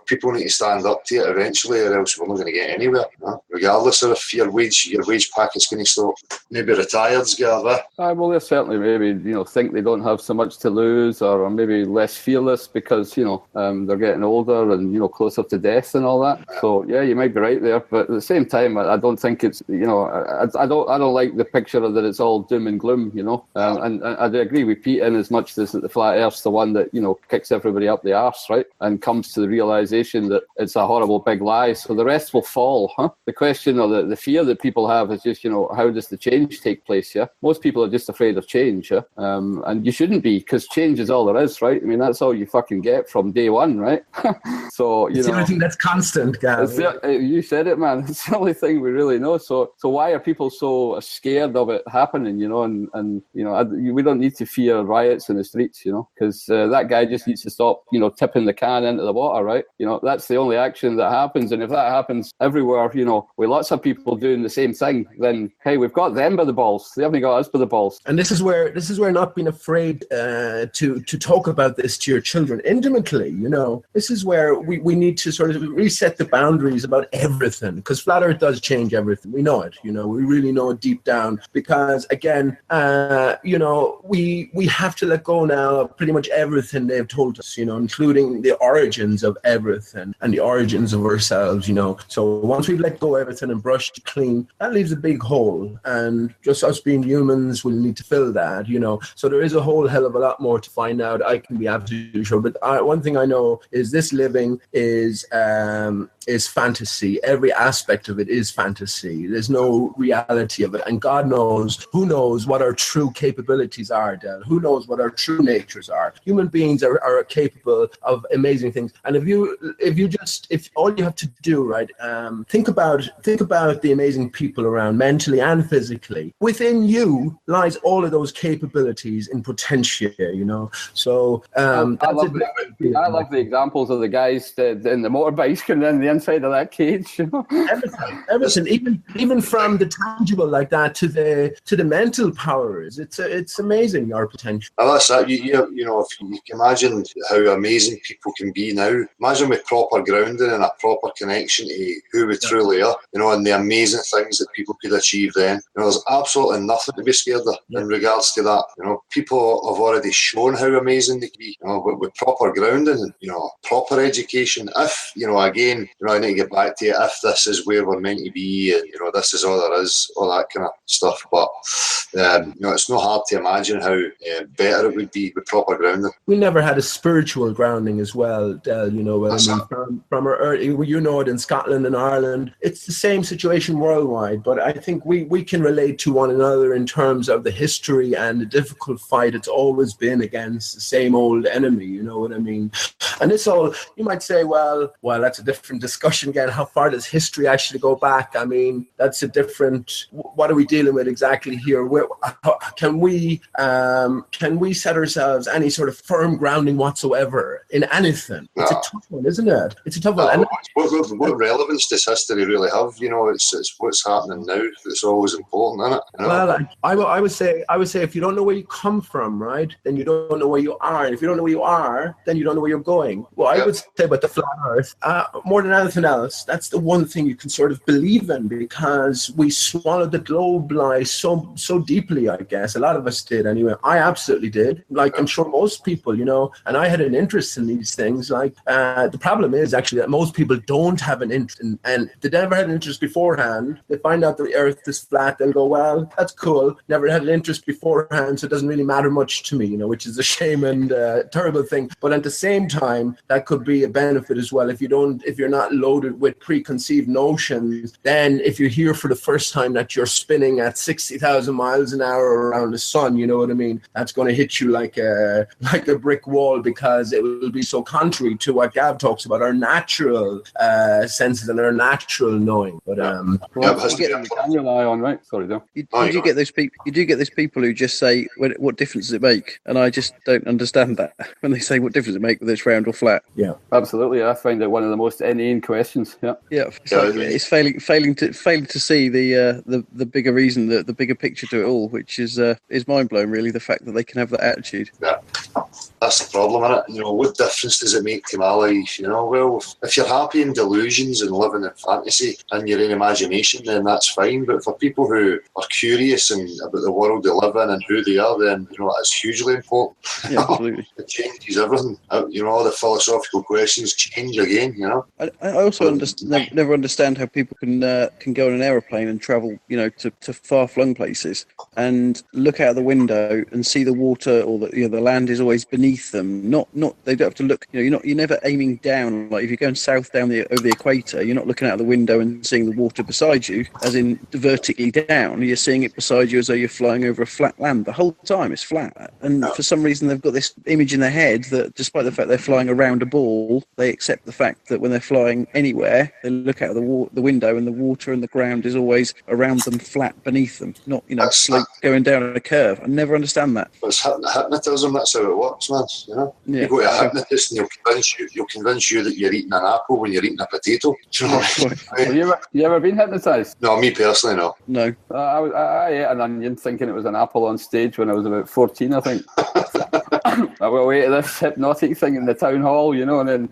[SPEAKER 1] People need to stand up to it eventually, or else we're not going to get anywhere. Regardless of if your wage packet's going to stop. Maybe retired's Garva.
[SPEAKER 6] Well, they certainly maybe think they don't have so much to lose, or maybe less fearless because they're getting older and closer to death and all that. So yeah, you might be right there, but at the same time, I don't think it's I don't like the picture that it's all doom and gloom. And I agree with Pete in as much as that the flat Earth's the one that kicks everybody up the arse, right, and comes to the realization that it's a horrible big lie. So the rest will fall. The question or the fear that people have is just how does the change take place? Yeah, most people are just afraid of change. Yeah, and you shouldn't be, because change is all there is, right? I mean, that's all you fucking get from day one, right? So
[SPEAKER 12] it's the only thing that's constant, Gav.
[SPEAKER 6] You said it, man. It's the only thing we really know. So why are people so scared of it happening? We don't need to fear riots in the streets, because that guy just needs to stop, tipping the can into the water, right? That's the only action that happens. And if that happens everywhere, with lots of people doing the same thing, then hey, we've got them by the balls. They haven't got us by the balls.
[SPEAKER 12] And this is where not being afraid to talk about this to your children intimately. This is where we need to sort of reset the boundaries about everything, because flat Earth does change everything. We know it. We really know it deep down, because again, we have to let go now of pretty much everything they've told us, including the origins of everything and the origins of ourselves, So once we've let go of everything and brushed it clean, that leaves a big hole, and just us being humans will need to fill that, So there is a whole hell of a lot more to find out. I can be absolutely sure, but one thing I know is this living is fantasy. Every aspect of it is fantasy. There's no reality of it, and God knows, who knows what our true capabilities are, Del. Who knows what our true natures are? Human beings are capable of amazing things, and if all you have to do, right, think about the amazing people around, mentally and physically. Within you lies all of those capabilities in potential, So
[SPEAKER 6] I love the examples of the guys in the motorbikes and then the inside of that cage.
[SPEAKER 12] Everything, even from the tangible like that to the mental powers. It's amazing, our potential.
[SPEAKER 1] Well, that's that. If you can imagine how amazing people can be now, imagine with proper grounding and a proper connection to who we truly are, and the amazing things that people could achieve then. There's absolutely nothing to be scared of in regards to that. People have already shown how amazing they can be, with proper grounding and, proper education. If, again, I need to get back to it, if this is where we're meant to be and, this is all there is, all that kind of stuff. But, it's not hard to imagine how better it would be with proper grounding.
[SPEAKER 12] We never had a spiritual grounding as well, Del, from our early, it in Scotland and Ireland. It's the same situation worldwide, but I think we can relate to one another in terms of the history and the difficult fight it's always been against the same old enemy, you know what I mean? And it's all, you might say, well, that's a different discussion again. How far does history actually go back? I mean, that's a different, what are we dealing with exactly here? Can we set ourselves any sort of firm grounding whatsoever in anything? It's a tough one, isn't it? It's a tough one. And
[SPEAKER 1] what relevance does history really have? It's what's happening now that's always important, isn't it?
[SPEAKER 12] Well, I would say if you don't know where you come from, right, then you don't know where you are. And if you don't know where you are, then you don't know where you're going. Well, I would say about the flat Earth, more than anything else, that's the one thing you can sort of believe in, because we swallowed the globe lie so deeply, I guess. A lot of us did anyway. I absolutely did. Like, I'm sure most people, and I had an interest in these things. Like, the problem is actually that most people don't have an interest in, and they never had an interest beforehand. They find out the Earth is flat, they'll go, well, that's cool. Never had an interest beforehand, so it doesn't really matter much to me, which is a shame and terrible thing. But at the same time, that could be a benefit as well. If you're not loaded with preconceived notions, then if you hear for the first time that you're spinning at 60,000 miles an hour around the sun, you know what I mean? That's going to hit you like a brick wall, because it will be so contrary to what Gav talks about, our natural senses and our natural knowing. But
[SPEAKER 6] you can rely on, right? Sorry, Bill.
[SPEAKER 13] You do get those people. You do get those people who just say, "What difference does it make?" And I just don't understand that when they say, "What difference does it make whether it's round or flat?"
[SPEAKER 12] Yeah,
[SPEAKER 6] absolutely. I find it one of the most inane questions. Yeah,
[SPEAKER 13] it's failing to see the bigger reason, the bigger picture to it all, which is mind blowing. Really, the fact that they can have that attitude.
[SPEAKER 1] Yeah. That's the problem, isn't it? You know, what difference does it make to my life? You know, well, if you're happy in delusions and living in fantasy and your own imagination, then that's fine. But for people who are curious and about the world they live in and who they are, then, you know, that's hugely important.
[SPEAKER 13] Yeah, absolutely.
[SPEAKER 1] It changes everything. You know, all the philosophical questions change again, you know.
[SPEAKER 13] I also never understand how people can go on an aeroplane and travel, you know, to far-flung places and look out the window and see the water or the land is always beneath them. Not they don't have to look. You know, you're never aiming down. Like if you're going south down over the equator, you're not looking out the window and seeing the water beside you, as in vertically down. You're seeing it beside you as though you're flying over a flat land. The whole time it's flat. And for some reason they've got this image in their head that, despite the fact they're flying around a ball, they accept the fact that when they're flying anywhere, they look out the window and the water and the ground is always around them, flat beneath them, not slope going down a curve. I never understand that.
[SPEAKER 1] It's hypnotism. That's how it works, man. You know, you go to a hypnotist and he'll convince you that you're eating an apple when you're eating a potato. Do you know what I mean?
[SPEAKER 6] Have you ever been hypnotised?
[SPEAKER 1] No, me personally, no.
[SPEAKER 13] No.
[SPEAKER 6] I ate an onion thinking it was an apple on stage when I was about 14, I think. I went away to this hypnotic thing in the town hall, you know, and then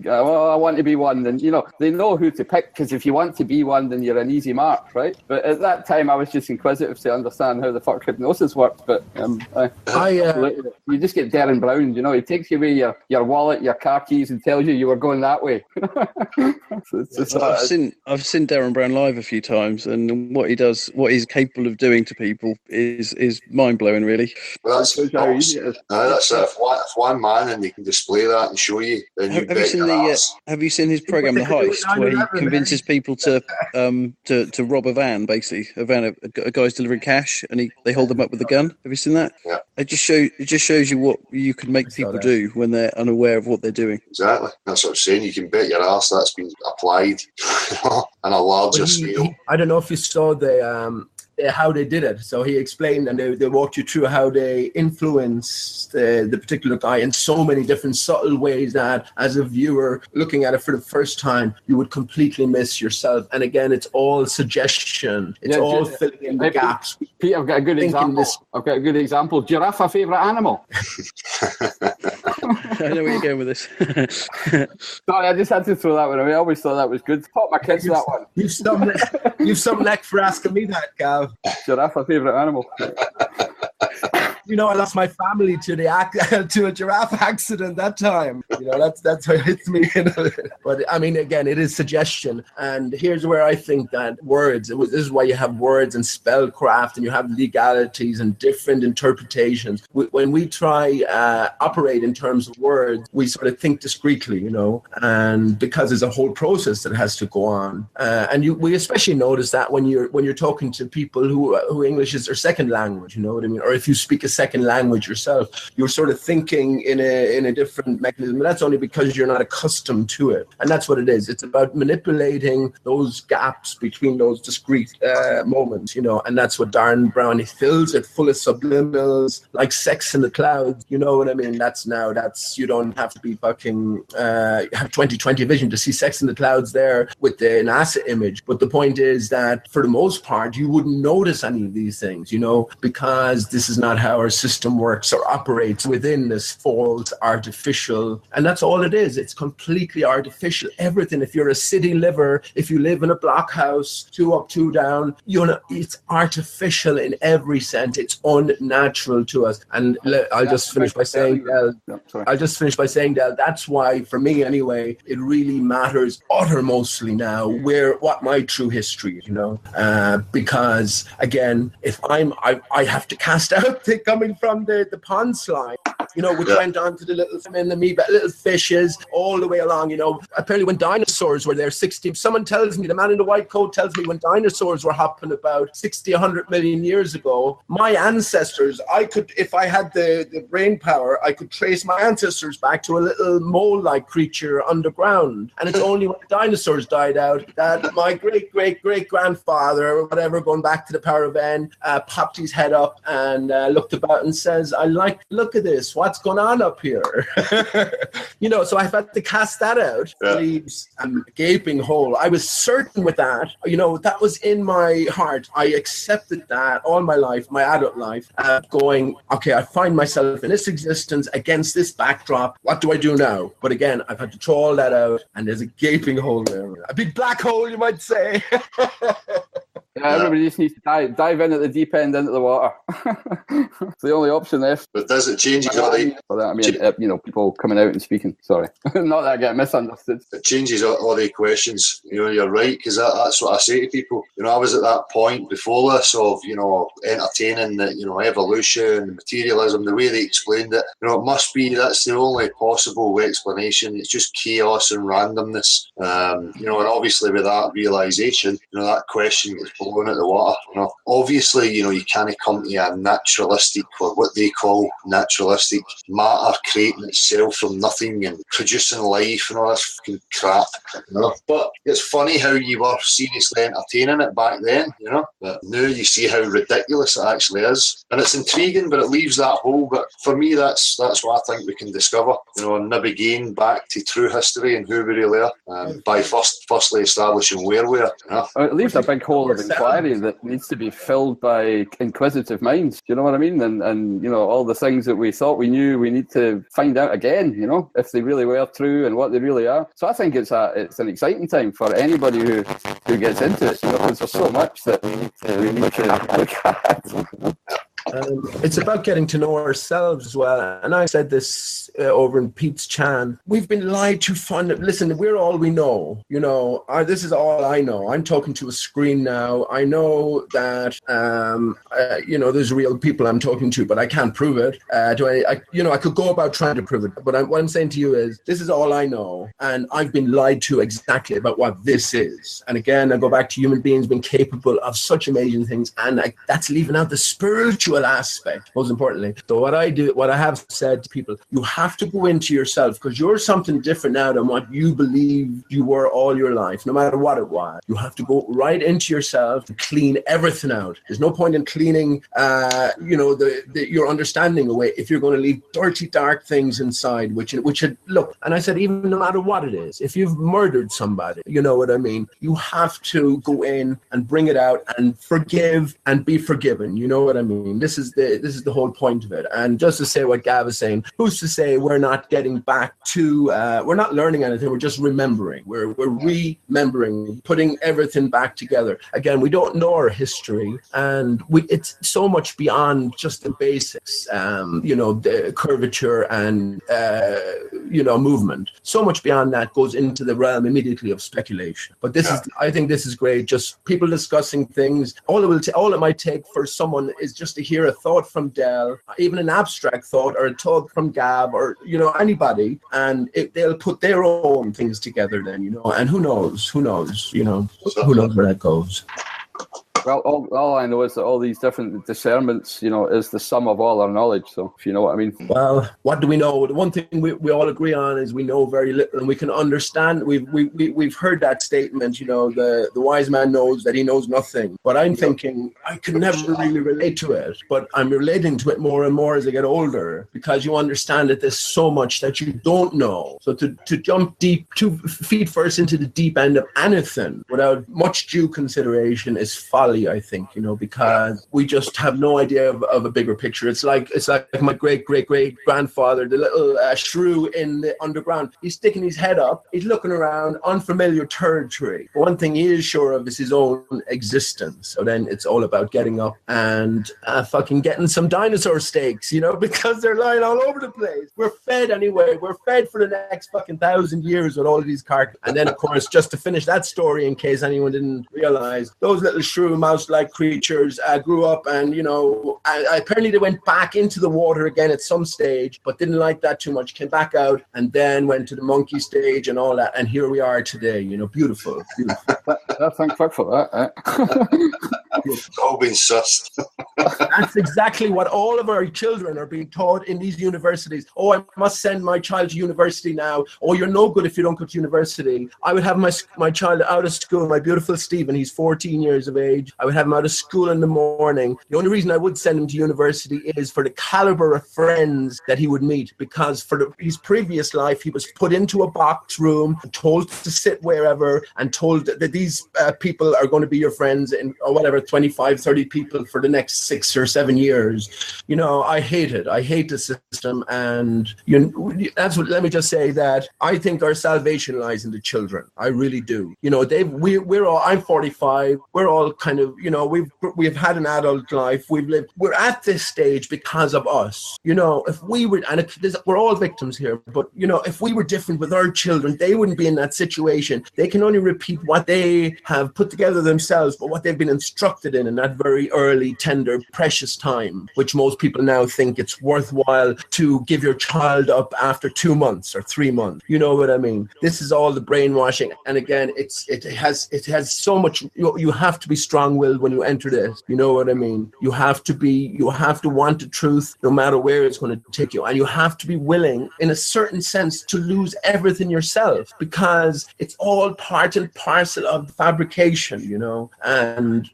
[SPEAKER 6] I want to be one. And, you know, they know who to pick, because if you want to be one, then you're an easy mark, right? But at that time, I was just inquisitive to understand how the fuck hypnosis works. But you just get Darren Brown, you know, he takes you away your wallet, your car keys, and tells you were going that way.
[SPEAKER 13] I've seen Darren Brown live a few times, and what he does, what he's capable of doing to people is mind blowing, really.
[SPEAKER 1] Well, that's how easy it is. That's if one man and they can display that and show you, then you bet your ass.
[SPEAKER 13] Have you seen his program, The Heist, where he convinces people to rob a van, basically a guy's delivering cash, and they hold them up with a gun? Have you seen that?
[SPEAKER 1] Yeah.
[SPEAKER 13] It just shows you what you can make people do when they're unaware of what they're doing.
[SPEAKER 1] Exactly. That's what I'm saying. You can bet your ass that's been applied on a larger scale.
[SPEAKER 12] I don't know if you saw how they did it. So he explained, and they walked you through how they influenced the particular guy in so many different subtle ways that, as a viewer looking at it for the first time, you would completely miss yourself. And again, it's all suggestion. It's all filling in the gaps.
[SPEAKER 6] Pete, I've got a good example. Giraffe, a favourite animal?
[SPEAKER 13] I know where you're going with this.
[SPEAKER 6] Sorry, I just had to throw that one away. I always thought that was good. Taught my kids that one.
[SPEAKER 12] You've some neck for asking me that, Gav.
[SPEAKER 6] Giraffe, a favourite animal.
[SPEAKER 12] You know, I lost my family to a giraffe accident that time. You know, that's what hits me. But I mean, again, it is suggestion. And here's where I think that words, this is why you have words and spellcraft, and you have legalities and different interpretations. When we try operate in terms of words, we sort of think discreetly, you know, and because there's a whole process that has to go on. And we especially notice that when you're talking to people who English is their second language, you know what I mean? Or if you speak a second language yourself, you're sort of thinking in a different mechanism. And that's only because you're not accustomed to it. And that's what it is. It's about manipulating those gaps between those discrete moments, you know, and that's what Darren Brown, he fills it full of subliminals, like Sex in the Clouds, you know what I mean? That's you don't have to be fucking have 20/20 vision to see Sex in the Clouds there with the NASA image. But the point is that for the most part, you wouldn't notice any of these things, you know, because this is not how our system works or operates within this false artificial, and that's all it is. It's completely artificial. Everything. If you're a city liver, if you live in a block house, 2 up, 2 down, you know, it's artificial in every sense. It's unnatural to us. And I'll just finish by saying, Del, that's why, for me anyway, it really matters uttermostly now what my true history is, you know, because again, if I have to cast out coming from the pond slide. which went on to the little little fishes all the way along. Apparently when dinosaurs were there, someone tells me, the man in the white coat tells me, when dinosaurs were hopping about 60, 100 million years ago, my ancestors, if I had the brain power, I could trace my ancestors back to a little mole-like creature underground. And it's only when dinosaurs died out that my great-great-great-grandfather, or whatever, going back to the power of N, popped his head up and looked about and says, look at this, what's going on up here? So I've had to cast that out. Leaves a gaping hole. I was certain with that, that was in my heart. I accepted that all my life, my adult life, going, okay, I find myself in this existence against this backdrop. What do I do now? But again, I've had to throw all that out, and there's a gaping hole there. A big black hole, you might say.
[SPEAKER 6] Everybody just needs to dive in at the deep end into the water. It's the only option left.
[SPEAKER 1] But does it change all the...
[SPEAKER 6] people coming out and speaking. Sorry. Not that I get misunderstood.
[SPEAKER 1] It changes all the questions. You're right, because that's what I say to people. I was at that point before this of, entertaining the, evolution, materialism, the way they explained it. It must be that's the only possible explanation. It's just chaos and randomness. And obviously with that realisation, that question gets blown out the water. Obviously, you can't come to a naturalistic, or what they call naturalistic, matter creating itself from nothing and producing life and all this fucking crap. But it's funny how you were seriously entertaining it back then, but now you see how ridiculous it actually is. And it's intriguing, but it leaves that hole. But for me, that's what I think we can discover, and maybe gain back to true history and who we really are, by firstly establishing where we are.
[SPEAKER 6] It leaves a big hole of inquiry that needs to be filled by inquisitive minds. Do you know what I mean? And all the things that we thought we knew, we need to find out again, if they really were true and what they really are. So I think it's an exciting time for anybody who gets into it, because there's so much that we need to look at.
[SPEAKER 12] It's about getting to know ourselves as well. And I said this over in Pete's Chan. We've been lied to listen, we're all we know. This is all I know. I'm talking to a screen now. I know that, there's real people I'm talking to, but I can't prove it. I could go about trying to prove it. But what I'm saying to you is, this is all I know. And I've been lied to exactly about what this is. And again, I go back to human beings being capable of such amazing things. And that's leaving out the spiritual aspect, most importantly. So what I have said to people, you have to go into yourself, because you're something different now than what you believed you were all your life, no matter what it was. You have to go right into yourself and clean everything out. There's no point in cleaning, your understanding away if you're going to leave dirty, dark things inside, which look, and I said, even no matter what it is, if you've murdered somebody, you know what I mean? You have to go in and bring it out and forgive and be forgiven. You know what I mean? This is the whole point of it. And just to say what Gav is saying, who's to say we're not getting back to, we're not learning anything, we're just remembering. We're remembering, putting everything back together. Again, we don't know our history, and it's so much beyond just the basics, the curvature and, movement. So much beyond that goes into the realm immediately of speculation. But I think this is great. Just people discussing things. All it might take for someone is just to hear a thought from Del, even an abstract thought, or a thought from Gav, or anybody, and they'll put their own things together then, and who knows who knows where that goes.
[SPEAKER 6] Well, all I know is that all these different discernments, is the sum of all our knowledge. So, if you know what I mean.
[SPEAKER 12] Well, what do we know? The one thing we all agree on is we know very little, and we can understand. We've heard that statement. The wise man knows that he knows nothing. But I'm thinking I could never really relate to it. But I'm relating to it more and more as I get older, because you understand that there's so much that you don't know. So to jump deep, 2 feet first into the deep end of anything without much due consideration is folly, I think, because we just have no idea of a bigger picture. It's like my great-great-great-grandfather, the little shrew in the underground. He's sticking his head up. He's looking around, unfamiliar territory. One thing he is sure of is his own existence. So then it's all about getting up and fucking getting some dinosaur steaks, because they're lying all over the place. We're fed anyway. We're fed for the next fucking 1,000 years with all of these carcasses. And then, of course, just to finish that story, in case anyone didn't realize, those little shrew mouse-like creatures grew up, and apparently they went back into the water again at some stage, but didn't like that too much. Came back out and then went to the monkey stage and all that, and here we are today. Beautiful.
[SPEAKER 6] Thank fuck for that.
[SPEAKER 1] It's all been sussed.
[SPEAKER 12] That's exactly what all of our children are being taught in these universities. Oh, I must send my child to university now. Oh, you're no good if you don't go to university. I would have my child out of school, my beautiful Stephen, he's 14 years of age. I would have him out of school in the morning. The only reason I would send him to university is for the caliber of friends that he would meet, because for his previous life, he was put into a box room, told to sit wherever, and told that these people are going to be your friends, or whatever, 25, 30 people for the next 6 or 7 years. I hate it. I hate the system. And let me just say that I think our salvation lies in the children. I really do. We're all, I'm 45. We're all kind of, we've had an adult life. We're at this stage because of us. If we were, and we're all victims here, but if we were different with our children, they wouldn't be in that situation. They can only repeat what they have put together themselves, but what they've been instructed in that very early, tender, precious time, which most people now think it's worthwhile to give your child up after 2 months or 3 months. You know what I mean? This is all the brainwashing. And again, it has so much, you have to be strong-willed when you enter this. You know what I mean? You have to want the truth no matter where it's going to take you. And you have to be willing, in a certain sense, to lose everything yourself, because it's all part and parcel of the fabrication, and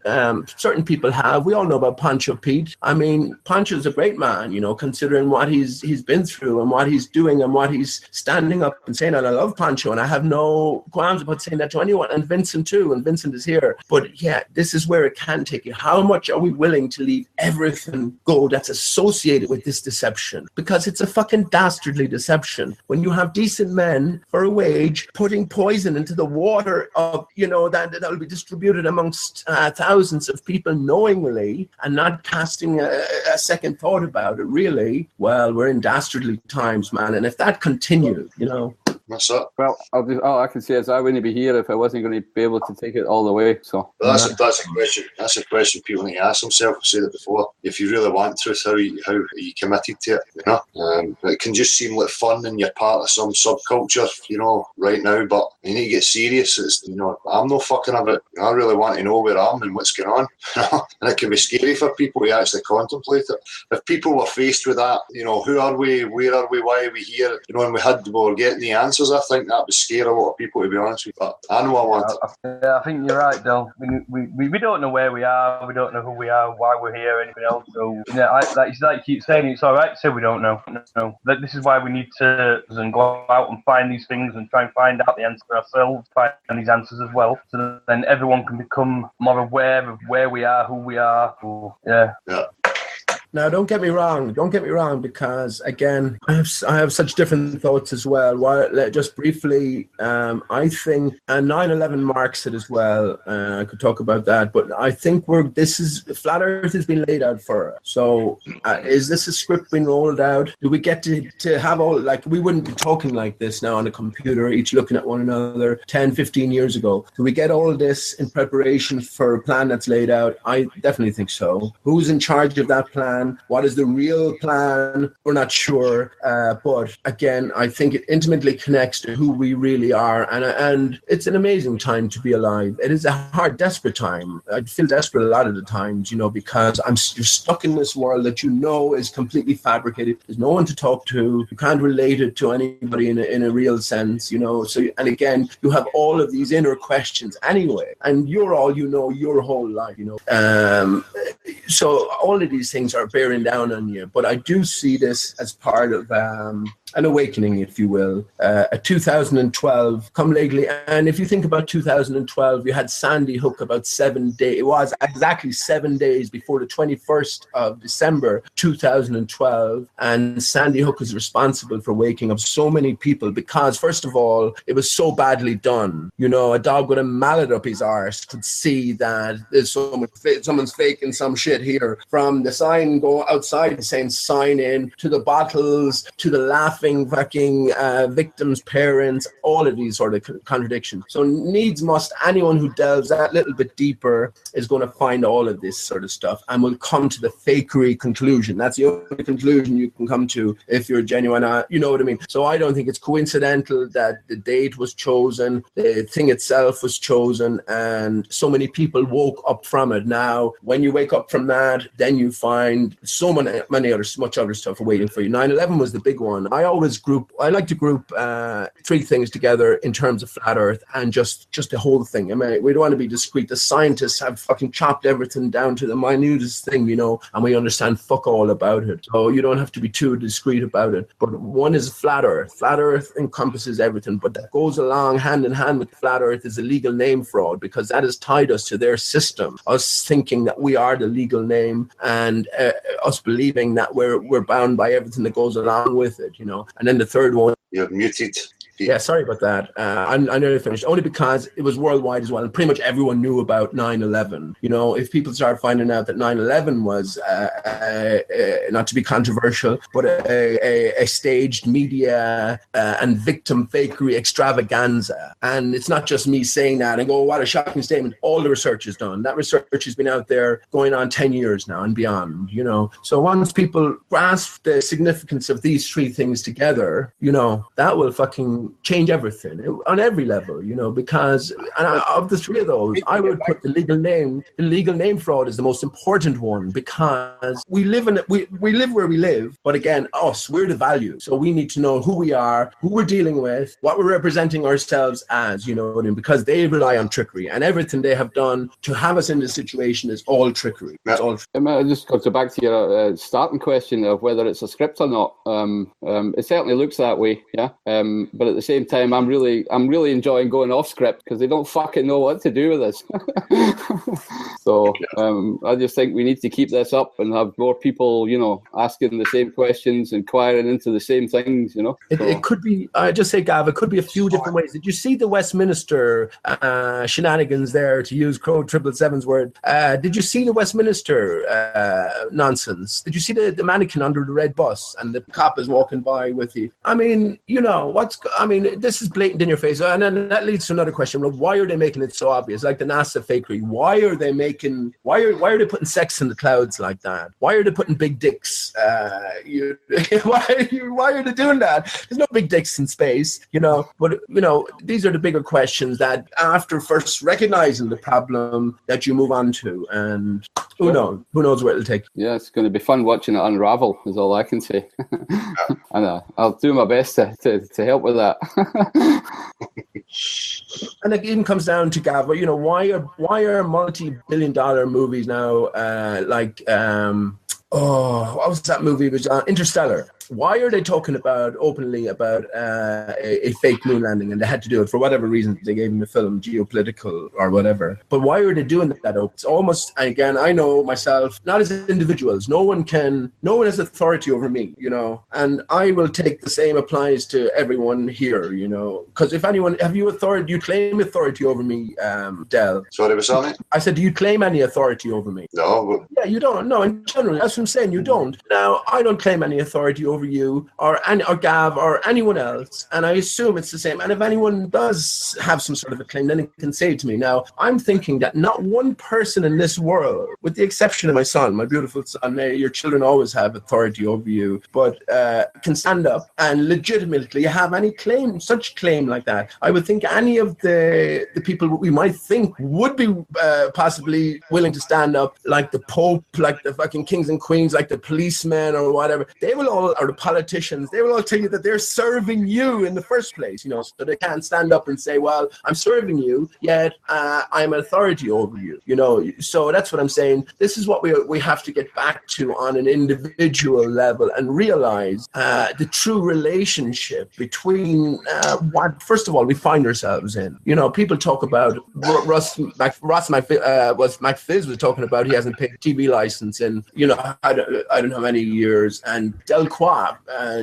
[SPEAKER 12] certain people have. We all know about Pancho Pete. I mean, Pancho's a great man, considering what he's been through and what he's doing and what he's standing up and saying. And I love Pancho, and I have no qualms about saying that to anyone. And Vincent too, and Vincent is here. But yeah, this is where it can take you. How much are we willing to leave everything go that's associated with this deception? Because it's a fucking dastardly deception. When you have decent men for a wage putting poison into the water of, that will be distributed amongst thousands of people knowingly and not casting a second thought about it, really, well, we're in dastardly times, man. And if that continues,
[SPEAKER 1] What's up?
[SPEAKER 6] Well, all I can say is I wouldn't be here if I wasn't going to be able to take it all the way. So
[SPEAKER 1] that's a question. That's a question people need to ask themselves. I've said it before. If you really want truth, how are you committed to it? It can just seem like fun and you're part of some subculture, right now. But you need to get serious. It's, I'm not fucking about. I really want to know where I am and what's going on. And it can be scary for people to actually contemplate it. If people were faced with that, who are we? Where are we? Why are we here? And we were getting the answers. I think that would scare a lot of people, to be honest with you. But I know I want it.
[SPEAKER 10] Yeah, I think you're right, Del. We don't know where we are. We don't know who we are, why we're here, anything else. So, like you keep saying, it's all right to say we don't know. No. This is why we need to go out and find these things and try and find out the answer ourselves, find these answers as well. So that then everyone can become more aware of where we are, who we are. Yeah.
[SPEAKER 12] Now, don't get me wrong, because again, I have such different thoughts as well. Just briefly, I think, and 9/11 marks it as well. I could talk about that, but I think Flat Earth has been laid out for us. So, is this a script being rolled out? Do we get to have all, we wouldn't be talking like this now on a computer, each looking at one another 10, 15 years ago. Do we get all this in preparation for a plan that's laid out? I definitely think so. Who's in charge of that plan? What is the real plan? We're not sure. But again, I think it intimately connects to who we really are. And it's an amazing time to be alive. It is a hard, desperate time. I feel desperate a lot of the times, because you're stuck in this world that is completely fabricated. There's no one to talk to. You can't relate it to anybody in a real sense, So, and again, you have all of these inner questions anyway. And you're all your whole life, So all of these things are bearing down on you. But I do see this as part of an awakening, if you will. 2012 come lately. And if you think about 2012, you had Sandy Hook about 7 days. It was exactly 7 days before the 21st of December, 2012. And Sandy Hook is responsible for waking up so many people because, first of all, it was so badly done. A dog with a mallet up his arse could see that there's someone's faking some shit here, from the sign go outside saying sign in, to the bottles, to the laughing fucking victims' parents, all of these sort of contradictions. So needs must, anyone who delves that little bit deeper is going to find all of this sort of stuff and will come to the fakery conclusion. That's the only conclusion you can come to if you're genuine, you know what I mean? So I don't think it's coincidental that the date was chosen, the thing itself was chosen, and so many people woke up from it. Now, when you wake up from that, then you find so many other, much other stuff waiting for you. 9/11 was the big one. I like to group three things together in terms of flat Earth and just the whole thing. I mean, we don't want to be discreet. The scientists have fucking chopped everything down to the minutest thing, you know, and we understand fuck all about it. So you don't have to be too discreet about it. But one is flat Earth. Flat Earth encompasses everything, but that goes along hand in hand with flat Earth is a legal name fraud, because that has tied us to their system, us thinking that we are the legal name, and us believing that we're bound by everything that goes along with it, you know. And then the third one,
[SPEAKER 1] you're muted.
[SPEAKER 12] Yeah, sorry about that. I nearly finished, only because it was worldwide as well, and pretty much everyone knew about 9/11. You know, if people start finding out that 9/11 was, not to be controversial, but a staged media and victim fakery extravaganza, and it's not just me saying that and go, what a shocking statement. All the research is done. That research has been out there going on 10 years now and beyond, you know. So once people grasp the significance of these three things together, you know, that will fucking change everything on every level, you know, because of the three of those, I would put the legal name fraud is the most important one, because we live where we live, but again, we're the value. So we need to know who we are, who we're dealing with, what we're representing ourselves as, you know what I mean? Because they rely on trickery, and everything they have done to have us in this situation is all trickery. It's all
[SPEAKER 6] I just got to back to your starting question of whether it's a script or not. It certainly looks that way, yeah. But at the same time, I'm really enjoying going off script, because they don't fucking know what to do with us. So I just think we need to keep this up and have more people, you know, asking the same questions, inquiring into the same things, you know.
[SPEAKER 12] It could be, I just say, Gav, it could be a few different ways. Did you see the Westminster shenanigans there, to use Crow 777's word? Did you see the Westminster nonsense? Did you see the mannequin under the red bus and the cop is walking by with you? I mean, you know, this is blatant in your face. And then that leads to another question. Well, why are they making it so obvious? Like the NASA fakery. Why are they putting sex in the clouds like that? Why are they putting big dicks? Why are they doing that? There's no big dicks in space, you know. But, you know, these are the bigger questions that after first recognizing the problem that you move on to. And who knows where it'll take.
[SPEAKER 6] Yeah, it's going to be fun watching it unravel, is all I can say. And I'll do my best to help with that.
[SPEAKER 12] And it even comes down to, Gav, you know, why are multi-billion-dollar movies now what was that movie? It was Interstellar. Why are they talking openly about a fake moon landing? And they had to do it for whatever reason. They gave them the film, geopolitical or whatever. But why are they doing that? It's almost, again, I know myself, not as individuals. No one has authority over me, you know. And I will take the same applies to everyone here, you know. Because if anyone, do you claim authority over me, Del?
[SPEAKER 1] Sorry, what's that?
[SPEAKER 12] I said, do you claim any authority over me?
[SPEAKER 1] No.
[SPEAKER 12] Yeah, you don't. No, in general, that's what I'm saying. You don't. Now, I don't claim any authority over you or Gav or anyone else, and I assume it's the same. And if anyone does have some sort of a claim, then it can say it to me. Now, I'm thinking that not one person in this world, with the exception of my son, my beautiful son, your children always have authority over you, but can stand up and legitimately have any such claim like that. I would think any of the people we might think would be possibly willing to stand up, like the Pope, like the fucking kings and queens, like the policemen or whatever, they will all, or the politicians, they will all tell you that they're serving you in the first place, you know, so they can't stand up and say, well, I'm serving you, yet I'm an authority over you, you know. So that's what I'm saying. This is what we have to get back to on an individual level and realize the true relationship between what, first of all, we find ourselves in. You know, people talk about Ross McFizz was talking about he hasn't paid TV license in, you know, I don't know how many years, and Del Quad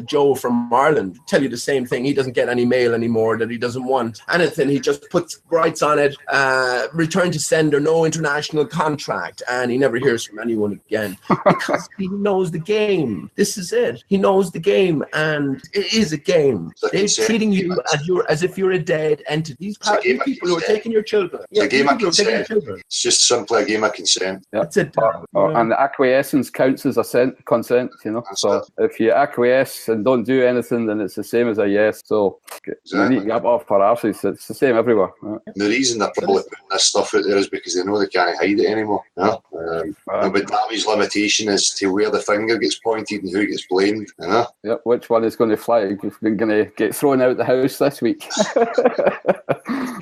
[SPEAKER 12] Joe from Ireland, tell you the same thing. He doesn't get any mail anymore that he doesn't want. Anything, he just writes on it, return to sender, no international contract, and he never hears from anyone again because he knows the game. This is it. He knows the game, and it is a game. They're treating you as if you're a dead entity. These people who are taking your children.
[SPEAKER 1] It's a game of consent. It's just simply a game of consent.
[SPEAKER 6] Yep.
[SPEAKER 12] That's it.
[SPEAKER 6] And acquiescence counts as a consent, you know. So if you acquiesce and don't do anything, then it's the same as a yes. So you need to get off for arses. It's the same everywhere. Right?
[SPEAKER 1] The reason they're probably putting this stuff out there is because they know they can't hide it anymore. But Davi's limitation is to where the finger gets pointed and who gets blamed.
[SPEAKER 6] Yep. Which one is going to fly? We're going to get thrown out the house this week.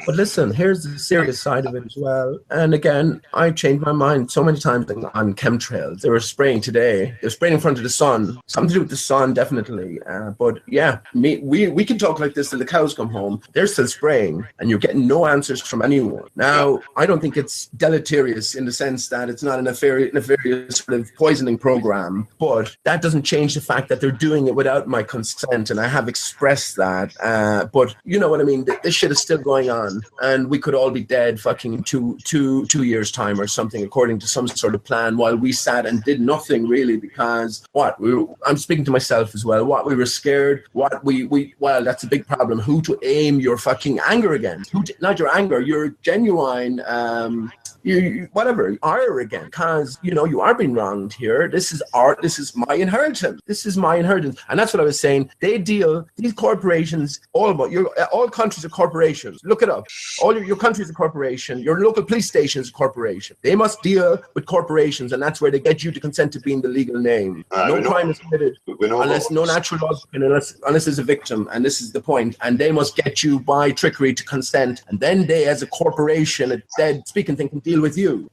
[SPEAKER 12] But listen, here's the serious side of it as well. And again, I've changed my mind so many times on chemtrails. They were spraying today. They were spraying in front of the sun. Something to do with the sun, definitely. But yeah, we can talk like this till the cows come home. They're still spraying, and you're getting no answers from anyone. Now, I don't think it's deleterious in the sense that it's not a nefarious sort of poisoning program, but that doesn't change the fact that they're doing it without my consent, and I have expressed that. But you know what I mean? This shit is still going on, and we could all be dead fucking two years' time or something, according to some sort of plan, while we sat and did nothing really because I'm speaking to myself as well. We were scared. Well, that's a big problem. Who to aim your fucking anger against? Not your anger, your genuine whatever, ire again, because you are being wronged here. This is my inheritance. And that's what I was saying. These corporations, all countries are corporations. Look it up. All your countries are corporation. Your local police station is a corporation. They must deal with corporations, and that's where they get you to consent to being the legal name. No crime is committed unless no natural law is committed, unless there's a victim, and this is the point. And they must get you by trickery to consent, and then they, as a corporation, a dead speaking thing, can deal with you.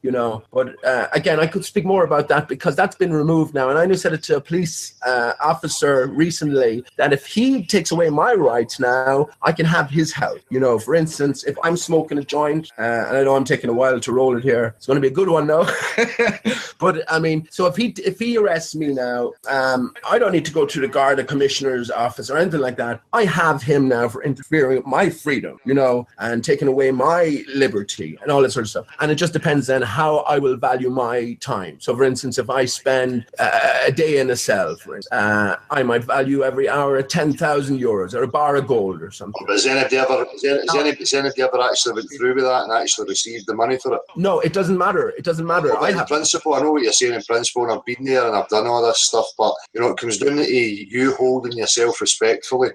[SPEAKER 12] But again, I could speak more about that because that's been removed now. And I said it to a police officer recently that if he takes away my rights now, I can have his help. For instance, if I'm smoking a joint, and I know I'm taking a while to roll it here, it's going to be a good one now. But I mean, so if he arrests me now, I don't need to go to the Garda Commissioner's office or anything like that. I have him now for interfering with my freedom, and taking away my liberty and all that sort of stuff. And it just depends then how I will value my time. So for instance, if I spend a day in a cell, I might value every hour at 10,000 euros or a bar of gold or something.
[SPEAKER 1] But has anybody ever actually went through with that and actually received the money for it?
[SPEAKER 12] No, it doesn't matter.
[SPEAKER 1] In principle, I know what you're saying in principle, and I've been there and I've done all this stuff, but it comes down to you holding yourself respectfully,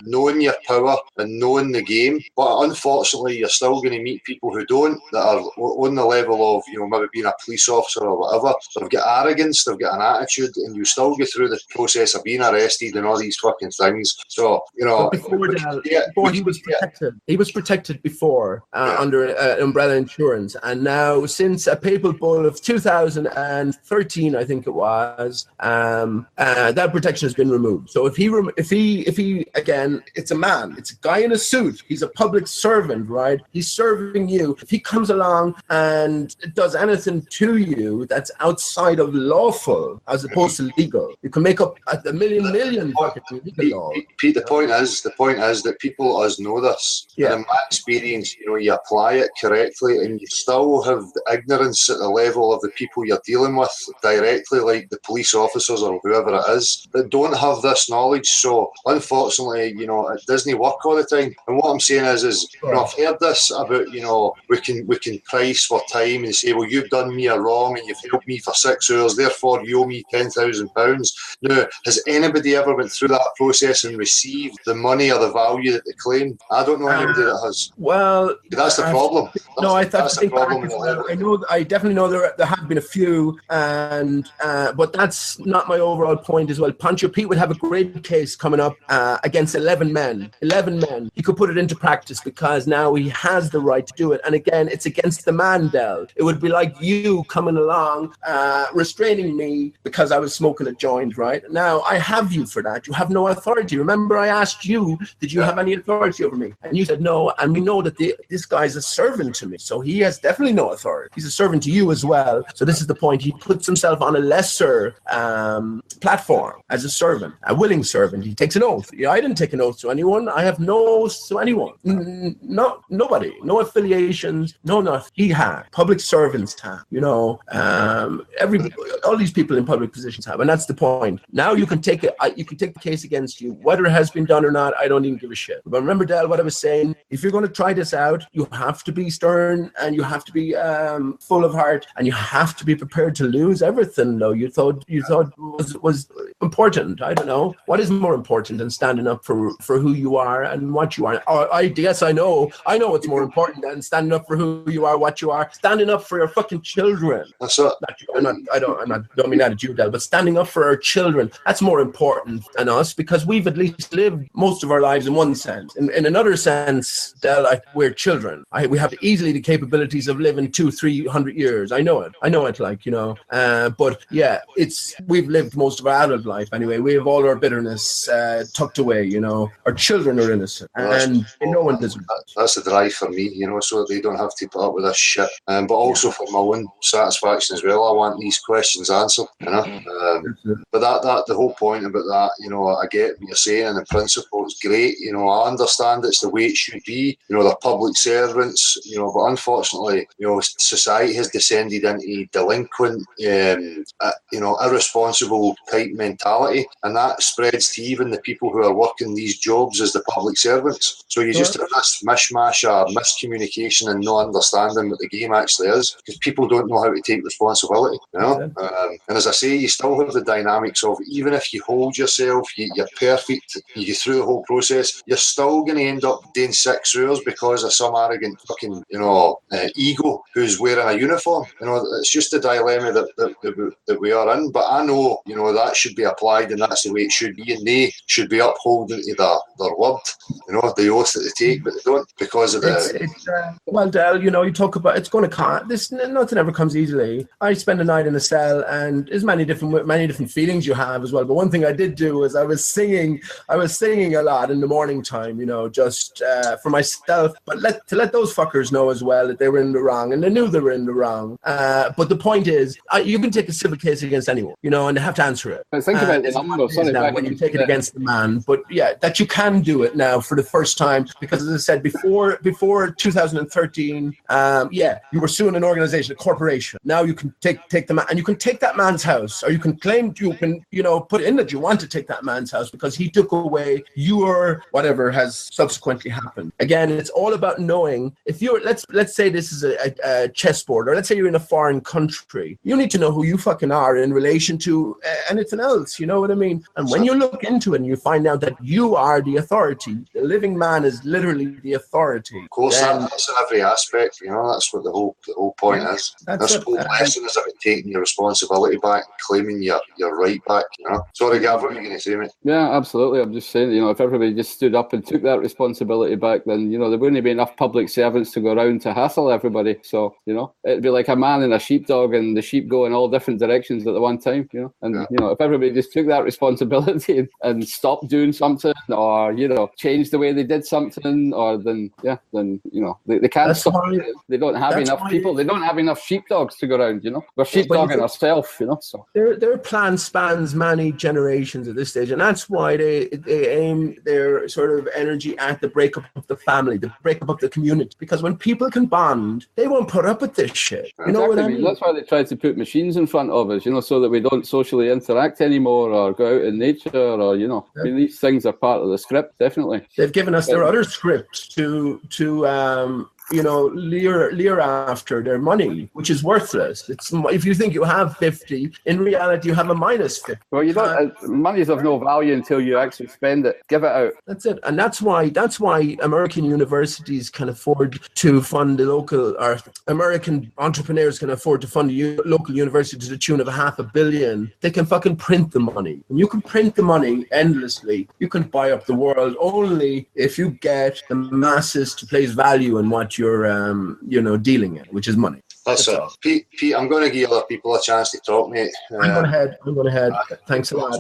[SPEAKER 1] knowing your power and knowing the game. But unfortunately, you're still going to meet people who don't, that are on the level of maybe being a police officer or whatever. They've got arrogance, they've got an attitude, and you still go through the process of being arrested and all these fucking things. So before he was protected. He was protected before under umbrella insurance, and now since a papal bull of 2013, I think it was, that protection has been removed. So if he again, it's a man, it's a guy in a suit. He's a public servant, right? He's serving you. If he comes along and does anything to you that's outside of lawful as opposed to legal, you can make up a million fucking legal law. Pete, the point is that people as know this. And in my experience, you apply it correctly, and you still have the ignorance at the level of the people you're dealing with directly, like the police officers or whoever it is, that don't have this knowledge. So unfortunately, it doesn't work all the time. And what I'm saying is I've heard this about, we can price for time and say, well, you've done me a wrong and you've helped me for 6 hours, therefore you owe me £10,000. Now, has anybody ever went through that process and received the money or the value that they claim? I don't know anybody that has.
[SPEAKER 12] Well,
[SPEAKER 1] that's the problem.
[SPEAKER 12] That's the problem. I definitely know there have been a few, but that's not my overall point as well. Pancho Pete would have a great case coming up against 11 men. He could put it into practice because now he has the right to do it. And again, it's against the man. man, Del. It would be like you coming along, restraining me because I was smoking a joint, right? Now, I have you for that. You have no authority. Remember, I asked you, did you have any authority over me? And you said no, and we know that this guy's a servant to me, so he has definitely no authority. He's a servant to you as well. So this is the point. He puts himself on a lesser platform as a servant, a willing servant. He takes an oath. Yeah, I didn't take an oath to anyone. I have no oath to anyone. Nobody. No affiliations. No nothing. He had. Public servants have. All these people in public positions have, and that's the point. Now you can take it. You can take the case against you, whether it has been done or not. I don't even give a shit. But remember, Del, what I was saying. If you're going to try this out, you have to be stern, and you have to be full of heart, and you have to be prepared to lose everything. Though you thought was important. I don't know what is more important than standing up for who you are and what you are. I guess I know what's more important than standing up for who you are, what you are. Standing up for your fucking children.
[SPEAKER 1] That's it.
[SPEAKER 12] Don't mean that at you, Del, but standing up for our children. That's more important than us, because we've at least lived most of our lives in one sense. In another sense, Del, we're children. We have easily the capabilities of living 200-300 years. I know it. But yeah, we've lived most of our adult life anyway. We have all our bitterness tucked away. Our children are innocent, and no one does.
[SPEAKER 1] That's the drive for me, so they don't have to put up with this shit. But also for my own satisfaction as well. I want these questions answered. But that the whole point about that, I get what you're saying, and in principle it's great. I understand it's the way it should be. They're public servants. But unfortunately, society has descended into delinquent, irresponsible type mentality, and that spreads to even the people who are working these jobs as the public servants. So you just have this mishmash of miscommunication and no understanding what the game actually is, because people don't know how to take responsibility. And as I say, you still have the dynamics of, even if you hold yourself, you're perfect, you get through the whole process, you're still going to end up doing 6 hours because of some arrogant fucking ego who's wearing a uniform. It's just a dilemma that we are in. But I know that should be applied, and that's the way it should be, and they should be upholding to their word, the oath that they take, but they don't, because of
[SPEAKER 12] well, Del, you talk about it's going to cost. Nothing ever comes easily. I spent a night in a cell, and there's many different feelings you have as well. But one thing I did do is I was singing a lot in the morning time, just for myself, but to let those fuckers know as well that they were in the wrong, and they knew they were in the wrong. But the point is, you can take a civil case against anyone, and they have to answer it.
[SPEAKER 6] But think about the number. Sorry,
[SPEAKER 12] when you take it against the man, but yeah, that you can do it now for the first time, because as I said before 2013, you were suing an organization, a corporation. Now you can take the man, and you can take that man's house, or you can claim put in that you want to take that man's house because he took away your whatever has subsequently happened. Again, it's all about knowing. If you're let's say this is a chessboard, or let's say you're in a foreign country, you need to know who you fucking are in relation to anything else. You know what I mean? And when you look into it and you find out that you are the authority, the living man is literally the authority.
[SPEAKER 1] Of course, that's in every aspect. That's what the whole point is. This whole lesson is about taking your responsibility back, claiming your right back. Sorry, Gav, what are you going to say, mate?
[SPEAKER 6] Yeah, absolutely. I'm just saying, if everybody just stood up and took that responsibility back, then there wouldn't be enough public servants to go around to hassle everybody. So it'd be like a man and a sheepdog, and the sheep go in all different directions at the one time. If everybody just took that responsibility and stopped doing something, or changed the way they did something, or then they can't stop. They don't have enough people. They don't have enough sheepdogs to go around. We're sheepdogging ourselves. So
[SPEAKER 12] their plan spans many generations at this stage, and that's why they aim their sort of energy at the breakup of the family, the breakup of the community. Because when people can bond, they won't put up with this shit. You know what I mean?
[SPEAKER 6] That's why they try to put machines in front of us, so that we don't socially interact anymore, or go out in nature, or these things are part of the script. Definitely,
[SPEAKER 12] they've given us their other script to leer after their money, which is worthless. It's, if you think you have 50, in reality you have a minus 50.
[SPEAKER 6] Well, you don't. Money's of no value until you actually spend it. Give it out.
[SPEAKER 12] That's it, and that's why American universities can afford to fund the local, or American entrepreneurs can afford to fund a local university to the tune of $500 million. They can fucking print the money. When you can print the money endlessly, you can buy up the world only if you get the masses to place value in what you're dealing in, which is money.
[SPEAKER 1] That's it. Pete, I'm going to give other people a chance to talk, mate.
[SPEAKER 12] I'm going ahead. Thanks a lot.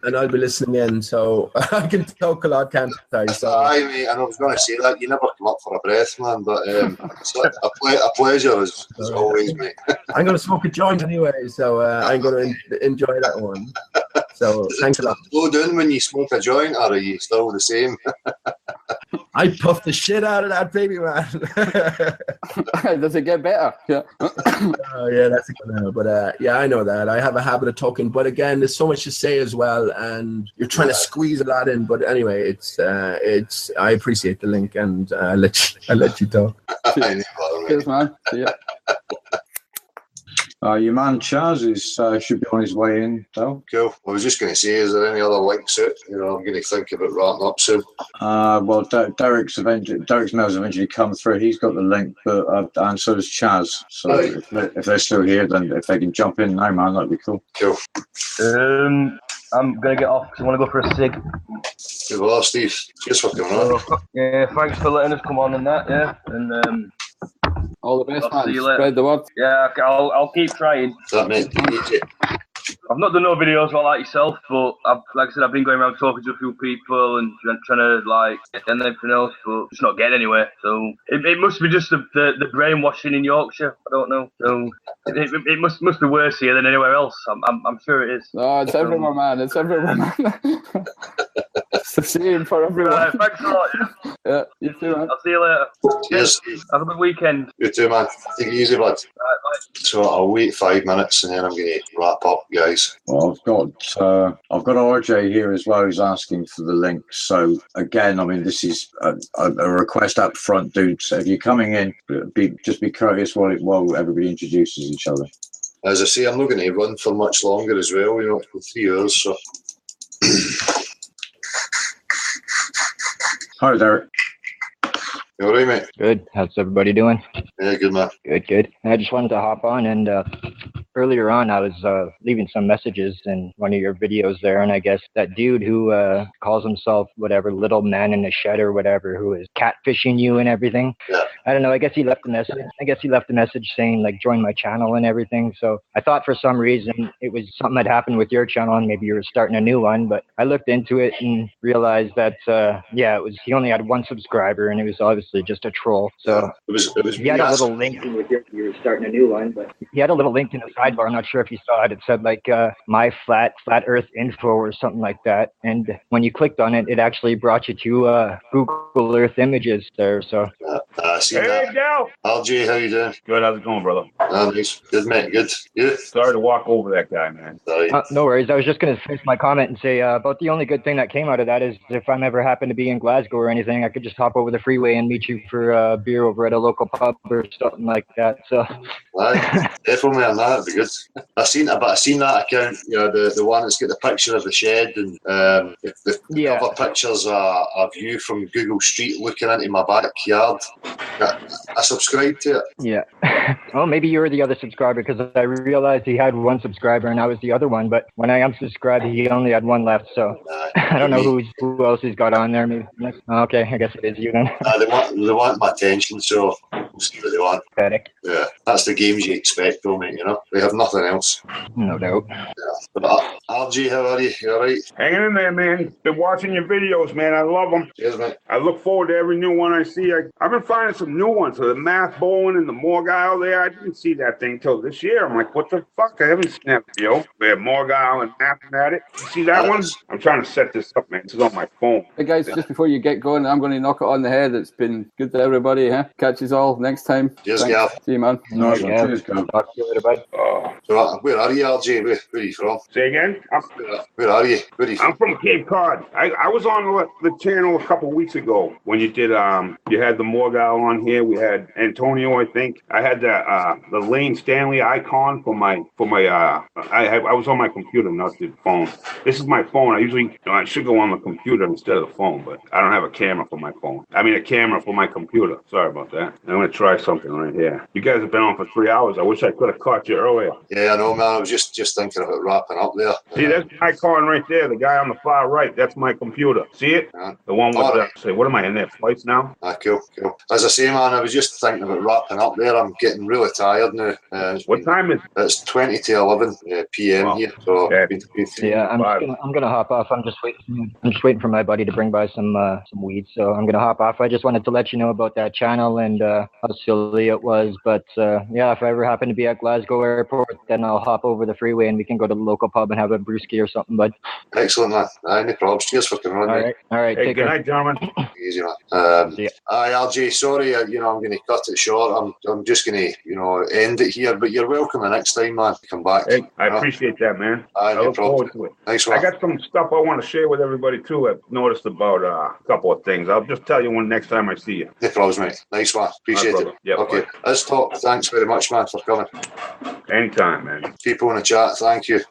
[SPEAKER 12] And I'll be listening in, so I can talk a lot, can't I? So.
[SPEAKER 1] Aye, mate, and I was going to say that. You never come up for a breath, man, but it's a pleasure as always, mate.
[SPEAKER 12] I'm going to smoke a joint anyway, so I'm going to enjoy that one. So thanks a lot.
[SPEAKER 1] Slow down when you smoke a joint, or are you still the same?
[SPEAKER 12] I puffed the shit out of that baby, man.
[SPEAKER 6] Does it get better? Yeah.
[SPEAKER 12] Yeah, that's a good one. But yeah, I know that. I have a habit of talking, but again, there's so much to say as well, and you're trying to squeeze a lot in. But anyway, it's. I appreciate the link, and I'll let you talk.
[SPEAKER 2] Cheers, man. See ya. Your man Chaz should be on his way in, though.
[SPEAKER 1] Cool. I was just going to say, is there any other links out? I'm going to think about wrapping up soon.
[SPEAKER 2] Well, Derek's mail's eventually come through. He's got the link, but and so does Chaz. So if they're still here, then if they can jump in now, man, that'd be cool.
[SPEAKER 1] Cool.
[SPEAKER 10] I'm going to get off because I want to go for a cig.
[SPEAKER 1] Good luck, Steve. Cheers for coming on.
[SPEAKER 10] Yeah, thanks for letting us come on and that, yeah. And
[SPEAKER 6] all the best,
[SPEAKER 10] I'll
[SPEAKER 6] man.
[SPEAKER 10] see you later.
[SPEAKER 6] Spread the word.
[SPEAKER 10] Yeah, I'll keep trying.
[SPEAKER 1] That, mate.
[SPEAKER 10] I've not done no videos like yourself, but like I said, I've been going around talking to a few people and trying to like get everything else, but just not getting anywhere. So it must be just the brainwashing in Yorkshire. I don't know. So it must be worse here than anywhere else. I'm sure it is.
[SPEAKER 6] No, it's everywhere, man. It's everywhere, man. It's the same for everyone.
[SPEAKER 10] Right, thanks a lot.
[SPEAKER 6] Yeah, you too, man.
[SPEAKER 10] I'll see you later.
[SPEAKER 1] Cheers.
[SPEAKER 10] Have a good weekend.
[SPEAKER 1] You too, man. Take it easy, bud.
[SPEAKER 10] Right, bye.
[SPEAKER 1] So I'll wait 5 minutes and then I'm going to wrap up, guys.
[SPEAKER 2] Well, I've got RJ here as well who's asking for the link. So again, I mean, this is a request up front, dude. So if you're coming in, just be courteous while everybody introduces each other.
[SPEAKER 1] As I say, I'm not going to run for much longer as well. For 3 hours. So.
[SPEAKER 2] Hi, Derek.
[SPEAKER 1] You all right, mate?
[SPEAKER 14] Good. How's everybody doing?
[SPEAKER 1] Yeah, good, man.
[SPEAKER 14] Good. I just wanted to hop on, and earlier on I was leaving some messages in one of your videos there, and I guess that dude who calls himself whatever, little man in the shed or whatever, who is catfishing you and everything.
[SPEAKER 1] Yeah.
[SPEAKER 14] I don't know. I guess he left a message saying like join my channel and everything. So I thought for some reason it was something that happened with your channel and maybe you were starting a new one. But I looked into it and realized that he only had one subscriber and it was obviously just a troll. So
[SPEAKER 1] it was
[SPEAKER 14] he had a little link with you were starting a new one, but he had a little link in the sidebar. I'm not sure if you saw it. It said like my flat Earth info or something like that. And when you clicked on it, it actually brought you to Google Earth images there. So.
[SPEAKER 15] Hey, Dal.
[SPEAKER 1] RJ, how you doing?
[SPEAKER 15] Good. How's it going, brother?
[SPEAKER 1] Nice. Good, mate. Good. You?
[SPEAKER 15] Sorry to walk over that guy, man.
[SPEAKER 14] No worries. I was just going to finish my comment and say about the only good thing that came out of that is if I'm ever happen to be in Glasgow or anything, I could just hop over the freeway and meet you for a beer over at a local pub or something like that. So.
[SPEAKER 1] Right. Definitely on that. That'd be good. I seen that account. The one that's got the picture of the shed and the other pictures are a view from Google Street looking into my backyard. I subscribed to it.
[SPEAKER 14] Yeah. Well, maybe you were the other subscriber because I realized he had one subscriber and I was the other one. But when I unsubscribed, he only had one left. So I don't know who else he's got on there. Maybe. Okay, I guess it is you then.
[SPEAKER 1] They want my attention, so we'll see what they want.
[SPEAKER 14] Pathetic.
[SPEAKER 1] Yeah, that's the games you expect, though, mate. They have nothing else.
[SPEAKER 14] No doubt.
[SPEAKER 1] Yeah. But RG, how are you? You all right?
[SPEAKER 15] Hanging in there, man. Been watching your videos, man. I love them.
[SPEAKER 1] Cheers, mate.
[SPEAKER 15] I look forward to every new one I see. I've been finding some new ones. So the Math Bowling and the Morgile there. I didn't see that thing till this year. I'm like, what the fuck? I haven't seen that video. We have Morgile and Math at it. You see that one? I'm trying to set this up, man. This is on my phone.
[SPEAKER 6] Hey, guys, just before you get going, I'm going to knock it on the head. It's been good to everybody. Catch you all next time.
[SPEAKER 1] Cheers, Gav.
[SPEAKER 6] See you, man.
[SPEAKER 2] No, cheers, Gav.
[SPEAKER 14] Talk to you later, bud.
[SPEAKER 1] So, where are you, RJ? Where are you from?
[SPEAKER 15] Say again?
[SPEAKER 1] Where are you?
[SPEAKER 15] I'm from Cape Cod. I was on the channel a couple of weeks ago when you did you had the Morgile on here. We had Antonio, I think. I had the Lane Stanley icon for my I was on my computer, not the phone. This is my phone. I should go on the computer instead of the phone, but I don't have a camera for my phone. I mean a camera for my computer. Sorry about that. I'm gonna try something right here. You guys have been on for 3 hours. I wish I could have caught you earlier.
[SPEAKER 1] Yeah, I know, man. I was just thinking about wrapping up there.
[SPEAKER 15] See, that's my icon right there. The guy on the far right. That's my computer. See it?
[SPEAKER 1] Yeah.
[SPEAKER 15] The one with the. Say, what am I in there? Flights now?
[SPEAKER 1] Cool. As I say, man, I was just thinking about wrapping up there. I'm getting really tired now.
[SPEAKER 15] What time is it?
[SPEAKER 1] It's 20 to 11 p.m. here. So
[SPEAKER 14] yeah, I'm gonna hop off. I'm just waiting for my buddy to bring by some weed. So I'm gonna hop off. I just wanted to let you know about that channel and how silly it was. But yeah, if I ever happen to be at Glasgow Airport, then I'll hop over the freeway and we can go to the local pub and have a brewski or something, bud.
[SPEAKER 1] Excellent, man. No problems. Cheers for coming on.
[SPEAKER 14] All right.
[SPEAKER 15] Hey,
[SPEAKER 14] take
[SPEAKER 15] good
[SPEAKER 14] care.
[SPEAKER 15] night, gentlemen.
[SPEAKER 1] Easy, man. RJ, sorry, I'm going to cut it short. I'm just going to, end it here. But you're welcome the next time, man. Come back.
[SPEAKER 15] Hey, I appreciate that, man. I look forward to it.
[SPEAKER 1] Thanks, man.
[SPEAKER 15] I got some stuff I want to share with everybody too. I've noticed about a couple of things. I'll just tell you when next time I see you.
[SPEAKER 1] No problems, mate. Nice one. Appreciate it.
[SPEAKER 15] Yep,
[SPEAKER 1] okay.
[SPEAKER 15] Bye.
[SPEAKER 1] Let's talk. Thanks very much, man, for coming.
[SPEAKER 15] Anytime, man.
[SPEAKER 1] People in the chat, thank you.